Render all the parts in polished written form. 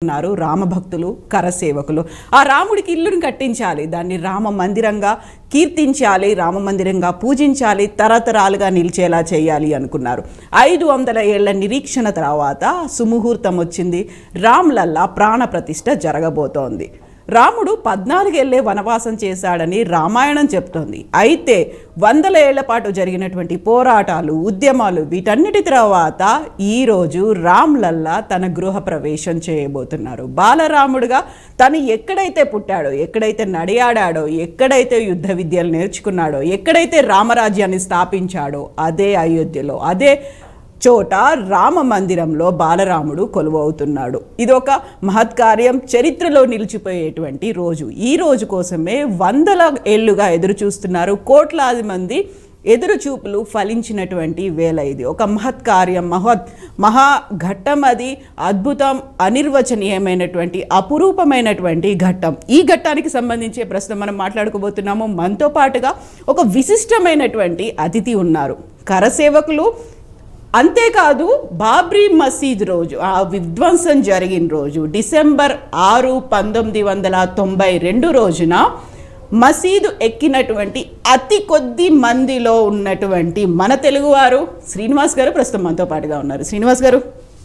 ఉన్నారు రామభక్తులు కరసేవకులు. ఆ రాముడికి ఇల్లును కట్టించాలి, దాన్ని రామ మందిరంగా కీర్తించాలి, రామ మందిరంగా పూజించాలి, తరతరాలుగా నిలిచేలా చేయాలి అనుకున్నారు. 500 ఏళ్ల నిరీక్షణ తర్వాత సుముహూర్తం వచ్చింది. రామ్లల్లా ప్రాణ ప్రతిష్ఠ జరగబోతోంది. రాముడు 14 ఏళ్లే వనవాసం చేశాడని రామాయణం చెప్తోంది. అయితే 100 ఏళ్ల పాటు జరిగినటువంటి పోరాటాలు, ఉద్యమాలు, వీటన్నిటి తర్వాత ఈరోజు రామ్లల్లా తన గృహ ప్రవేశం చేయబోతున్నారు. బాలరాముడుగా తను ఎక్కడైతే పుట్టాడో, ఎక్కడైతే నడియాడాడో, ఎక్కడైతే యుద్ధ విద్యలు నేర్చుకున్నాడో, ఎక్కడైతే రామరాజ్యాన్ని స్థాపించాడో అదే అయోధ్యలో, అదే చోట రామ మందిరంలో బాలరాముడు కొలువవుతున్నాడు. ఇది ఒక మహత్కార్యం, చరిత్రలో నిలిచిపోయేటువంటి రోజు. ఈ రోజు కోసమే 100 ఏళ్లుగా ఎదురు చూస్తున్నారు. కోట్లాది మంది ఎదురుచూపులు ఫలించినటువంటి వేళ ఇది. ఒక మహత్కార్యం, మహాఘట్టం, అది అద్భుతం, అనిర్వచనీయమైనటువంటి అపురూపమైనటువంటి ఘట్టం. ఈ ఘట్టానికి సంబంధించి ప్రస్తుతం మనం మాట్లాడుకోబోతున్నాము. మనతో పాటుగా ఒక విశిష్టమైనటువంటి అతిథి ఉన్నారు, కరసేవకులు. అంతేకాదు, బాబ్రీ మసీద్ రోజు, ఆ విధ్వంసం జరిగిన రోజు, డిసెంబర్ 6, 1992 రోజున మసీదు ఎక్కినటువంటి అతి కొద్ది మందిలో ఉన్నటువంటి మన తెలుగువారు శ్రీనివాస్ గారు ప్రస్తుతం మనతో పాటుగా ఉన్నారు. శ్రీనివాస్ గారు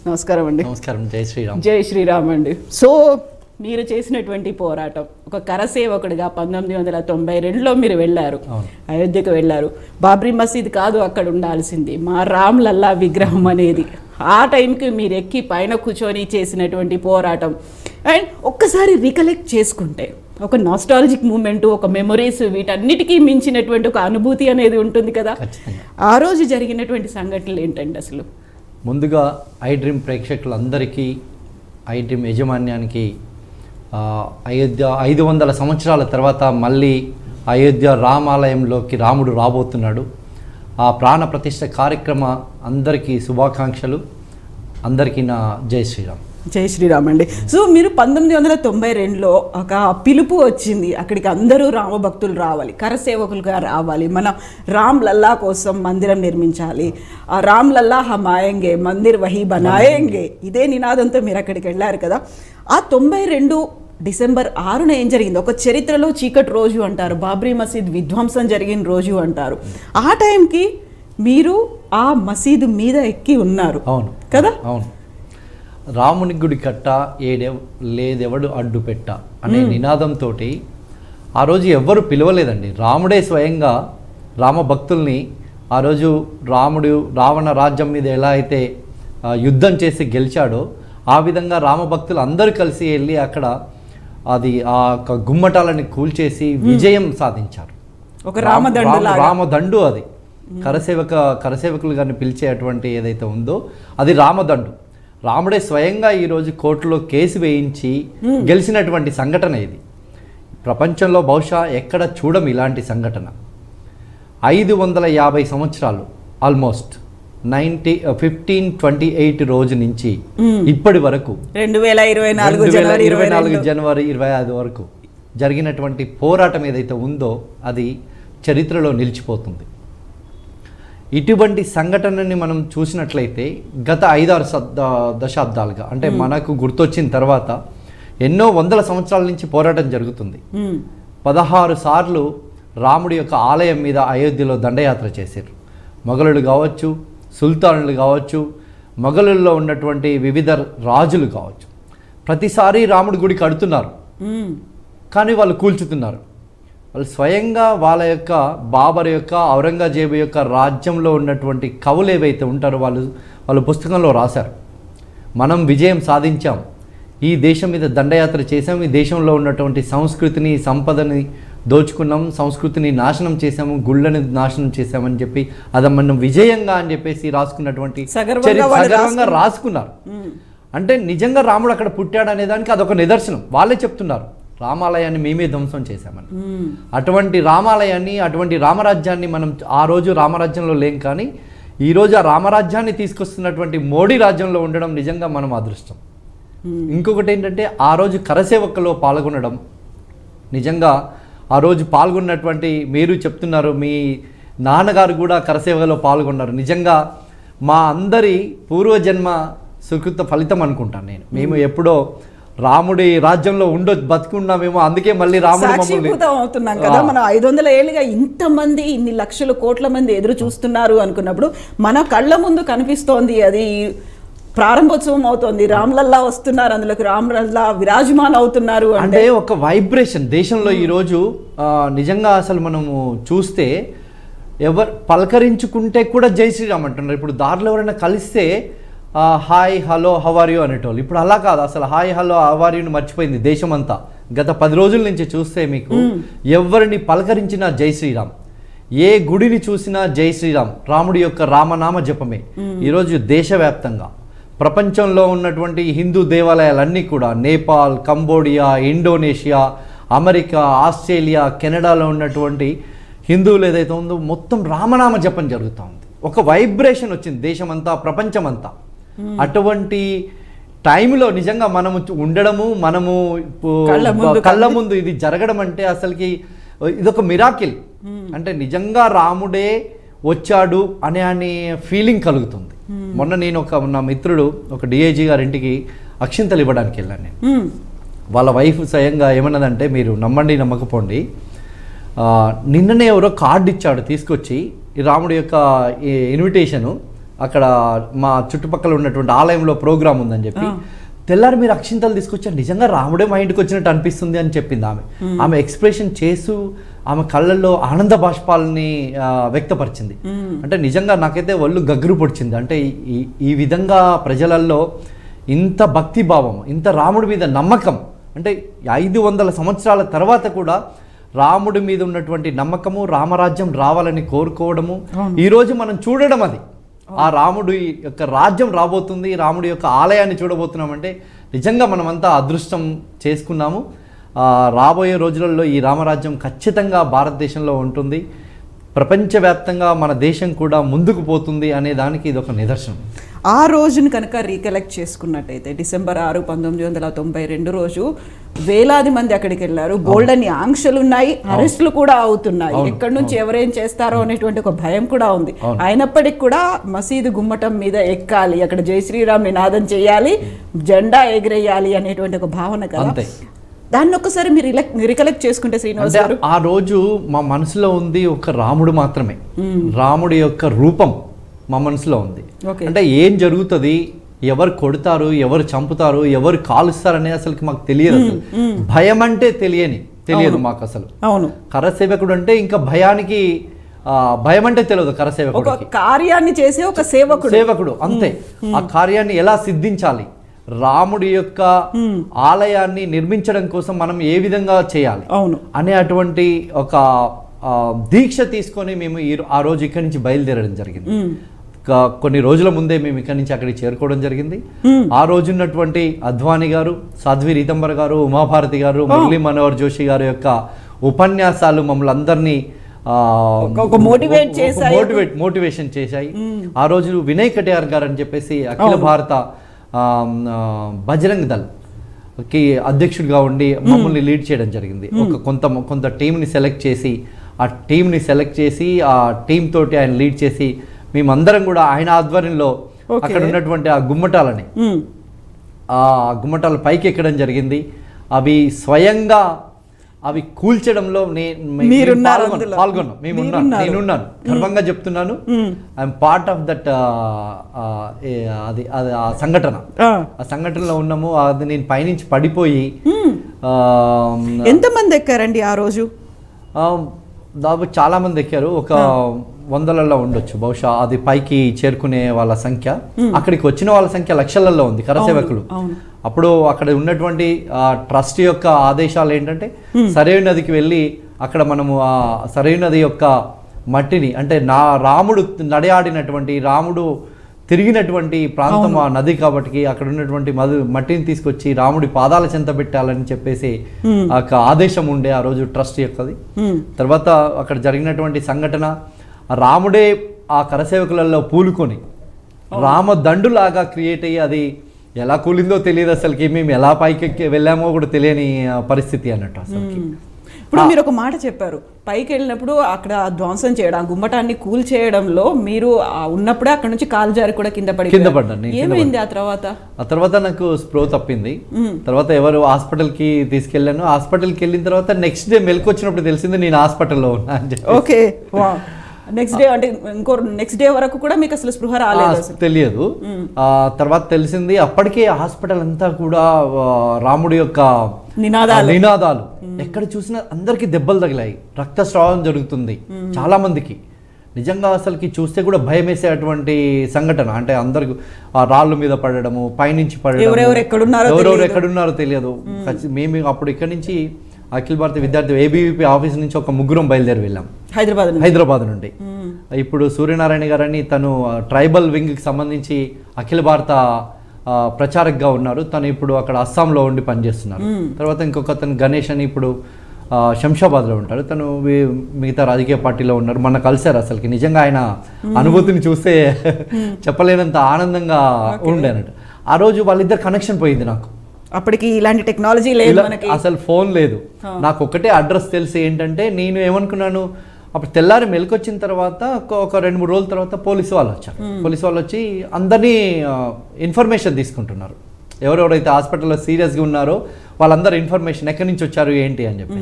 నమస్కారం అండి. నమస్కారం. జై శ్రీరామ్. జై శ్రీరామ్ అండి. సో మీరు చేసినటువంటి పోరాటం, ఒక కరసేవకుడిగా 1992లో మీరు వెళ్ళారు, అయోధ్యకు వెళ్ళారు. బాబ్రీ మసీద్ కాదు అక్కడ ఉండాల్సింది, మా రామ్లల్లా విగ్రహం అనేది. ఆ టైంకి మీరు ఎక్కి పైన కూర్చొని చేసినటువంటి పోరాటం అండ్ ఒక్కసారి రికలెక్ట్ చేసుకుంటే ఒక నాస్టాలజిక్ మూమెంట్, ఒక మెమొరీస్, వీటన్నిటికీ మించినటువంటి ఒక అనుభూతి అనేది ఉంటుంది కదా. ఆ రోజు జరిగినటువంటి సంఘటనలు ఏంటండి అసలు? ముందుగా ఐ డ్రీమ్ ప్రేక్షకులందరికీ, ఐ డ్రీమ్ యాజమాన్యానికి అయోధ్య 500 సంవత్సరాల తర్వాత మళ్ళీ అయోధ్య రామాలయంలోకి రాముడు రాబోతున్నాడు. ఆ ప్రాణ ప్రతిష్ఠ కార్యక్రమ అందరికీ శుభాకాంక్షలు. అందరికీ నా జై శ్రీరామ్. జై శ్రీరామ్ అండి. సో మీరు 1992లో ఒక పిలుపు వచ్చింది, అక్కడికి అందరూ రామభక్తులు రావాలి, కరసేవకులుగా రావాలి, మన రామ్లల్లా కోసం మందిరం నిర్మించాలి, ఆ రామ్లల్లా హమ్ ఆయేంగే, మందిర్ వహీ బనాయేంగే, ఇదే నినాదంతో మీరు అక్కడికి వెళ్ళారు కదా. ఆ 92 డిసెంబర్ 6న ఏం జరిగింది? ఒక చరిత్రలో చీకటి రోజు అంటారు, బాబ్రీ మసీద్ విధ్వంసం జరిగిన రోజు అంటారు. ఆ టైంకి మీరు ఆ మసీదు మీద ఎక్కి ఉన్నారు. అవును కదా. అవును. రాముని గుడి కట్ట లేదెవడు అడ్డు పెట్ట అనే నినాదంతో ఆ రోజు ఎవ్వరు పిలవలేదండి. రాముడే స్వయంగా రామ భక్తుల్ని ఆ రోజు రాముడు రావణ రాజ్యం మీద ఎలా అయితే యుద్ధం చేసి గెలిచాడో ఆ విధంగా రామభక్తులు అందరూ కలిసి వెళ్ళి అక్కడ అది ఆ గుమ్మటాలని కూల్చేసి విజయం సాధించారు. ఒక రామదండు, అది కరసేవకులు గారిని పిలిచేటువంటి ఏదైతే ఉందో అది రామదండు. రాముడే స్వయంగా ఈరోజు కోర్టులో కేసు వేయించి గెలిచినటువంటి సంఘటన ఇది. ప్రపంచంలో బహుశా ఎక్కడ చూడం ఇలాంటి సంఘటన. 550 సంవత్సరాలు, ఆల్మోస్ట్ 1528 రోజు నుంచి ఇప్పటి వరకు 2024 జనవరి 25 వరకు జరిగినటువంటి పోరాటం ఏదైతే ఉందో అది చరిత్రలో నిలిచిపోతుంది. ఇటువంటి సంఘటనని మనం చూసినట్లయితే గత 5-6 దశాబ్దాలుగా, అంటే మనకు గుర్తొచ్చిన తర్వాత ఎన్నో వందల సంవత్సరాల నుంచి పోరాటం జరుగుతుంది. 16 సార్లు రాముడి యొక్క ఆలయం మీద అయోధ్యలో దండయాత్ర చేశారు. మొఘలులు కావచ్చు, సుల్తానులు కావచ్చు, మొఘలుల్లో ఉన్నటువంటి వివిధ రాజులు కావచ్చు, ప్రతిసారి రాముడి గుడి కడుతున్నారు, కానీ వాళ్ళు కూల్చుతున్నారు. వాళ్ళు స్వయంగా వాళ్ళ యొక్క బాబర్ యొక్క, ఔరంగజేబు యొక్క రాజ్యంలో ఉన్నటువంటి కవులు ఏవైతే ఉంటారో వాళ్ళు పుస్తకంలో రాశారు, మనం విజయం సాధించాం, ఈ దేశం మీద దండయాత్ర చేసాం, ఈ దేశంలో ఉన్నటువంటి సంస్కృతిని, సంపదని దోచుకున్నాం, సంస్కృతిని నాశనం చేసాము, గుళ్ళని నాశనం చేసామని చెప్పి అది మనం విజయంగా అని చెప్పేసి రాసుకున్నటువంటి సగర్వంగా రాసుకున్నారు. అంటే నిజంగా రాముడు అక్కడ పుట్టాడు అనే దానికి అదొక నిదర్శనం. వాళ్ళే చెప్తున్నారు రామాలయాన్ని మేమే ధ్వంసం చేశామని. అటువంటి రామాలయాన్ని, అటువంటి రామరాజ్యాన్ని మనం ఆ రోజు రామరాజ్యంలో లేం, కానీ ఈరోజు ఆ రామరాజ్యాన్ని తీసుకొస్తున్నటువంటి మోడీ రాజ్యంలో ఉండడం నిజంగా మనం అదృష్టం. ఇంకొకటి ఏంటంటే ఆ రోజు కరసేవకులో పాల్గొనడం, నిజంగా ఆ రోజు పాల్గొన్నటువంటి మీరు చెప్తున్నారు, మీ నాన్నగారు కూడా కరసేవలో పాల్గొన్నారు. నిజంగా మా అందరి పూర్వజన్మ సుకృత ఫలితం అనుకుంటాను నేను. మేము ఎప్పుడో రాముడి రాజ్యంలో బతుకున్నామేమో, అందుకే మళ్ళీ రాముడు మమ్మల్ని సాక్షీభూతం అవుతున్నాం కదా మనం. 500 ఏళ్ళుగా ఇంతమంది, ఇన్ని లక్షల కోట్ల మంది ఎదురు చూస్తున్నారు అనుకున్నప్పుడు మన కళ్ళ ముందు కనిపిస్తోంది, అది ప్రారంభోత్సవం అవుతోంది, రామ్లల్లా వస్తున్నారు, అందులోకి రామ్లల్లా విరాజమాన్ అవుతున్నారు అంటే ఒక వైబ్రేషన్ దేశంలో ఈరోజు. నిజంగా అసలు మనము చూస్తే ఎవరు పలకరించుకుంటే కూడా జై శ్రీరామ్ అంటున్నారు. ఇప్పుడు దారిలో ఎవరైనా కలిస్తే hi hello how are you అనేటోళ్ళు. ఇప్పుడు అలా కాదు, అసలు హాయ్ హలో హౌ ఆర్ యూని మర్చిపోయింది దేశం అంతా. గత 10 రోజుల నుంచి చూస్తే మీకు ఎవరిని పలకరించినా జై శ్రీరామ్, ఏ గుడిని చూసినా జై శ్రీరామ్, రాముడి యొక్క రామనామ జపమే. ఈరోజు దేశవ్యాప్తంగా ప్రపంచంలో ఉన్నటువంటి హిందూ దేవాలయాలన్నీ కూడా Nepal, Cambodia, Indonesia, America, Australia, కెనడాలో ఉన్నటువంటి హిందువులు ఏదైతే ఉందో మొత్తం రామనామ జపం జరుగుతూ ఉంది. ఒక వైబ్రేషన్ వచ్చింది దేశమంతా, ప్రపంచమంతా. అటువంటి టైంలో నిజంగా మనము ఉండడము, మనము కళ్ళ ముందు ఇది జరగడం అంటే అసలుకి ఇదొక మిరాకిల్. అంటే నిజంగా రాముడే వచ్చాడు అనే ఫీలింగ్ కలుగుతుంది. మొన్న నేను నా మిత్రుడు ఒక డిఐజీ గారి ఇంటికి అక్షింతలు ఇవ్వడానికి వెళ్ళాను నేను. వాళ్ళ వైఫ్ స్వయంగా ఏమన్నదంటే, మీరు నమ్మండి నమ్మకపోండి, నిన్ననే ఎవరో కార్డు ఇచ్చాడు తీసుకొచ్చి, ఈ రాముడి యొక్క ఇన్విటేషను, అక్కడ మా చుట్టుపక్కల ఉన్నటువంటి ఆలయంలో ప్రోగ్రామ్ ఉందని చెప్పి, తెల్లారి మీరు అక్షింతలు తీసుకొచ్చారు, నిజంగా రాముడే మా ఇంటికి వచ్చినట్టు అనిపిస్తుంది అని చెప్పింది ఆమె. ఆమె ఎక్స్ప్రెషన్ చేస్తూ ఆమె కళ్ళల్లో ఆనంద బాష్పాలని వ్యక్తపరిచింది. అంటే నిజంగా నాకైతే ఒళ్ళు గగ్గురు పొడిచింది. అంటే ఈ విధంగా ప్రజలలో ఇంత భక్తి భావం, ఇంత రాముడి మీద నమ్మకం, అంటే 500 సంవత్సరాల తర్వాత కూడా రాముడి మీద ఉన్నటువంటి నమ్మకము, రామరాజ్యం రావాలని కోరుకోవడము ఈరోజు మనం చూడడం. అది ఆ రాముడి యొక్క రాజ్యం రాబోతుంది, రాముడి యొక్క ఆలయాన్ని చూడబోతున్నామంటే నిజంగా మనమంతా అదృష్టం చేసుకున్నాము. రాబోయే రోజులలో ఈ రామరాజ్యం ఖచ్చితంగా భారతదేశంలో ఉంటుంది, ప్రపంచవ్యాప్తంగా మన దేశం కూడా ముందుకు పోతుంది అనే దానికి ఇది ఒక నిదర్శనం. ఆ రోజుని కనుక రీకలెక్ట్ చేసుకున్నట్టయితే డిసెంబర్ 6, 1992 రోజు వేలాది మంది అక్కడికి వెళ్ళారు. బోల్డని ఆంక్షలు ఉన్నాయి, అరెస్టులు కూడా అవుతున్నాయి. ఎక్కడి నుంచి ఎవరేం చేస్తారో అనేటువంటి ఒక భయం కూడా ఉంది. అయినప్పటికీ కూడా మసీదు గుమ్మటం మీద ఎక్కాలి, అక్కడ జై శ్రీరామ్ నినాదం చేయాలి, జెండా ఎగిరేయాలి అనేటువంటి ఒక భావన కదా. దాన్ని ఒక్కసారి మీరు రికలెక్ట్ చేసుకుంటే శ్రీనివాస్ గారు, ఆ రోజు మా మనసులో ఉంది ఒక రాముడు మాత్రమే, రాముడి యొక్క రూపం మా మనసులో ఉంది. అంటే ఏం జరుగుతుంది, ఎవరు కొడతారు, ఎవరు చంపుతారు, ఎవరు కాలుస్తారనే అసలు మాకు తెలియదు. అసలు భయం అంటే తెలియదు మాకు అసలు. అవును, కరసేవకుడు అంటే ఇంకా భయం అంటే తెలియదు. కరసేవకుడు కార్యాన్ని చేసే ఒక సేవకుడు అంతే. ఆ కార్యాన్ని ఎలా సిద్ధించాలి, రాముడి యొక్క ఆలయాన్ని నిర్మించడం కోసం మనం ఏ విధంగా చేయాలి అనే అటువంటి ఒక దీక్ష తీసుకొని మేము ఆ రోజు ఇక్కడి నుంచి బయలుదేరడం జరిగింది. కొన్ని రోజుల ముందే మేము ఇక్కడి నుంచి అక్కడికి చేరుకోవడం జరిగింది. ఆ రోజు ఉన్నటువంటి అద్వానీ గారు, సాధ్వి రీతంబర్ గారు, ఉమాభారతి గారు, మురళీ మనోహర్ జోషి గారి యొక్క ఉపన్యాసాలు మమ్మల్ని అందరినీ మోటివేషన్ చేశాయి. ఆ రోజు వినయ్ కటియార్ గారు అని చెప్పేసి అఖిల భారత బజరంగ్ దళ్ కి అధ్యక్షుడిగా ఉండి మమ్మల్ని లీడ్ చేయడం జరిగింది. ఒక కొంత టీంని సెలెక్ట్ చేసి ఆ టీం తోటి ఆయన లీడ్ చేసి మేమందరం కూడా ఆయన ఆధ్వర్యంలో అక్కడ ఉన్నటువంటి ఆ గుమ్మటాల పైకి ఎక్కడం జరిగింది. అవి స్వయంగా కూల్చడంలో పాల్గొన్నాం. నేనున్నాను, గర్వంగా చెప్తున్నాను. ఐఎమ్ పార్ట్ ఆఫ్ దట్ ఆ సంఘటనలో ఉన్నాము. అది నేను పైనుంచి పడిపోయి. ఎంతమంది ఎక్కారండి ఆ రోజు? దాదాపు చాలా మంది ఎక్కారు, ఒక 100లలో ఉండొచ్చు బహుశా. అది పైకి చేరుకునే వాళ్ళ సంఖ్య, అక్కడికి వచ్చిన వాళ్ళ సంఖ్య లక్షలలో ఉంది, కరసేవకులు. అప్పుడు అక్కడ ఉన్నటువంటి ట్రస్ట్ యొక్క ఆదేశాలు ఏంటంటే, సరైన నదికి వెళ్ళి అక్కడ మనము ఆ సరైన నది యొక్క మట్టిని, అంటే రాముడు నడయాడినటువంటి, రాముడు తిరిగినటువంటి ప్రాంతం ఆ నది కాబట్టి అక్కడ ఉన్నటువంటి మట్టిని తీసుకొచ్చి రాముడి పాదాల చెంత పెట్టాలని చెప్పేసి ఆదేశం ఉండే ఆ రోజు ట్రస్ట్ యొక్కది. తర్వాత అక్కడ జరిగినటువంటి సంఘటన, రాముడే ఆ కరసేవకులలో పూలుకొని రామదండులాగా క్రియేట్ అయ్యి అది ఎలా కూలిందో తెలియదు అసలుకి. మేము ఎలా పైకి వెళ్ళామో కూడా తెలియని పరిస్థితి అన్నట్టు అసలుకి. ఇప్పుడు మీరు ఒక మాట చెప్పారు, పైకి వెళ్ళినప్పుడు అక్కడ ధ్వంసం చేయడం, గుమ్మటాన్ని కూల్ చేయడంలో మీరు ఉన్నప్పుడే అక్కడ నుంచి కాలు జారి కూడా కింద పడ్డాను. ఏమైంది ఆ తర్వాత? ఆ తర్వాత నాకు స్ప్రో తప్పింది. తర్వాత ఎవరు హాస్పిటల్కి తీసుకెళ్ళాను. హాస్పిటల్కి వెళ్ళిన తర్వాత నెక్స్ట్ డే మెలకు వచ్చినప్పుడు తెలిసింది నేను హాస్పిటల్లో ఉన్నా అని చెప్పి. ఓకే, నెక్స్ట్ డే అంటే ఇంకో నెక్స్ట్ డే వరకు కూడా మీకు అసలు స్పృహ రాలేదు? తెలియదు. తర్వాత తెలిసింది. అప్పటికే హాస్పిటల్ అంతా కూడా రాముడి యొక్క నినాదాలు ఎక్కడ చూసినా అందరికి దెబ్బలు తగిలాయి, రక్తస్రావం జరుగుతుంది చాలా మందికి. నిజంగా అసలుకి చూస్తే కూడా భయం వేసేటువంటి సంఘటన. అంటే అందరికి రాళ్ళు మీద పడడము, పైనుంచి పడడం, ఎవరెవరు ఎక్కడున్నారో తెలియదు. మేము అప్పుడు ఇక్కడ నుంచి అఖిల భారత విద్యార్థి ఏబీవీపీ ఆఫీస్ నుంచి ఒక ముగ్గురం బయలుదేరి వెళ్ళాం హైదరాబాద్ నుండి. ఇప్పుడు సూర్యనారాయణ గారని తను ట్రైబల్ వింగ్కి సంబంధించి అఖిల భారత ప్రచారకగా ఉన్నారు. తను ఇప్పుడు అక్కడ అస్సాంలో ఉండి పనిచేస్తున్నారు. తర్వాత ఇంకొక అతను గణేష్ అని ఇప్పుడు శంషాబాద్లో ఉంటారు. తను మిగతా రాజకీయ పార్టీలో ఉన్నారు. మొన్న కలిశారు. అసలుకి నిజంగా ఆయన అనుభూతిని చూస్తే చెప్పలేనంత ఆనందంగా ఉండే అన్నట్టు. ఆ రోజు వాళ్ళిద్దరు కనెక్షన్ పోయింది నాకు. అప్పటికి ఇలాంటి టెక్నాలజీ లేదు, అసలు ఫోన్ లేదు. నాకు ఒకటే అడ్రస్ తెలిసి ఏంటంటే, నేను ఏమనుకున్నాను, అప్పుడు తెల్లారి మెలకొచ్చిన తర్వాత ఒక 2-3 రోజుల తర్వాత పోలీసు వాళ్ళు వచ్చారు. పోలీసు వాళ్ళు వచ్చి అందరినీ ఇన్ఫర్మేషన్ తీసుకుంటున్నారు. ఎవరెవరైతే హాస్పిటల్లో సీరియస్గా ఉన్నారో వాళ్ళందరూ ఇన్ఫర్మేషన్ ఎక్కడి నుంచి వచ్చారు ఏంటి అని చెప్పి.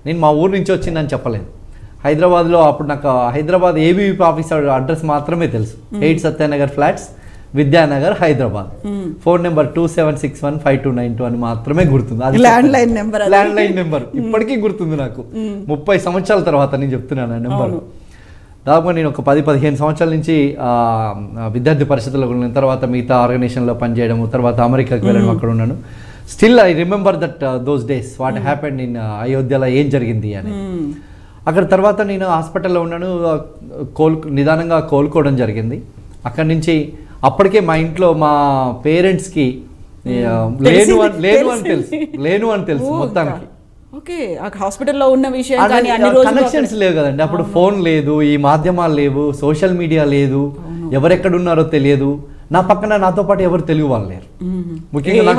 నేను మా ఊరు నుంచి వచ్చిందని చెప్పలేదు. హైదరాబాద్లో అప్పుడు నాకు హైదరాబాద్ ఏబీవీపీ ఆఫీసర్ అడ్రస్ మాత్రమే తెలుసు. 8 Satyanagar flats, Vidyanagar, Hyderabad. Phone number 27615292 అని మాత్రమే గుర్తుంది. అది ల్యాండ్లైన్ నెంబర్ ఇప్పటికీ గుర్తుంది నాకు. 30 సంవత్సరాల తర్వాత నేను చెప్తున్నాను ఆ నెంబర్. దాదాపుగా నేను ఒక 10-15 సంవత్సరాల నుంచి విద్యార్థి పరిషత్తులో ఉన్న తర్వాత మిగతా ఆర్గనైజేషన్లో పనిచేయడము, తర్వాత అమెరికాకి వెళ్ళడం, అక్కడ ఉన్నాను. Still I remember that those days what happened in అయోధ్యలో ఏం జరిగింది అని. అక్కడ తర్వాత నేను హాస్పిటల్లో ఉన్నాను. నిదానంగా కోలుకోవడం జరిగింది. అక్కడి నుంచి అప్పటికే మా ఇంట్లో మా పేరెంట్స్కి లేను అని తెలుసు మొత్తానికి. హాస్పిటల్లో ఉన్న విషయం కనెక్షన్స్ లేవు కదండి అప్పుడు. ఫోన్ లేదు, ఈ మాధ్యమాలు లేవు, సోషల్ మీడియా లేదు, ఎవరెక్కడున్నారో తెలియదు. నా పక్కన నాతో పాటు ఎవరు తెలుగు వాళ్ళు లేరు. ముఖ్యంగా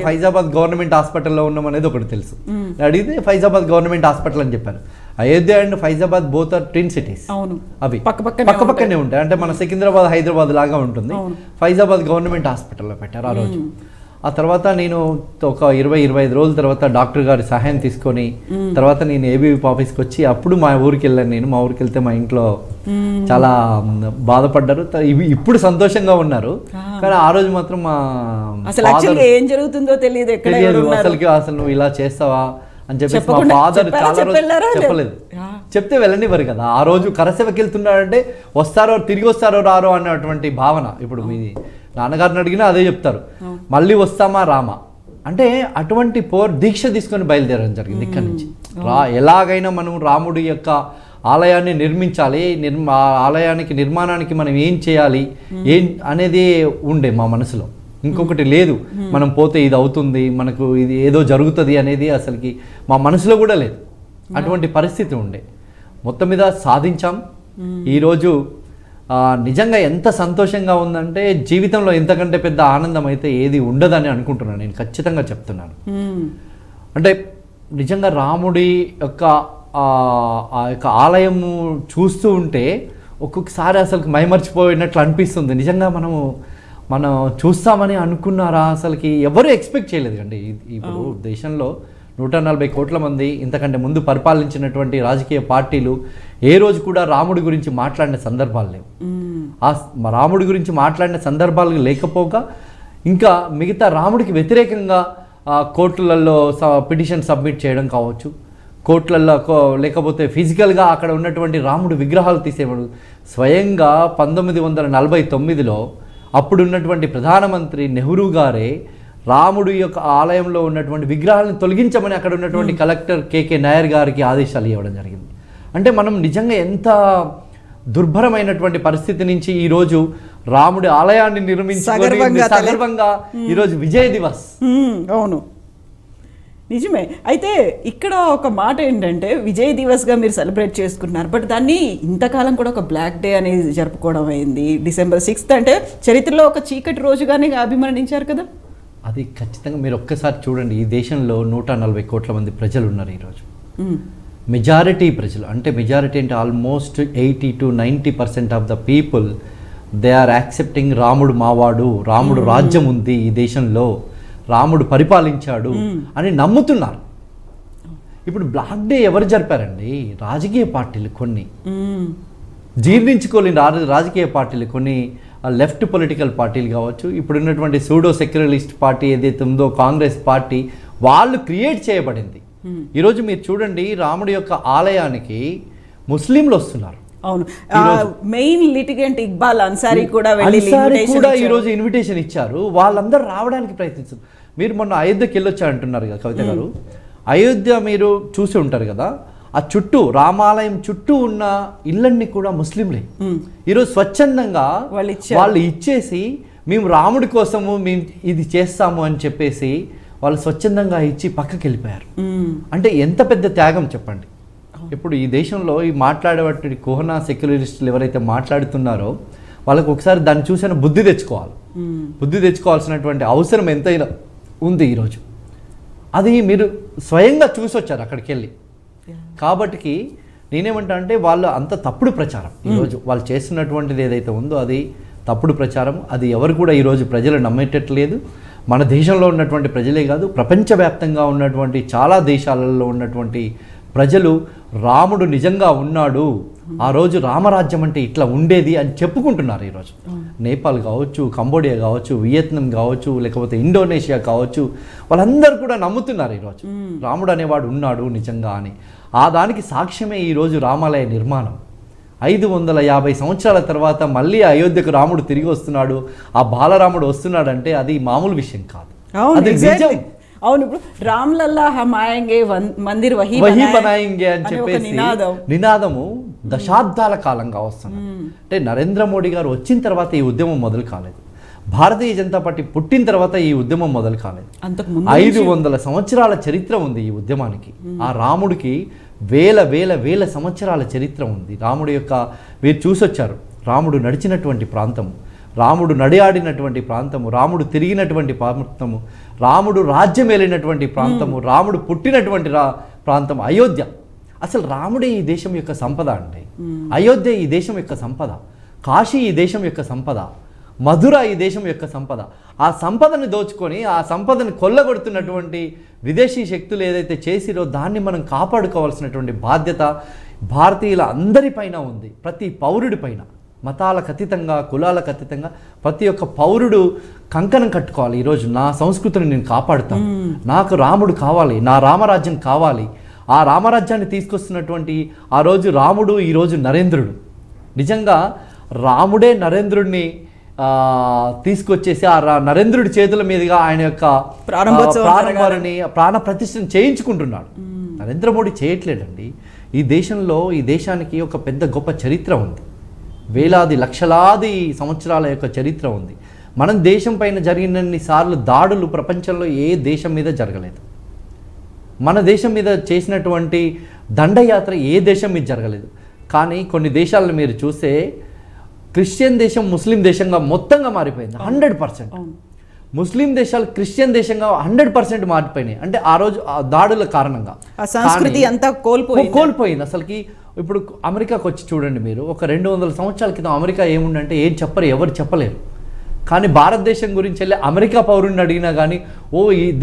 ఫైజాబాద్ గవర్నమెంట్ హాస్పిటల్లో ఉన్నాం అనేది ఒకటి తెలుసు. అడిగితే ఫైజాబాద్ గవర్నమెంట్ హాస్పిటల్ అని చెప్పారు. Ayodhya and Faizabad both are twin cities. అవి పక్కపక్కనే ఉంటాయి. అంటే మన సికింద్రాబాద్, హైదరాబాద్ లాగా ఉంటుంది. ఫైజాబాద్ గవర్నమెంట్ హాస్పిటల్లో పెట్టారు ఆ రోజు. ఆ తర్వాత నేను ఒక 20-25 రోజుల తర్వాత డాక్టర్ గారి సహాయం తీసుకొని తర్వాత నేను ఏబీవీపీ ఆఫీస్కి వచ్చి అప్పుడు మా ఊరికి వెళ్ళాను. నేను మా ఊరికి వెళ్తే మా ఇంట్లో చాలా బాధపడ్డారు. ఇప్పుడు సంతోషంగా ఉన్నారు. కానీ ఆ రోజు మాత్రం మా ఏం జరుగుతుందో తెలియదు. అసలు నువ్వు ఇలా చేస్తావా అని చెప్పేసి మా ఫాదర్ చాలా రోజు చెప్పలేదు. చెప్తే వెళ్ళనివ్వరు కదా. ఆ రోజు కరసేవకి వెళ్తున్నాడంటే వస్తారో తిరిగి వస్తారో రారో అన్నటువంటి భావన. ఇప్పుడు మీ నాన్నగారిని అడిగినా అదే చెప్తారు, మళ్ళీ వస్తామా రామా అంటే. అటువంటి దీక్ష తీసుకొని బయలుదేరడం జరిగింది ఇక్కడి నుంచి. ఎలాగైనా మనం రాముడి యొక్క ఆలయాన్ని నిర్మించాలి, ఆలయానికి నిర్మాణానికి మనం ఏం చేయాలి అనేది ఉండే మా మనసులో. ఇంకొకటి లేదు, మనం పోతే ఇది అవుతుంది, మనకు ఇది ఏదో జరుగుతుంది అనేది అసలుకి మా మనసులో కూడా లేదు. అటువంటి పరిస్థితి ఉండే. మొత్తం మీద సాధించాం. ఈరోజు నిజంగా ఎంత సంతోషంగా ఉందంటే జీవితంలో ఇంతకంటే పెద్ద ఆనందం అయితే ఏది ఉండదని అనుకుంటున్నాను. నేను ఖచ్చితంగా చెప్తున్నాను. అంటే నిజంగా రాముడి యొక్క ఆ యొక్క ఆలయము చూస్తూ ఉంటే ఒక్కొక్కసారి అసలు మైమర్చిపోయినట్లు అనిపిస్తుంది. నిజంగా మనం చూస్తామని అనుకున్నారా? అసలుకి ఎవరు ఎక్స్పెక్ట్ చేయలేదు కండి. ఇప్పుడు దేశంలో 140 కోట్ల మంది ఇంతకంటే ముందు పరిపాలించినటువంటి రాజకీయ పార్టీలు ఏ రోజు కూడా రాముడి గురించి మాట్లాడిన సందర్భాలు లేవు. ఆ రాముడి గురించి మాట్లాడిన సందర్భాలు లేకపోగా ఇంకా మిగతా రాముడికి వ్యతిరేకంగా కోర్టులలో పిటిషన్ సబ్మిట్ చేయడం కావచ్చు, కోర్టులలో లేకపోతే ఫిజికల్గా అక్కడ ఉన్నటువంటి రాముడి విగ్రహాలు తీసేవాడు. స్వయంగా 1949లో అప్పుడున్నటువంటి ప్రధానమంత్రి నెహ్రూ గారే రాముడి యొక్క ఆలయంలో ఉన్నటువంటి విగ్రహాలను తొలగించమని అక్కడ ఉన్నటువంటి కలెక్టర్ కేకే నాయర్ గారికి ఆదేశాలు ఇవ్వడం జరిగింది. అంటే మనం నిజంగా ఎంత దుర్భరమైనటువంటి పరిస్థితి నుంచి ఈరోజు రాముడి ఆలయాన్ని నిర్మించి సగర్వంగా ఈరోజు విజయ్ దివస్. అవును, నిజమే. అయితే ఇక్కడ ఒక మాట ఏంటంటే విజయ్ దివస్గా మీరు సెలబ్రేట్ చేసుకుంటున్నారు, బట్ దాన్ని ఇంతకాలం కూడా ఒక బ్లాక్ డే అనేది జరుపుకోవడం అయింది. December 6th అంటే చరిత్రలో ఒక చీకటి రోజుగానే అభివర్ణించారు కదా. అది ఖచ్చితంగా మీరు ఒక్కసారి చూడండి, ఈ దేశంలో 140 కోట్ల మంది ప్రజలు ఉన్నారు ఈరోజు. మెజారిటీ ప్రజలు అంటే almost 80 to 90% of the people they are accepting రాముడు మావాడు, రాముడు రాజ్యం ఉంది ఈ దేశంలో, రాముడు పరిపాలించాడు అని నమ్ముతున్నారు. ఇప్పుడు బ్లాక్ డే ఎవరు జరిపారండి? రాజకీయ పార్టీలు కొన్ని, జీర్ణించుకోలేని రాజకీయ పార్టీలు కొన్ని, లెఫ్ట్ పొలిటికల్ పార్టీలు కావచ్చు, ఇప్పుడున్నటువంటి సూడో సెక్యులరిస్ట్ పార్టీ ఏదైతే ఉందో కాంగ్రెస్ పార్టీ, వాళ్ళు క్రియేట్ చేయబడింది. ఈరోజు మీరు చూడండి, రాముడి యొక్క ఆలయానికి ముస్లింలు వస్తున్నారు. అవును, మెయిన్ లిటిగెంట్ ఇక్బాల్ అన్సారీ కూడా ఈరోజు ఇన్విటేషన్ ఇచ్చారు. వాళ్ళందరూ రావడానికి ప్రయత్నిస్తారు. మీరు మొన్న అయోధ్యకి వెళ్ళొచ్చా అంటున్నారు కదా కవిత గారు. అయోధ్య మీరు చూసి ఉంటారు కదా, ఆ చుట్టూ రామాలయం చుట్టూ ఉన్న ఇళ్ళన్నీ కూడా ముస్లింలే. ఈరోజు స్వచ్ఛందంగా వాళ్ళు ఇచ్చేసి మేము రాముడి కోసము మేము ఇది చేస్తాము అని చెప్పేసి వాళ్ళు స్వచ్ఛందంగా ఇచ్చి పక్కకి వెళ్ళిపోయారు. అంటే ఎంత పెద్ద త్యాగం చెప్పండి. ఇప్పుడు ఈ దేశంలో ఈ మాట్లాడేటువంటి కోహనా సెక్యులరిస్టులు ఎవరైతే మాట్లాడుతున్నారో వాళ్ళకు ఒకసారి దాన్ని చూసిన బుద్ధి తెచ్చుకోవాలి. బుద్ధి తెచ్చుకోవాల్సినటువంటి అవసరం ఎంతైనా ఉంది ఈరోజు. అది మీరు స్వయంగా చూసి వచ్చారు అక్కడికి వెళ్ళి. కాబట్టి నేనేమంటా అంటే వాళ్ళు అంత తప్పుడు ప్రచారం ఈరోజు వాళ్ళు చేస్తున్నటువంటిది ఏదైతే ఉందో అది తప్పుడు ప్రచారం. అది ఎవరు కూడా ఈరోజు ప్రజలు నమ్మేటట్లేదు. మన దేశంలో ఉన్నటువంటి ప్రజలే కాదు, ప్రపంచవ్యాప్తంగా ఉన్నటువంటి చాలా దేశాలలో ఉన్నటువంటి ప్రజలు రాముడు నిజంగా ఉన్నాడు, ఆ రోజు రామరాజ్యం అంటే ఇట్లా ఉండేది అని చెప్పుకుంటున్నారు ఈరోజు. నేపాల్ కావచ్చు, కంబోడియా కావచ్చు, వియత్నాం కావచ్చు, లేకపోతే ఇండోనేషియా కావచ్చు, వాళ్ళందరూ కూడా నమ్ముతున్నారు ఈరోజు రాముడు అనేవాడు ఉన్నాడు నిజంగా అని. ఆ దానికి సాక్ష్యమే ఈరోజు రామాలయ నిర్మాణం. 550 సంవత్సరాల తర్వాత మళ్ళీ అయోధ్యకు రాముడు తిరిగి వస్తున్నాడు, ఆ బాలరాముడు వస్తున్నాడంటే అది మామూలు విషయం కాదు, అది నిజం. అవును, ఇప్పుడు రామ్లల్లా హమ్ ఆయేంగే మందిర్ వహీ బనాయేంగే అని చెప్పేసి నినాదము దశాబ్దాల కాలంగా వస్తుంది. అంటే నరేంద్ర మోడీ గారు వచ్చిన తర్వాత ఈ ఉద్యమం మొదలు కాలేదు, భారతీయ జనతా పార్టీ పుట్టిన తర్వాత ఈ ఉద్యమం మొదలు కాలేదు. 500 సంవత్సరాల చరిత్ర ఉంది ఈ ఉద్యమానికి. ఆ రాముడికి వేల వేల వేల సంవత్సరాల చరిత్ర ఉంది. రాముడి యొక్క మీరు చూసొచ్చారు, రాముడు నడిచినటువంటి ప్రాంతము, రాముడు నడియాడినటువంటి ప్రాంతము, రాముడు తిరిగినటువంటి ప్రాంతము, రాముడు రాజ్యం వెళ్ళినటువంటి ప్రాంతము, రాముడు పుట్టినటువంటి ప్రాంతం అయోధ్య. అసలు రాముడే ఈ దేశం యొక్క సంపద అండి. అయోధ్య ఈ దేశం యొక్క సంపద, కాశీ ఈ దేశం యొక్క సంపద, మధుర ఈ దేశం యొక్క సంపద. ఆ సంపదను దోచుకొని ఆ సంపదను కొల్లగొడుతున్నటువంటి విదేశీ శక్తులు ఏదైతే చేసిరో దాన్ని మనం కాపాడుకోవాల్సినటువంటి బాధ్యత భారతీయుల అందరిపైన ఉంది. ప్రతి పౌరుడి పైన, మతాలకు అతీతంగా, కులాలకు అతీతంగా ప్రతి ఒక్క పౌరుడు కంకణం కట్టుకోవాలి. ఈరోజు నా సంస్కృతిని నేను కాపాడుతాను, నాకు రాముడు కావాలి, నా రామరాజ్యం కావాలి. ఆ రామరాజ్యాన్ని తీసుకొస్తున్నటువంటి ఆ రోజు రాముడు, ఈరోజు నరేంద్రుడు. నిజంగా రాముడే నరేంద్రుడిని తీసుకొచ్చేసి ఆ నరేంద్రుడి చేతుల మీదుగా ఆయన యొక్క ప్రారంభాన్ని ప్రాణ ప్రతిష్టను చేయించుకుంటున్నాడు. నరేంద్ర మోడీ చేయట్లేదండి. ఈ దేశంలో ఈ దేశానికి ఒక పెద్ద గొప్ప చరిత్ర ఉంది, వేలాది లక్షలాది సంవత్సరాల యొక్క చరిత్ర ఉంది. మన దేశం పైన జరిగినన్ని సార్లు దాడులు ప్రపంచంలో ఏ దేశం మీద జరగలేదు. మన దేశం మీద చేసినటువంటి దండయాత్ర ఏ దేశం మీద జరగలేదు. కానీ కొన్ని దేశాలను మీరు చూస్తే క్రిస్టియన్ దేశం ముస్లిం దేశంగా మొత్తంగా మారిపోయింది. 100% ముస్లిం దేశాలు క్రిస్టియన్ దేశంగా 100% మారిపోయినాయి. అంటే ఆ రోజు దాడుల కారణంగా సంస్కృతి అంతా కోల్పోయింది అసలుకి. ఇప్పుడు అమెరికాకు వచ్చి చూడండి మీరు, ఒక 200 సంవత్సరాల క్రితం అమెరికా ఏముండంటే ఏం చెప్పరు, ఎవరు చెప్పలేరు. కానీ భారతదేశం గురించి వెళ్ళి అమెరికా పౌరుడిని అడిగినా కానీ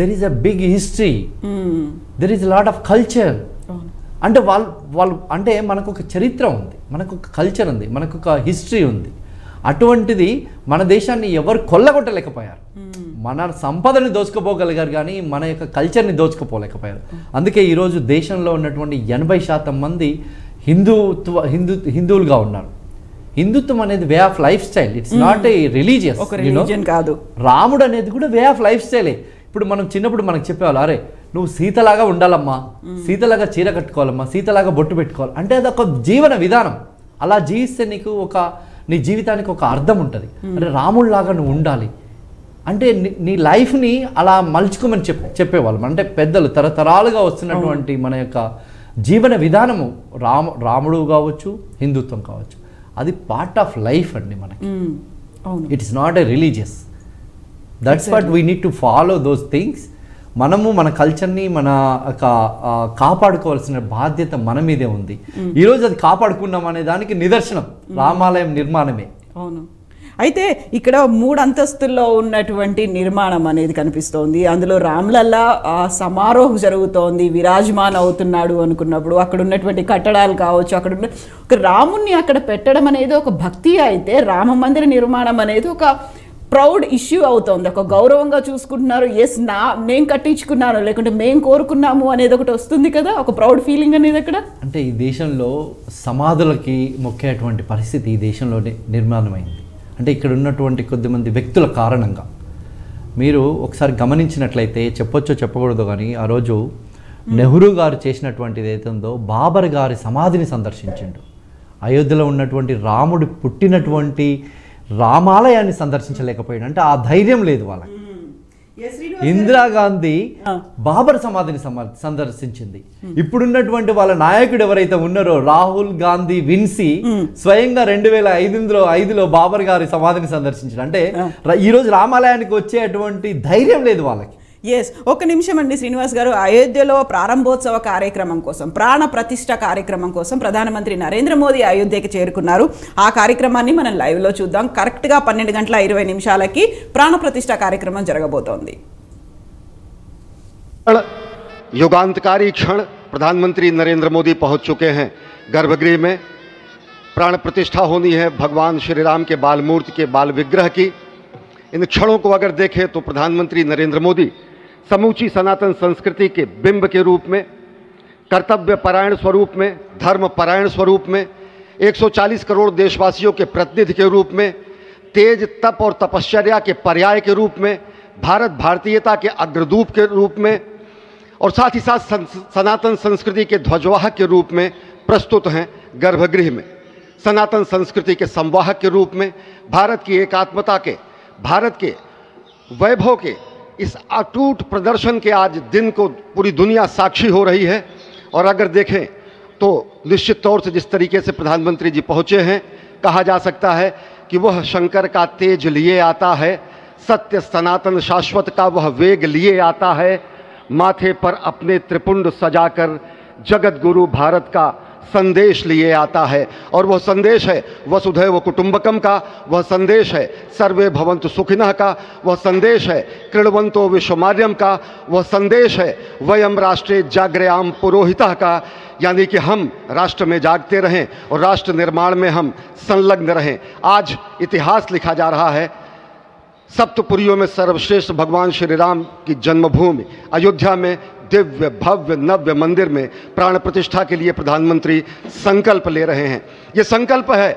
there is a big history, there is lot of culture. అంటే వాళ్ళు అంటే మనకు ఒక చరిత్ర ఉంది, మనకు ఒక కల్చర్ ఉంది, మనకు ఒక హిస్టరీ ఉంది. అటువంటిది మన దేశాన్ని ఎవరు కొల్లగొట్టలేకపోయారు. మన సంపదని దోచుకుపోగలిగారు కానీ మన యొక్క కల్చర్ని దోచుకుపోలేకపోయారు. అందుకే ఈరోజు దేశంలో ఉన్నటువంటి 80% మంది హిందువులుగా ఉన్నారు. హిందుత్వం అనేది way of life style, it's not a religious కాదు. రాముడు అనేది కూడా వే ఆఫ్ లైఫ్ స్టైలే. ఇప్పుడు మనం చిన్నప్పుడు మనకు చెప్పేవాళ్ళు, అరే నువ్వు సీతలాగా ఉండాలమ్మా, సీతలాగా చీర కట్టుకోవాలమ్మా, సీతలాగా బొట్టు పెట్టుకోవాలి అంటే అది ఒక జీవన విధానం. అలా జీవిస్తే నీకు నీ జీవితానికి ఒక అర్థం ఉంటుంది. అంటే రాముడిలాగా నువ్వు ఉండాలి అంటే నీ లైఫ్ని అలా మలుచుకోమని చెప్పేవాళ్ళం. అంటే పెద్దలు తరతరాలుగా వస్తున్నటువంటి మన యొక్క జీవన విధానము రాముడు కావచ్చు, హిందుత్వం కావచ్చు, అది పార్ట్ ఆఫ్ లైఫ్ అండి మనకి. It is not a religious. That's what we need to follow those things. మనము మన కల్చర్ని మన కాపాడుకోవాల్సిన బాధ్యత మన మీదే ఉంది. ఈరోజు అది కాపాడుకున్నాం అనే దానికి నిదర్శనం రామాలయం నిర్మాణమే. అవును. అయితే ఇక్కడ 3 అంతస్తుల్లో ఉన్నటువంటి నిర్మాణం అనేది కనిపిస్తోంది. అందులో రామ్లల్లా సమారోహం జరుగుతోంది, విరాజమాన్ అవుతున్నాడు అనుకున్నప్పుడు అక్కడ ఉన్నటువంటి కట్టడాలు కావచ్చు, అక్కడ ఉన్న ఒక రాముణ్ణి అక్కడ పెట్టడం అనేది ఒక భక్తి అయితే, రామ మందిర నిర్మాణం అనేది ఒక ప్రౌడ్ ఇష్యూ అవుతుంది. ఒక గౌరవంగా చూసుకుంటున్నారు. ఎస్, నేను కట్టించుకున్నాను, లేకుంటే మేము కోరుకున్నాము అనేది ఒకటి వస్తుంది కదా, ఒక ప్రౌడ్ ఫీలింగ్ అనేది అక్కడ. అంటే ఈ దేశంలో సమాధులకి మొక్కేటువంటి పరిస్థితి ఈ దేశంలో నిర్మాణమైంది. అంటే ఇక్కడ ఉన్నటువంటి కొద్దిమంది వ్యక్తుల కారణంగా. మీరు ఒకసారి గమనించినట్లయితే, చెప్పొచ్చో చెప్పకూడదు కానీ, ఆ రోజు నెహ్రూ గారు చేసినటువంటిది ఏదైతుందో బాబర్ గారి సమాధిని సందర్శించిండు. అయోధ్యలో ఉన్నటువంటి రాముడు పుట్టినటువంటి రామాలయాన్ని సందర్శించలేకపోయాడు. అంటే ఆ ధైర్యం లేదు వాళ్ళకి. ఇందిరాగాంధీ బాబర్ సమాధిని సందర్శించింది. ఇప్పుడున్నటువంటి వాళ్ళ నాయకుడు ఎవరైతే ఉన్నారో రాహుల్ గాంధీ విన్సీ స్వయంగా 2005లో బాబర్ గారి సమాధిని సందర్శించారు. అంటే ఈరోజు రామాలయానికి వచ్చేటువంటి ధైర్యం లేదు వాళ్ళకి. ఎస్, ఒక నిమిషం అండి శ్రీనివాస్ గారు. అయోధ్యలో ప్రారంభోత్సవ కార్యక్రమం కోసం, ప్రాణ ప్రతిష్ఠ కార్యక్రమం కోసం ప్రధానమంత్రి నరేంద్ర మోదీ అయోధ్యకి చేరుకున్నారు. ఆ కార్యక్రమాన్ని మనం లైవ్లో చూద్దాం. కరెక్ట్గా 12:20 ప్రాణ ప్రతిష్ఠ కార్యక్రమం జరగబోతోంది. युगांतकारी क्षण प्रधानमंत्री नरेंद्र मोदी पहुंच चुके हैं गर्भगृह में। प्राण प्रतिष्ठा होनी है भगवान श्री राम के बाल मूर्ति के बाल विग्रह की। इन क्षणों को अगर देखें तो प्रधानमंत्री नरेंद्र मोदी समूची सनातन संस्कृति के बिंब के रूप में, कर्तव्य परायण स्वरूप में, धर्म परायण स्वरूप में, 140 करोड़ देशवासियों के प्रतिनिधि के रूप में, तेज तप और तपश्चर्या के पर्याय के रूप में, भारत भारतीयता के अग्रदूत के रूप में और साथ ही साथ सनातन संस्कृति के ध्वजवाहक के रूप में प्रस्तुत हैं गर्भगृह में। सनातन संस्कृति के संवाहक के रूप में, भारत की एकात्मता के, भारत के वैभव के इस अटूट प्रदर्शन के आज दिन को पूरी दुनिया साक्षी हो रही है। और अगर देखें तो निश्चित तौर से जिस तरीके से प्रधानमंत्री जी पहुंचे हैं, कहा जा सकता है कि वह शंकर का तेज लिए आता है, सत्य सनातन शाश्वत का वह वेग लिए आता है, माथे पर अपने त्रिपुंड सजाकर जगत गुरु भारत का संदेश लिए आता है। और वह संदेश है वसुधैव कुटुंबकम का, वह संदेश है सर्वे भवन्तु सुखिनः का, वह संदेश है कृण्वन्तो विश्वमार्यम का, वह संदेश है वयम राष्ट्रे जाग्रयाम पुरोहितः का, यानी कि हम राष्ट्र में जागते रहें और राष्ट्र निर्माण में हम संलग्न रहें। आज इतिहास लिखा जा रहा है। सप्तपुरियों में सर्वश्रेष्ठ भगवान श्री राम की जन्मभूमि अयोध्या में दिव्य भव्य नव्य मंदिर में प्राण प्रतिष्ठा के लिए प्रधानमंत्री संकल्प ले रहे हैं। ये संकल्प है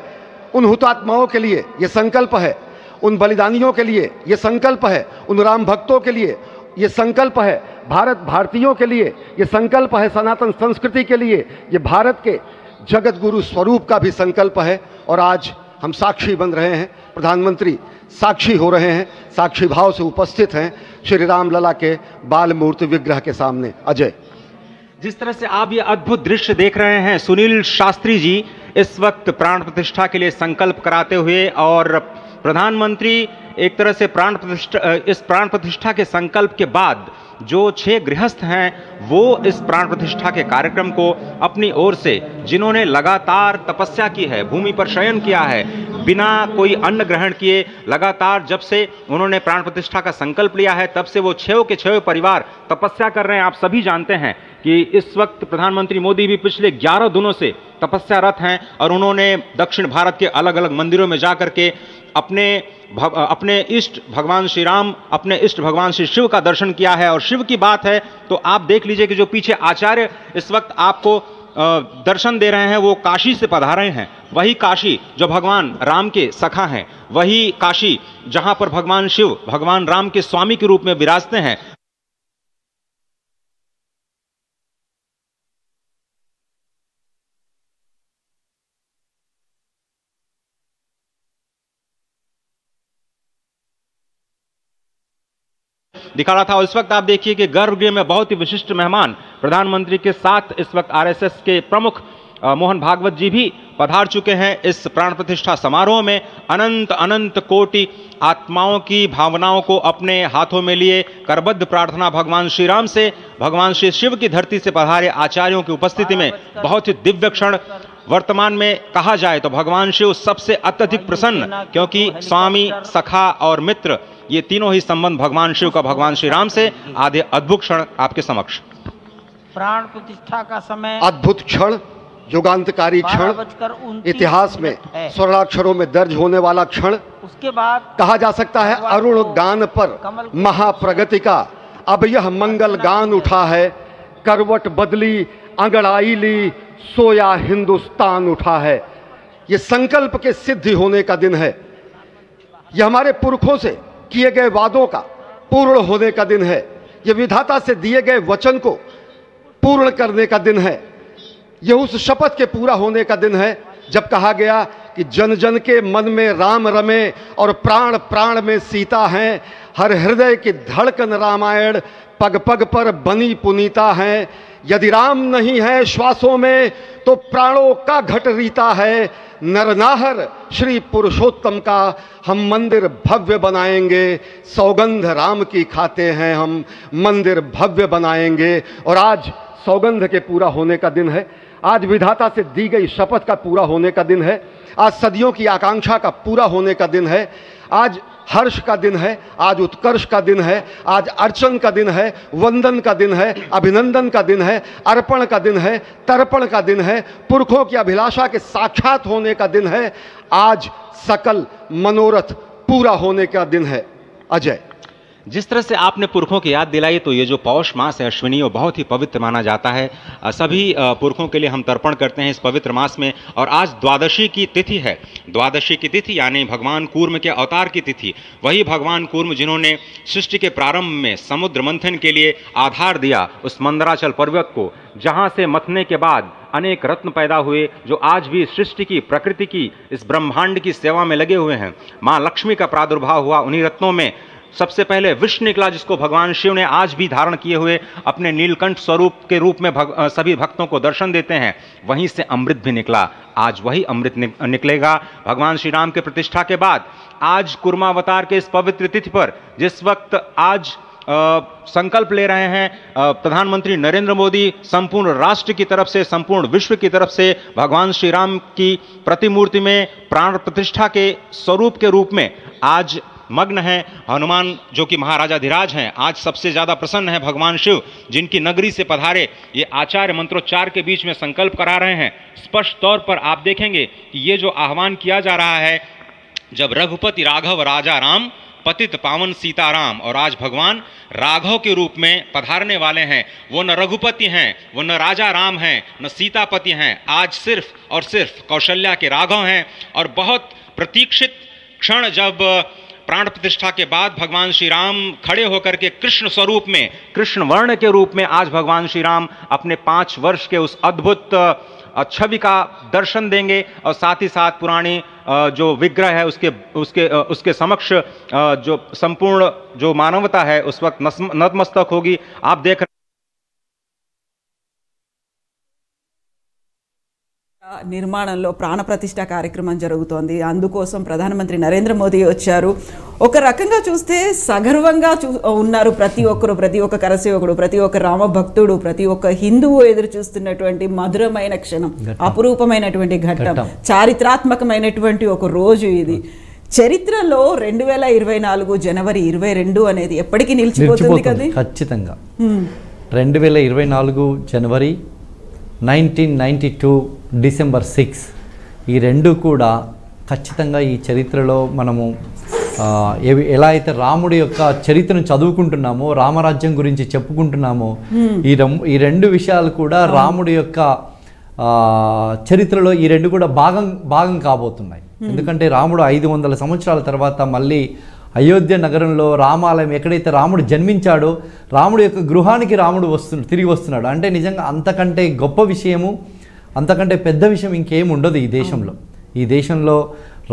उन हुतात्माओं के लिए, ये संकल्प है उन बलिदानियों के लिए, ये संकल्प है उन राम भक्तों के लिए, ये संकल्प है भारत भारतीयों के लिए, ये संकल्प है सनातन संस्कृति के लिए, ये भारत के जगत गुरु स्वरूप का भी संकल्प है। और आज हम साक्षी बन रहे हैं, प्रधानमंत्री साक्षी हो रहे हैं, साक्षी भाव से उपस्थित हैं श्री राम लला के बाल मूर्ति विग्रह के सामने। अजय, जिस तरह से आप ये अद्भुत दृश्य देख रहे हैं, सुनील शास्त्री जी इस वक्त प्राण प्रतिष्ठा के लिए संकल्प कराते हुए, और प्रधानमंत्री एक तरह से इस प्राण प्रतिष्ठा के संकल्प के बाद जो 6 गृहस्थ हैं वो इस प्राण प्रतिष्ठा के कार्यक्रम को अपनी ओर से, जिन्होंने लगातार तपस्या की है, भूमि पर शयन किया है, बिना कोई अन्न ग्रहण किए, लगातार जब से उन्होंने प्राण प्रतिष्ठा का संकल्प लिया है तब से वो 6 के 6 परिवार तपस्या कर रहे हैं। आप सभी जानते हैं कि इस वक्त प्रधानमंत्री मोदी भी पिछले 11 दिनों से तपस्यारत हैं और उन्होंने दक्षिण भारत के अलग अलग मंदिरों में जाकर के अपने इष्ट भगवान श्री राम, अपने इष्ट भगवान श्री शिव का दर्शन किया है। और शिव की बात है तो आप देख लीजिए कि जो पीछे आचार्य इस वक्त आपको दर्शन दे रहे हैं वो काशी से पधारे हैं। वही काशी जो भगवान राम के सखा हैं, वही काशी जहां पर भगवान शिव भगवान राम के स्वामी के रूप में विराजते हैं। दिखा रहा था। और इस वक्त आप देखिए कि गर्भगृह में बहुत ही विशिष्ट मेहमान प्रधानमंत्री के साथ इस वक्त आरएसएस के प्रमुख मोहन भागवत जी भी पधार चुके हैं इस प्राण प्रतिष्ठा समारोह में। अनंत अनंत कोटि आत्माओं की भावनाओं को अपने हाथों में लिए करबद्ध प्रार्थना भगवान श्री राम से, भगवान श्री शिव की धरती से पधारे आचार्यों की उपस्थिति में बहुत ही दिव्य क्षण। वर्तमान में कहा जाए तो भगवान शिव सबसे अत्यधिक प्रसन्न, क्योंकि स्वामी, सखा और मित्र ये तीनों ही संबंध भगवान शिव का भगवान श्री राम से। आधे अद्भुत क्षण आपके समक्ष। प्राण प्रतिष्ठा का समय अद्भुत क्षण, युगांतकारी क्षण, इतिहास में स्वर्णाक्षरों में दर्ज होने वाला क्षण। उसके बाद कहा जा सकता है अरुण गान पर महाप्रगति का अब यह मंगल गान उठा है। करवट बदली, अंगड़ाई ली, सोया हिंदुस्तान उठा है। ये संकल्प के सिद्धि होने का दिन है। यह हमारे पुरखों से किए गए वादों का पूर्ण होने का दिन है। यह विधाता से दिए गए वचन को पूर्ण करने का दिन है। यह उस शपथ के पूरा होने का दिन है जब कहा गया कि जन जन के मन में राम रमे और प्राण प्राण में सीता हैं। हर हृदय की धड़कन रामायण पग पग पर बनी पुनीता है। यदि राम नहीं है श्वासों में तो प्राणों का घट रीता है। नरनाहर श्री पुरुषोत्तम का हम मंदिर भव्य बनाएंगे। सौगंध राम की खाते हैं हम, मंदिर भव्य बनाएंगे। और आज सौगंध के पूरा होने का दिन है। आज विधाता से दी गई शपथ का पूरा होने का दिन है। आज सदियों की आकांक्षा का पूरा होने का दिन है। आज हर्ष का दिन है, आज उत्कर्ष का दिन है, आज अर्चन का दिन है, वंदन का दिन है, अभिनंदन का दिन है, अर्पण का दिन है, तर्पण का दिन है, पुरखों की अभिलाषा के साक्षात होने का दिन है। आज सकल मनोरथ पूरा होने का दिन है। अजय, जिस तरह से आपने पुरखों की याद दिलाई, तो ये जो पौष मास है अश्विनी, वो बहुत ही पवित्र माना जाता है। सभी पुरखों के लिए हम तर्पण करते हैं इस पवित्र मास में। और आज द्वादशी की तिथि है। द्वादशी की तिथि यानी भगवान कूर्म के अवतार की तिथि। वही भगवान कूर्म जिन्होंने सृष्टि के प्रारंभ में समुद्र मंथन के लिए आधार दिया उस मंदराचल पर्वत को, जहाँ से मथने के बाद अनेक रत्न पैदा हुए, जो आज भी सृष्टि की, प्रकृति की, इस ब्रह्मांड की सेवा में लगे हुए हैं। माँ लक्ष्मी का प्रादुर्भाव हुआ उन्हीं रत्नों में। सबसे पहले विष निकला, जिसको भगवान शिव ने आज भी धारण किए हुए अपने नीलकंठ स्वरूप के रूप में सभी भक्तों को दर्शन देते हैं। वहीं से अमृत भी निकला। आज वही अमृत निकलेगा भगवान श्री राम के प्रतिष्ठा के बाद। आज कुर्मावतार के इस पवित्र तिथि पर, जिस वक्त आज संकल्प ले रहे हैं प्रधानमंत्री नरेंद्र मोदी, संपूर्ण राष्ट्र की तरफ से, संपूर्ण विश्व की तरफ से भगवान श्री राम की प्रतिमूर्ति में प्राण प्रतिष्ठा के स्वरूप के रूप में आज मग्न है। हनुमान जो कि महाराजाधिराज हैं, आज सबसे ज्यादा प्रसन्न है भगवान शिव, जिनकी नगरी से पधारे ये आचार्य मंत्रोच्चार के बीच में संकल्प करा रहे हैं। स्पष्ट तौर पर आप देखेंगे कि ये जो आह्वान किया जा रहा है, जब रघुपति राघव राजा राम, पतित पावन सीताराम, और आज भगवान राघव के रूप में पधारने वाले हैं। वो न रघुपति हैं, वो न राजा राम हैं, न सीतापति हैं। आज सिर्फ और सिर्फ कौशल्या के राघव हैं। और बहुत प्रतीक्षित क्षण, जब प्राण प्रतिष्ठा के बाद भगवान श्री राम खड़े होकर के कृष्ण स्वरूप में, कृष्ण वर्ण के रूप में आज भगवान श्री राम अपने 5 वर्ष के उस अद्भुत छवि का दर्शन देंगे। और साथ ही साथ पुरानी जो विग्रह है उसके समक्ष जो संपूर्ण जो मानवता है उस वक्त नतमस्तक होगी। आप देख నిర్మాణంలో ప్రాణప్రతిష్ఠ కార్యక్రమం జరుగుతోంది. అందుకోసం ప్రధానమంత్రి నరేంద్ర మోదీ వచ్చారు. ఒక రకంగా చూస్తే సగర్వంగా ఉన్నారు ప్రతి ఒక్కరు, ప్రతి ఒక్క కరసేవకుడు, ప్రతి ఒక్క రామభక్తుడు, ప్రతి ఒక్క హిందువు ఎదురు చూస్తున్నటువంటి మధురమైన క్షణం, అపురూపమైనటువంటి ఘట్టం, చారిత్రాత్మకమైనటువంటి ఒక రోజు ఇది. చరిత్రలో 2024 జనవరి 22 అనేది ఎప్పటికీ నిలిచిపోతుంది కదా. ఖచ్చితంగా 2024 జనవరి, 1992 డిసెంబర్ 6 ఈ రెండు కూడా ఖచ్చితంగా ఈ చరిత్రలో మనము ఎలా అయితే రాముడి యొక్క చరిత్రను చదువుకుంటున్నామో, రామరాజ్యం గురించి చెప్పుకుంటున్నామో, ఈ రెండు విషయాలు కూడా రాముడి యొక్క చరిత్రలో ఈ రెండు కూడా భాగం కాబోతున్నాయి. ఎందుకంటే రాముడు 500 సంవత్సరాల తర్వాత మళ్ళీ అయోధ్య నగరంలో రామాలయం, ఎక్కడైతే రాముడు జన్మించాడో రాముడి యొక్క గృహానికి రాముడు తిరిగి వస్తున్నాడు. అంటే నిజంగా అంతకంటే గొప్ప విషయము, అంతకంటే పెద్ద విషయం ఇంకేం ఉండదు ఈ దేశంలో. ఈ దేశంలో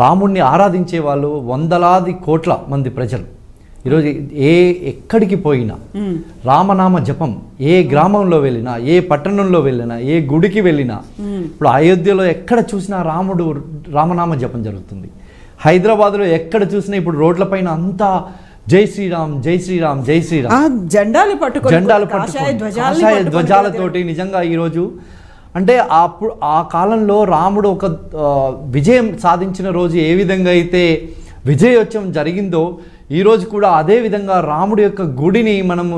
రాముడిని ఆరాధించే వాళ్ళు వందలాది కోట్ల మంది ప్రజలు. ఈరోజు ఎక్కడికి పోయినా రామనామ జపం, ఏ గ్రామంలో వెళ్ళినా, ఏ పట్టణంలో వెళ్ళినా, ఏ గుడికి వెళ్ళినా, ఇప్పుడు అయోధ్యలో ఎక్కడ చూసినా రామనామ జపం జరుగుతుంది. హైదరాబాద్లో ఎక్కడ చూసినా ఇప్పుడు రోడ్లపైన అంతా జై శ్రీరామ్, జై శ్రీరామ్, జై శ్రీరామ్ జెండాలు పట్టుకొని కాషాయ ధ్వజాలతోటి. నిజంగా ఈరోజు అంటే అప్పుడు ఆ కాలంలో రాముడు ఒక విజయం సాధించిన రోజు ఏ విధంగా అయితే విజయోత్సవం జరిగిందో ఈరోజు కూడా అదే విధంగా రాముడి యొక్క గుడిని మనము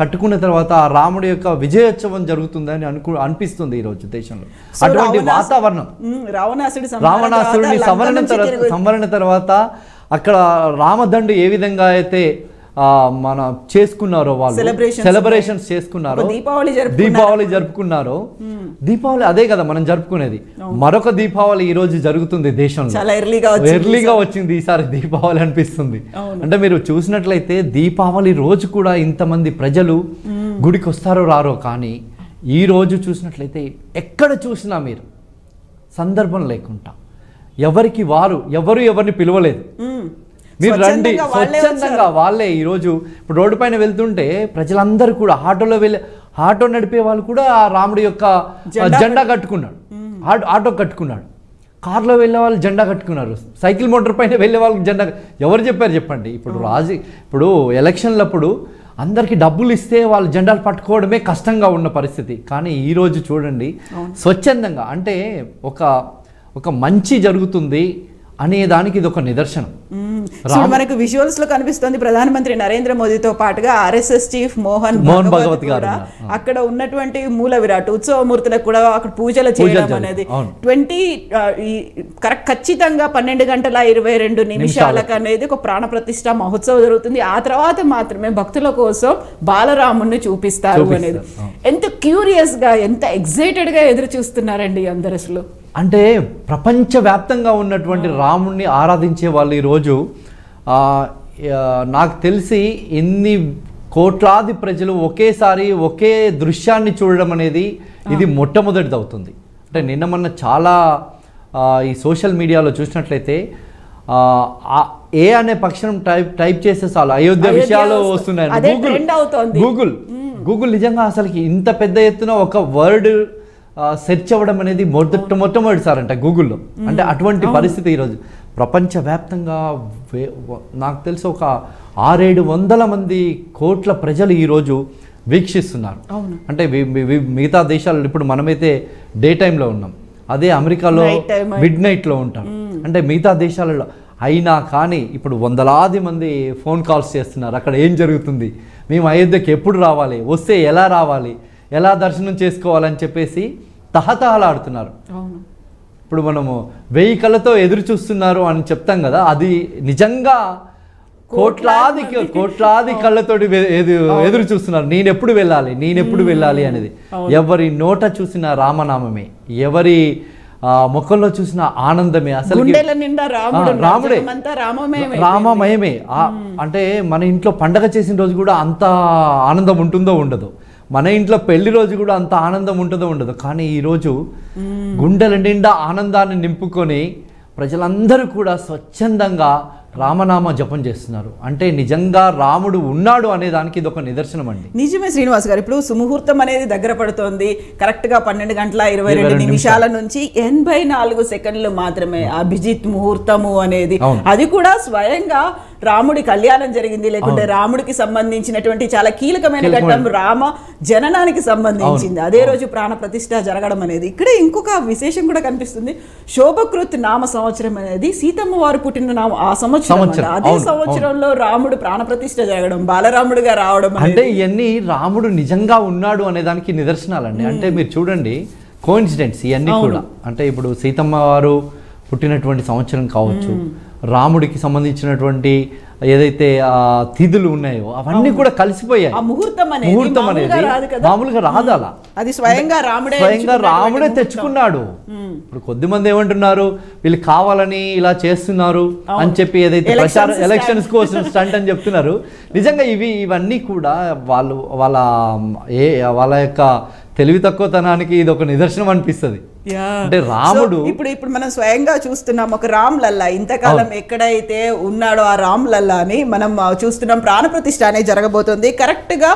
కట్టుకున్న తర్వాత రాముడి యొక్క విజయోత్సవం జరుగుతుందని అనిపిస్తుంది ఈరోజు దేశంలో. అటువంటి వాతావరణం రావణాసురుని సంవరణ తర్వాత అక్కడ రామదండు ఏ విధంగా అయితే మన చేసుకున్నారో, వాళ్ళు సెలబ్రేషన్స్ చేసుకున్నారో, దీపావళి జరుపుకున్నారో. దీపావళి అదే కదా మనం జరుపుకునేది. మరొక దీపావళి ఈ రోజు జరుగుతుంది దేశంలో, ఎర్లీగా వచ్చింది ఈసారి దీపావళి అనిపిస్తుంది. అంటే మీరు చూసినట్లయితే దీపావళి రోజు కూడా ఇంతమంది ప్రజలు గుడికి వస్తారో రారో, కానీ ఈ రోజు చూసినట్లయితే ఎక్కడ చూసినా మీరు సందర్భం లేకుండా ఎవరికి వారు ఎవరిని పిలవలేదు, మీరు రండి స్వచ్ఛందంగా వాళ్ళే. ఈరోజు ఇప్పుడు రోడ్డు పైన వెళ్తుంటే ప్రజలందరూ కూడా ఆటో నడిపే వాళ్ళు కూడా రాముడి యొక్క జెండా కట్టుకున్నాడు, ఆటో కట్టుకున్నాడు, కార్లో వెళ్ళే వాళ్ళు జెండా కట్టుకున్నారు, సైకిల్ మోటార్ పైన వెళ్ళే వాళ్ళకి జెండా. ఎవరు చెప్పారు చెప్పండి? ఇప్పుడు ఎలక్షన్లప్పుడు అందరికీ డబ్బులు ఇస్తే వాళ్ళు జెండాలు పట్టుకోవడమే కష్టంగా ఉన్న పరిస్థితి. కానీ ఈరోజు చూడండి స్వచ్ఛందంగా, అంటే ఒక మంచి జరుగుతుంది అనే దానికి ఇది ఒక నిదర్శనం. మనకు విజువల్స్ లో కనిపిస్తుంది ప్రధానమంత్రి నరేంద్ర మోదీతో పాటుగా RSS చీఫ్ మోహన్ భగవత్ గారు అక్కడ ఉన్నటువంటి మూల విరాట్ ఉత్సవమూర్తులకు కూడా అక్కడ పూజలు చేయడం అనేది ఖచ్చితంగా 12 గంటల 22 నిమిషాలకు అనేది ఒక ప్రాణ ప్రతిష్ఠ మహోత్సవం జరుగుతుంది. ఆ తర్వాత మాత్రమే భక్తుల కోసం బాలరాముని చూపిస్తారు అనేది. ఎంత క్యూరియస్ గా, ఎంత ఎక్సైటెడ్ గా ఎదురు చూస్తున్నారండి అందరు. అసలు అంటే ప్రపంచవ్యాప్తంగా ఉన్నటువంటి రాముణ్ణి ఆరాధించే వాళ్ళు ఈరోజు నాకు తెలిసి ఎన్ని కోట్లాది ప్రజలు ఒకేసారి ఒకే దృశ్యాన్ని చూడడం అనేది ఇది మొట్టమొదటిది అవుతుంది. అంటే నిన్న మొన్న చాలా ఈ సోషల్ మీడియాలో చూసినట్లయితే ఏ అనే పక్షం టైప్ చేసే చాలు అయోధ్య విషయాలు వస్తున్నాయి. గూగుల్ నిజంగా అసలుకి ఇంత పెద్ద ఎత్తున ఒక వర్డ్ సెర్చ్ అవ్వడం అనేది మొట్టమొదటిసారంట గూగుల్లో. అంటే అటువంటి పరిస్థితి ఈరోజు ప్రపంచవ్యాప్తంగా నాకు తెలిసి ఒక 600-700 మంది కోట్ల ప్రజలు ఈరోజు వీక్షిస్తున్నారు. అంటే మిగతా దేశాల్లో ఇప్పుడు మనమైతే డే టైంలో ఉన్నాం, అదే అమెరికాలో మిడ్ నైట్లో ఉంటాం. అంటే మిగతా దేశాలలో అయినా కానీ ఇప్పుడు వందలాది మంది ఫోన్ కాల్స్ చేస్తున్నారు, అక్కడ ఏం జరుగుతుంది, మేము అయోధ్యకి ఎప్పుడు రావాలి, వస్తే ఎలా రావాలి, ఎలా దర్శనం చేసుకోవాలని చెప్పేసి తహతహలాడుతున్నారు. ఇప్పుడు మనము 1000 కళ్ళతో ఎదురు చూస్తున్నారు అని చెప్తాం కదా, అది నిజంగా కోట్లాది కళ్ళతోటి ఎదురు చూస్తున్నారు. నేనెప్పుడు వెళ్ళాలి అనేది. ఎవరి నోట చూసిన రామనామమే, ఎవరి ముఖంలో చూసిన ఆనందమే, అసలు రాముడే, రామమయమే. అంటే మన ఇంట్లో పండగ చేసిన రోజు కూడా అంత ఆనందం ఉంటుందో ఉండదు, మన ఇంట్లో పెళ్లి రోజు కూడా అంత ఆనందం ఉంటుందో ఉండదు. కానీ ఈరోజు గుండెల నిండా ఆనందాన్ని నింపుకొని ప్రజలందరూ కూడా స్వచ్ఛందంగా రామనామ జపం చేస్తున్నారు. అంటే నిజంగా రాముడు ఉన్నాడు అనే దానికి ఇది ఒక నిదర్శనం అండి. నిజమే శ్రీనివాస్ గారు. ఇప్పుడు సుముహూర్తం అనేది దగ్గర పడుతోంది. కరెక్ట్గా 12 గంటల 22 నిమిషాల నుంచి 84 సెకండ్లు మాత్రమే అభిజిత్ ముహూర్తము అనేది. అది కూడా స్వయంగా రాముడి కళ్యాణం జరిగింది, లేకుంటే రాముడికి సంబంధించినటువంటి చాలా కీలకమైన ఘట్టం రామ జననానికి సంబంధించింది. అదే రోజు ప్రాణ ప్రతిష్ఠ జరగడం అనేది. ఇక్కడ ఇంకొక విశేషం కూడా కనిపిస్తుంది. శోభకృత్ నామ సంవత్సరం అనేది సీతమ్మ వారు పుట్టిన నామ ఆ సంవత్సరం, అదే సంవత్సరంలో రాముడు ప్రాణ ప్రతిష్ఠ జరగడం, బాలరాముడిగా రావడం అంటే ఇవన్నీ రాముడు నిజంగా ఉన్నాడు అనే దానికి నిదర్శనాలండి. అంటే మీరు చూడండి కోఇన్సిడెంట్స్ ఇవన్నీ కూడా. అంటే ఇప్పుడు సీతమ్మ వారు పుట్టినటువంటి సంవత్సరం కావచ్చు, రాముడికి సంబంధించినటువంటి ఏదైతే తిథులు ఉన్నాయో అవన్నీ కూడా కలిసిపోయాయి. ముహూర్తం అనేది మామూలుగా రాదు, అలా అది స్వయంగా రాముడే తెచ్చుకున్నాడు. ఇప్పుడు కొద్దిమంది ఏమంటున్నారు, వీళ్ళు కావాలని ఇలా చేస్తున్నారు అని చెప్పి ఏదైతే ప్రచారం ఎలక్షన్స్ కోసం స్టంట్ అని చెప్తున్నారు. నిజంగా ఇవన్నీ కూడా వాళ్ళ యొక్క తెలివి తక్కువతనానికి ఇది ఒక నిదర్శనం అనిపిస్తుంది. అంటే రాముడు ఇప్పుడు మనం స్వయంగా చూస్తున్నాం ఒక రామ్ లల్లా ఇంతకాలం ఎక్కడైతే ఉన్నాడో ఆ రామ్ లల్లాని మనం చూస్తున్నాం. ప్రాణప్రతిష్ఠ అనేది జరగబోతుంది కరెక్ట్ గా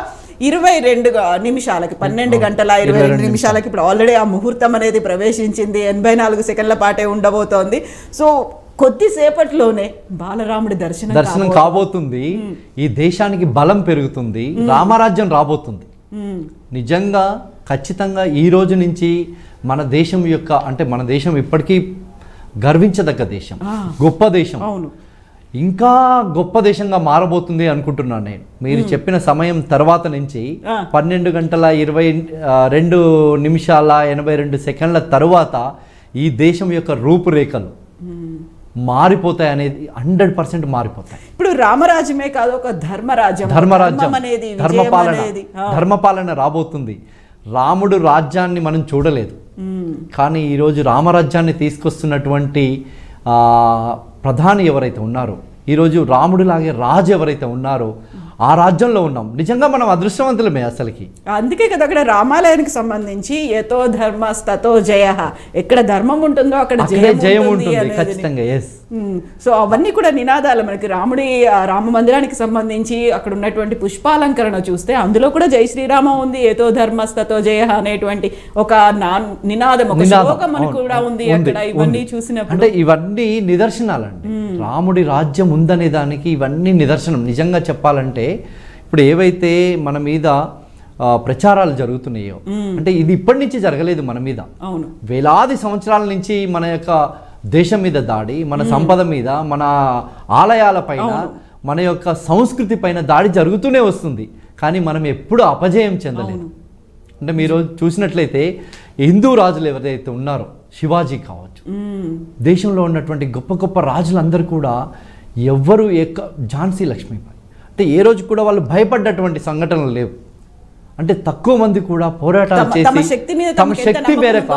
22 నిమిషాలకి 12 గంటల 22 నిమిషాలకి ఇప్పుడు ఆల్రెడీ ఆ ముహూర్తం అనేది ప్రవేశించింది. 84 సెకండ్ల పాటే ఉండబోతోంది. సో కొద్దిసేపట్లోనే బాలరాముడి దర్శనం కాబోతుంది. ఈ దేశానికి బలం పెరుగుతుంది, రామరాజ్యం రాబోతుంది. నిజంగా ఖచ్చితంగా ఈ రోజు నుంచి మన దేశం యొక్క అంటే మన దేశం ఇప్పటికీ గర్వించదగ్గ దేశం, గొప్ప దేశం, ఇంకా గొప్ప దేశంగా మారబోతుంది అనుకుంటున్నాను నేను. మీరు చెప్పిన సమయం తర్వాత నుంచి 12 గంటల 22 నిమిషాల 82 సెకండ్ల తరువాత ఈ దేశం యొక్క రూపురేఖలు మారిపోతాయి అనేది 100% మారిపోతాయి. ఇప్పుడు రామరాజ్యమే కాదు, ఒక ధర్మరాజ్యం అనేది ధర్మపాలన రాబోతుంది. రాముడు రాజ్యాన్ని మనం చూడలేదు, కానీ ఈరోజు రామరాజ్యాన్ని తీసుకొస్తున్నటువంటి ప్రధాని ఎవరైతే ఉన్నారో, ఈరోజు రాముడిలాగే రాజు ఎవరైతే ఉన్నారో ఆ రాజ్యంలో ఉన్నాం. నిజంగా మనం అదృష్టవంతులమే అసలుకి. అందుకే కదా అక్కడ రామాలయానికి సంబంధించి యతో ధర్మస్తతో జయ, ఎక్కడ ధర్మం ఉంటుందో అక్కడ జయం ఉంటుంది ఖచ్చితంగా. సో అవన్నీ కూడా నినాదాలు. మనకి రామ మందిరానికి సంబంధించి అక్కడ ఉన్నటువంటి పుష్పాలంకరణ చూస్తే అందులో కూడా జై శ్రీరామ ఉంది, యతో ధర్మస్తతో జయ అనేటువంటి ఒక నినాదం, ఒక శ్లోకం మనకు కూడా ఉంది అక్కడ. ఇవన్నీ చూసినప్పుడు అంటే ఇవన్నీ నిదర్శనాలండి. రాముడి రాజ్యం ఉందనే దానికి ఇవన్నీ నిదర్శనం. నిజంగా చెప్పాలంటే ఇప్పుడు ఏవైతే మన మీద ప్రచారాలు జరుగుతున్నాయో, అంటే ఇది ఇప్పటి నుంచి జరగలేదు మన మీద. వేలాది సంవత్సరాల నుంచి మన యొక్క దేశం మీద దాడి, మన సంపద మీద, మన ఆలయాల పైన, మన యొక్క సంస్కృతి పైన దాడి జరుగుతూనే వస్తుంది. కానీ మనం ఎప్పుడు అపజయం చెందలేదు. అంటే మీరు చూసినట్లయితే హిందూ రాజులు ఎవరైతే ఉన్నారో, శివాజీ కావచ్చు, దేశంలో ఉన్నటువంటి గొప్ప గొప్ప రాజులందరూ కూడా ఎవ్వరు ఝాన్సీ లక్ష్మీబాయి అంటే ఏ రోజు కూడా వాళ్ళు భయపడ్డటువంటి సంఘటనలు లేవు. అంటే తక్కువ మంది కూడా పోరాటాలు చేసి తమ శక్తి మేరకు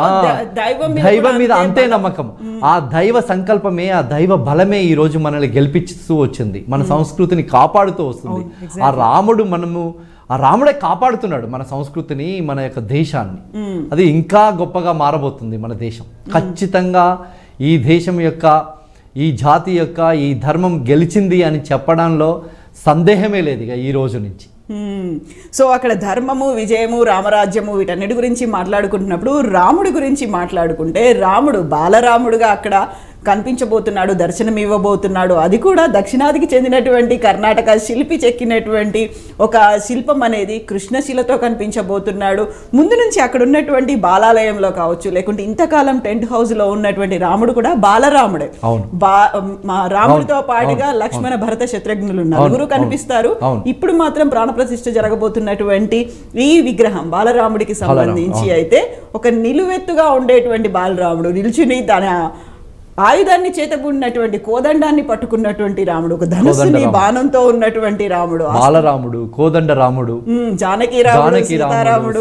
దైవం మీద అంతే నమ్మకం, ఆ దైవ సంకల్పమే, ఆ దైవ బలమే ఈ రోజు మనల్ని గెలిపిస్తూ వచ్చింది, మన సంస్కృతిని కాపాడుతూ వస్తుంది. ఆ రాముడే కాపాడుతున్నాడు మన సంస్కృతిని, మన యొక్క దేశాన్ని. అది ఇంకా గొప్పగా మారబోతుంది మన దేశం. ఖచ్చితంగా ఈ దేశం యొక్క, ఈ జాతి యొక్క, ఈ ధర్మం గెలిచింది అని చెప్పడంలో సందేహమే లేదు ఇక ఈ రోజు నుంచి. సో అక్కడ ధర్మము, విజయము, రామరాజ్యము వీటన్నిటి గురించి మాట్లాడుకుంటున్నప్పుడు రాముడి గురించి మాట్లాడుకుంటే, రాముడు బాలరాముడుగా అక్కడ కనిపించబోతున్నాడు, దర్శనం ఇవ్వబోతున్నాడు. అది కూడా దక్షిణాదికి చెందినటువంటి కర్ణాటక శిల్పి చెక్కినటువంటి ఒక శిల్పం అనేది కృష్ణశిలతో కనిపించబోతున్నాడు. ముందు నుంచి అక్కడ ఉన్నటువంటి బాలాలయంలో కావచ్చు, లేకుంటే ఇంతకాలం టెంట్ హౌస్లో ఉన్నటువంటి రాముడు కూడా బాలరాముడే. రాముడితో పాటుగా లక్ష్మణ, భరత, శత్రుఘ్నులు నలుగురు కనిపిస్తారు. ఇప్పుడు మాత్రం ప్రాణప్రతిష్ఠ జరగబోతున్నటువంటి ఈ విగ్రహం బాలరాముడికి సంబంధించి అయితే ఒక నిలువెత్తుగా ఉండేటువంటి బాలరాముడు, నిల్చుని తన ఆయుధాన్ని చేతబూడినటువంటి కోదండాన్ని పట్టుకున్నటువంటి రాముడు, ఒక ధనుస్సుని బాణంతో ఉన్నటువంటి రాముడు, బాలరాముడు, కోదండ రాముడు, జానకి రాముడు,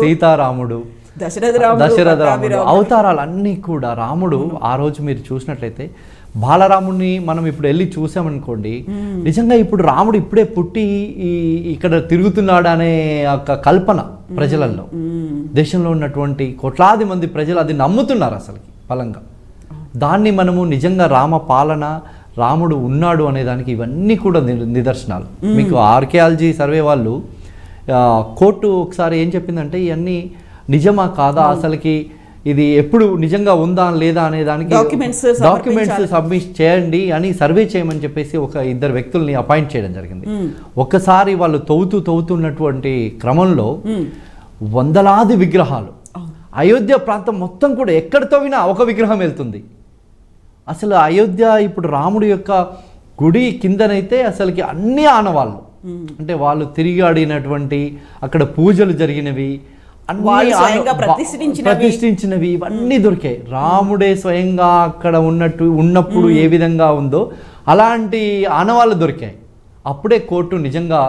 సీతారాముడు, దశరథ రాముడు, అవతారాలన్నీ కూడా రాముడు. ఆ రోజు మీరు చూసినట్లయితే బాలరాముడిని మనం ఇప్పుడు వెళ్ళి చూసామనుకోండి, నిజంగా ఇప్పుడు రాముడు ఇప్పుడే పుట్టి ఇక్కడ తిరుగుతున్నాడు అనే ఒక కల్పన ప్రజలలో, దేశంలో ఉన్నటువంటి కోట్లాది మంది ప్రజలు అది నమ్ముతున్నారు అసలుకి బలంగా. దాన్ని మనము నిజంగా రామ పాలన, రాముడు ఉన్నాడు అనేదానికి ఇవన్నీ కూడా నిదర్శనాలు. మీకు ఆర్కియాలజీ సర్వే వాళ్ళు కోర్టు ఒకసారి ఏం చెప్పిందంటే, ఇవన్నీ నిజమా కాదా, అసలుకి ఇది ఎప్పుడు నిజంగా ఉందా లేదా అనే దానికి డాక్యుమెంట్స్ సబ్మిట్ చేయండి అని సర్వే చేయమని చెప్పేసి ఒక 2 వ్యక్తుల్ని అపాయింట్ చేయడం జరిగింది. ఒక్కసారి వాళ్ళు తవ్వుతున్నటువంటి క్రమంలో వందలాది విగ్రహాలు, అయోధ్య ప్రాంతం మొత్తం కూడా ఎక్కడ తవ్వినా ఒక విగ్రహం వెళ్తుంది. అసలు అయోధ్య ఇప్పుడు రాముడి యొక్క గుడి కిందనైతే అసలుకి అన్ని ఆనవాళ్ళు, అంటే వాళ్ళు తిరిగి ఆడినటువంటి అక్కడ పూజలు జరిగినవి, ప్రతిష్ఠించినవి ఇవన్నీ దొరికాయి. రాముడే స్వయంగా అక్కడ ఉన్నప్పుడు ఏ విధంగా ఉందో అలాంటి ఆనవాళ్ళు దొరికాయి. అప్పుడే కోర్టు నిజంగా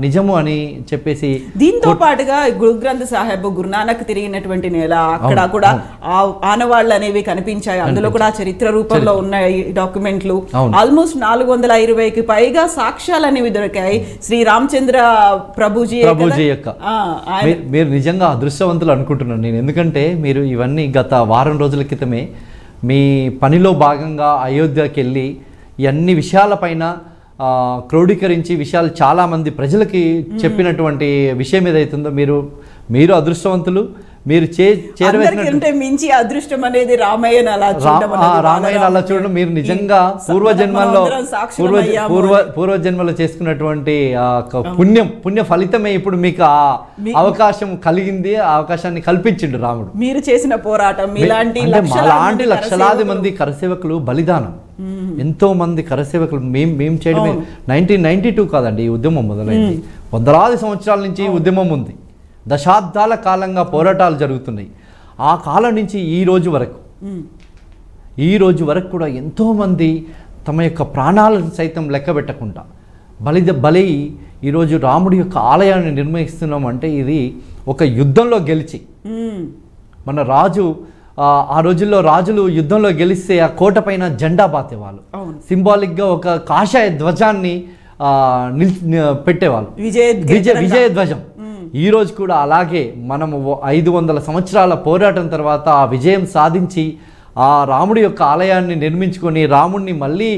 నిజము అని చెప్పేసి దీంతో పాటుగా గురు గ్రంథ్ సాహెబ్ గురునానక్ తిరిగినటువంటి నేల అక్కడ కూడా ఆనవాళ్ళు అనేవి కనిపించాయి. అందులో కూడా చరిత్ర రూపంలో ఉన్నాయి డాక్యుమెంట్లు. ఆల్మోస్ట్ 420కి పైగా సాక్ష్యాలు అనేవి దొరికాయి. శ్రీ రామచంద్ర ప్రభుజీ యొక్క మీరు నిజంగా అదృష్టవంతులు అనుకుంటున్నాను నేను. ఎందుకంటే మీరు ఇవన్నీ గత వారం రోజుల క్రితమే మీ పనిలో భాగంగా అయోధ్యకి వెళ్ళి ఇవన్నీ విషయాలపైన క్రోడీకరించి విషయాలు చాలామంది ప్రజలకి చెప్పినటువంటి విషయం ఏదైతుందో మీరు అదృష్టవంతులు. మీరు చేరవేసినట్టు మించి అదృష్టం అనేది రామాయణ అలా చూడడం మీరు నిజంగా పూర్వజన్మలో చేసుకున్నటువంటి పుణ్య ఫలితమే ఇప్పుడు మీకు ఆ అవకాశం కలిగింది, ఆ అవకాశాన్ని కల్పించిండు రాముడు. మీరు చేసిన పోరాటం ఇలాంటి లక్షలాది మంది కరసేవకులు బలిదానం, ఎంతో మంది కరసేవకులు మేము చేయడమే. 1992 కాదండి ఈ ఉద్యమం మొదలైంది. వందలాది సంవత్సరాల నుంచి ఈ ఉద్యమం ఉంది. దశాబ్దాల కాలంగా పోరాటాలు జరుగుతున్నాయి. ఆ కాలం నుంచి ఈ రోజు వరకు కూడా ఎంతోమంది తమ యొక్క ప్రాణాలను సైతం లెక్క పెట్టకుండా బలి ఈరోజు రాముడి యొక్క ఆలయాన్ని నిర్మిస్తున్నాం అంటే ఇది ఒక యుద్ధంలో గెలిచి మన రాజు ఆ రోజుల్లో రాజులు యుద్ధంలో గెలిస్తే ఆ కోట పైన జెండా బాతేవాళ్ళు, సింబాలిక్గా ఒక కాషాయ ధ్వజాన్ని పెట్టేవాళ్ళు, విజయ ధ్వజం. ఈ రోజు కూడా అలాగే మనము 500 సంవత్సరాల పోరాటం తర్వాత ఆ విజయం సాధించి ఆ రాముడి యొక్క ఆలయాన్ని నిర్మించుకొని రాముడిని మళ్ళీ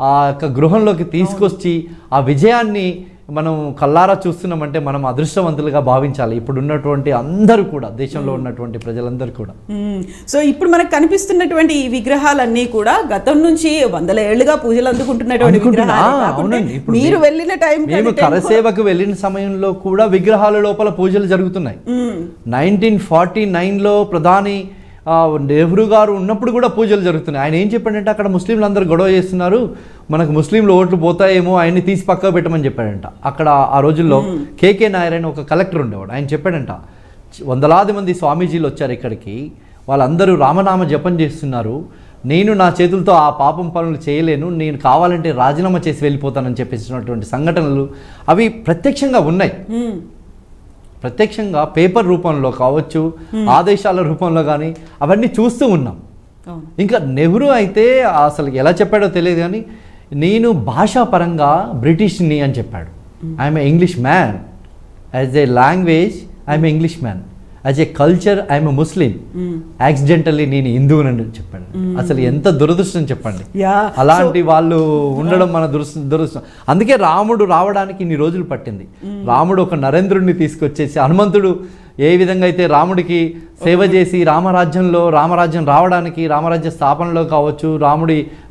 ఆ యొక్క గృహంలోకి తీసుకొచ్చి ఆ విజయాన్ని మనం కల్లారా చూస్తున్నామంటే మనం అదృష్టవంతులుగా భావించాలి. ఇప్పుడు ఉన్నటువంటి అందరూ కూడా, దేశంలో ఉన్నటువంటి ప్రజలందరూ కూడా. సో ఇప్పుడు మనకు కనిపిస్తున్నటువంటి ఈ విగ్రహాలన్నీ కూడా గతం నుంచి 100 ఏళ్లుగా పూజలు అందుకుంటున్నటువంటి విగ్రహాలు. మీరు వెళ్ళిన టైం, మేము కరసేవకు వెళ్ళిన సమయంలో కూడా విగ్రహాల లోపల పూజలు జరుగుతున్నాయి. 1949లో ప్రధాని నెహ్రూ గారు ఉన్నప్పుడు కూడా పూజలు జరుగుతున్నాయి. ఆయన ఏం చెప్పాడంటే అక్కడ ముస్లింలు అందరూ గొడవ చేస్తున్నారు, మనకు ముస్లింలు ఓట్లు పోతాయేమో, ఆయన్ని తీసి పక్కకు పెట్టమని చెప్పాడంట. అక్కడ ఆ రోజుల్లో కేకే నాయర్ అని ఒక కలెక్టర్ ఉండేవాడు. ఆయన చెప్పాడంట, వందలాది మంది స్వామీజీలు వచ్చారు ఇక్కడికి, వాళ్ళందరూ రామనామ జపం చేస్తున్నారు, నేను నా చేతులతో ఆ పాపం పనులు చేయలేను, నేను కావాలంటే రాజీనామా చేసి వెళ్ళిపోతానని చెప్పేసినటువంటి సంఘటనలు అవి ప్రత్యక్షంగా ఉన్నాయి. ప్రత్యక్షంగా పేపర్ రూపంలో కావచ్చు, ఆదేశాల రూపంలో కానీ అవన్నీ చూస్తూ ఉన్నాం. ఇంకా నెహ్రూ అయితే అసలు ఎలా చెప్పాడో తెలియదు కానీ నేను భాషాపరంగా బ్రిటిష్ని అని చెప్పాడు. I'm a English man, as a language I'm a English man, as a culture I'm a Muslim, accidentally నేను హిందువునని చెప్పాడు. అసలు ఎంత దురదృష్టం చెప్పండి, అలాంటి వాళ్ళు ఉండడం మన దురదృష్టం. అందుకే రాముడు రావడానికి ఇన్ని రోజులు పట్టింది. రాముడు ఒక నరేంద్రుడిని తీసుకొచ్చేసి, హనుమంతుడు ఏ విధంగా అయితే రాముడికి సేవ చేసి రామరాజ్యం రావడానికి, రామరాజ్య స్థాపనలో కావచ్చు,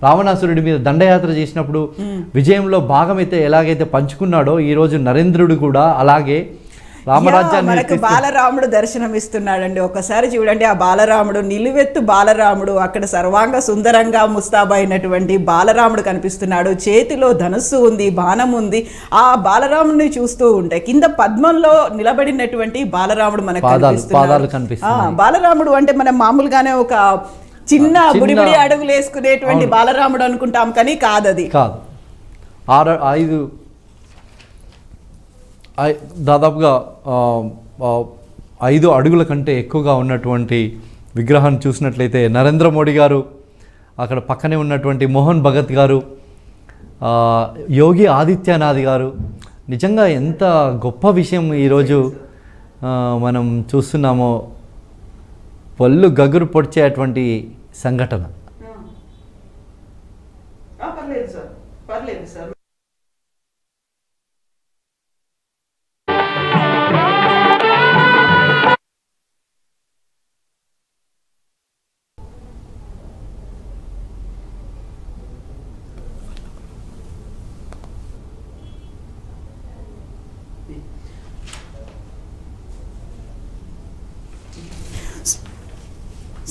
రావణాసురుడి మీద దండయాత్ర చేసినప్పుడు విజయంలో భాగమైతే ఎలాగైతే పంచుకున్నాడో ఈరోజు నరేంద్రుడు కూడా అలాగే మనకు బాలరాముడు దర్శనం ఇస్తున్నాడండి. ఒకసారి చూడండి, ఆ బాలరాముడు, నిలువెత్తు బాలరాముడు, అక్కడ సర్వాంగ సుందరంగా ముస్తాబైనటువంటి బాలరాముడు కనిపిస్తున్నాడు. చేతిలో ధనుస్సు ఉంది, బాణం ఉంది. ఆ బాలరాముడిని చూస్తూ ఉంటే కింద పద్మంలో నిలబడినటువంటి బాలరాముడు మనకు కనిపిస్తున్నాడు. బాలరాముడు అంటే మనం మామూలుగానే ఒక చిన్న బుడిబుడి అడుగులు వేసుకునేటువంటి బాలరాముడు అనుకుంటాం, కానీ కాదది. దాదాపుగా 5 అడుగుల కంటే ఎక్కువగా ఉన్నటువంటి విగ్రహాన్ని చూసినట్లయితే నరేంద్ర మోడీ గారు, అక్కడ పక్కనే ఉన్నటువంటి మోహన్ భగత్ గారు, యోగి ఆదిత్యనాథ్ గారు, నిజంగా ఎంత గొప్ప విషయం ఈరోజు మనం చూస్తున్నామో, పళ్ళు గగురు పొడిచేటువంటి సంఘటన.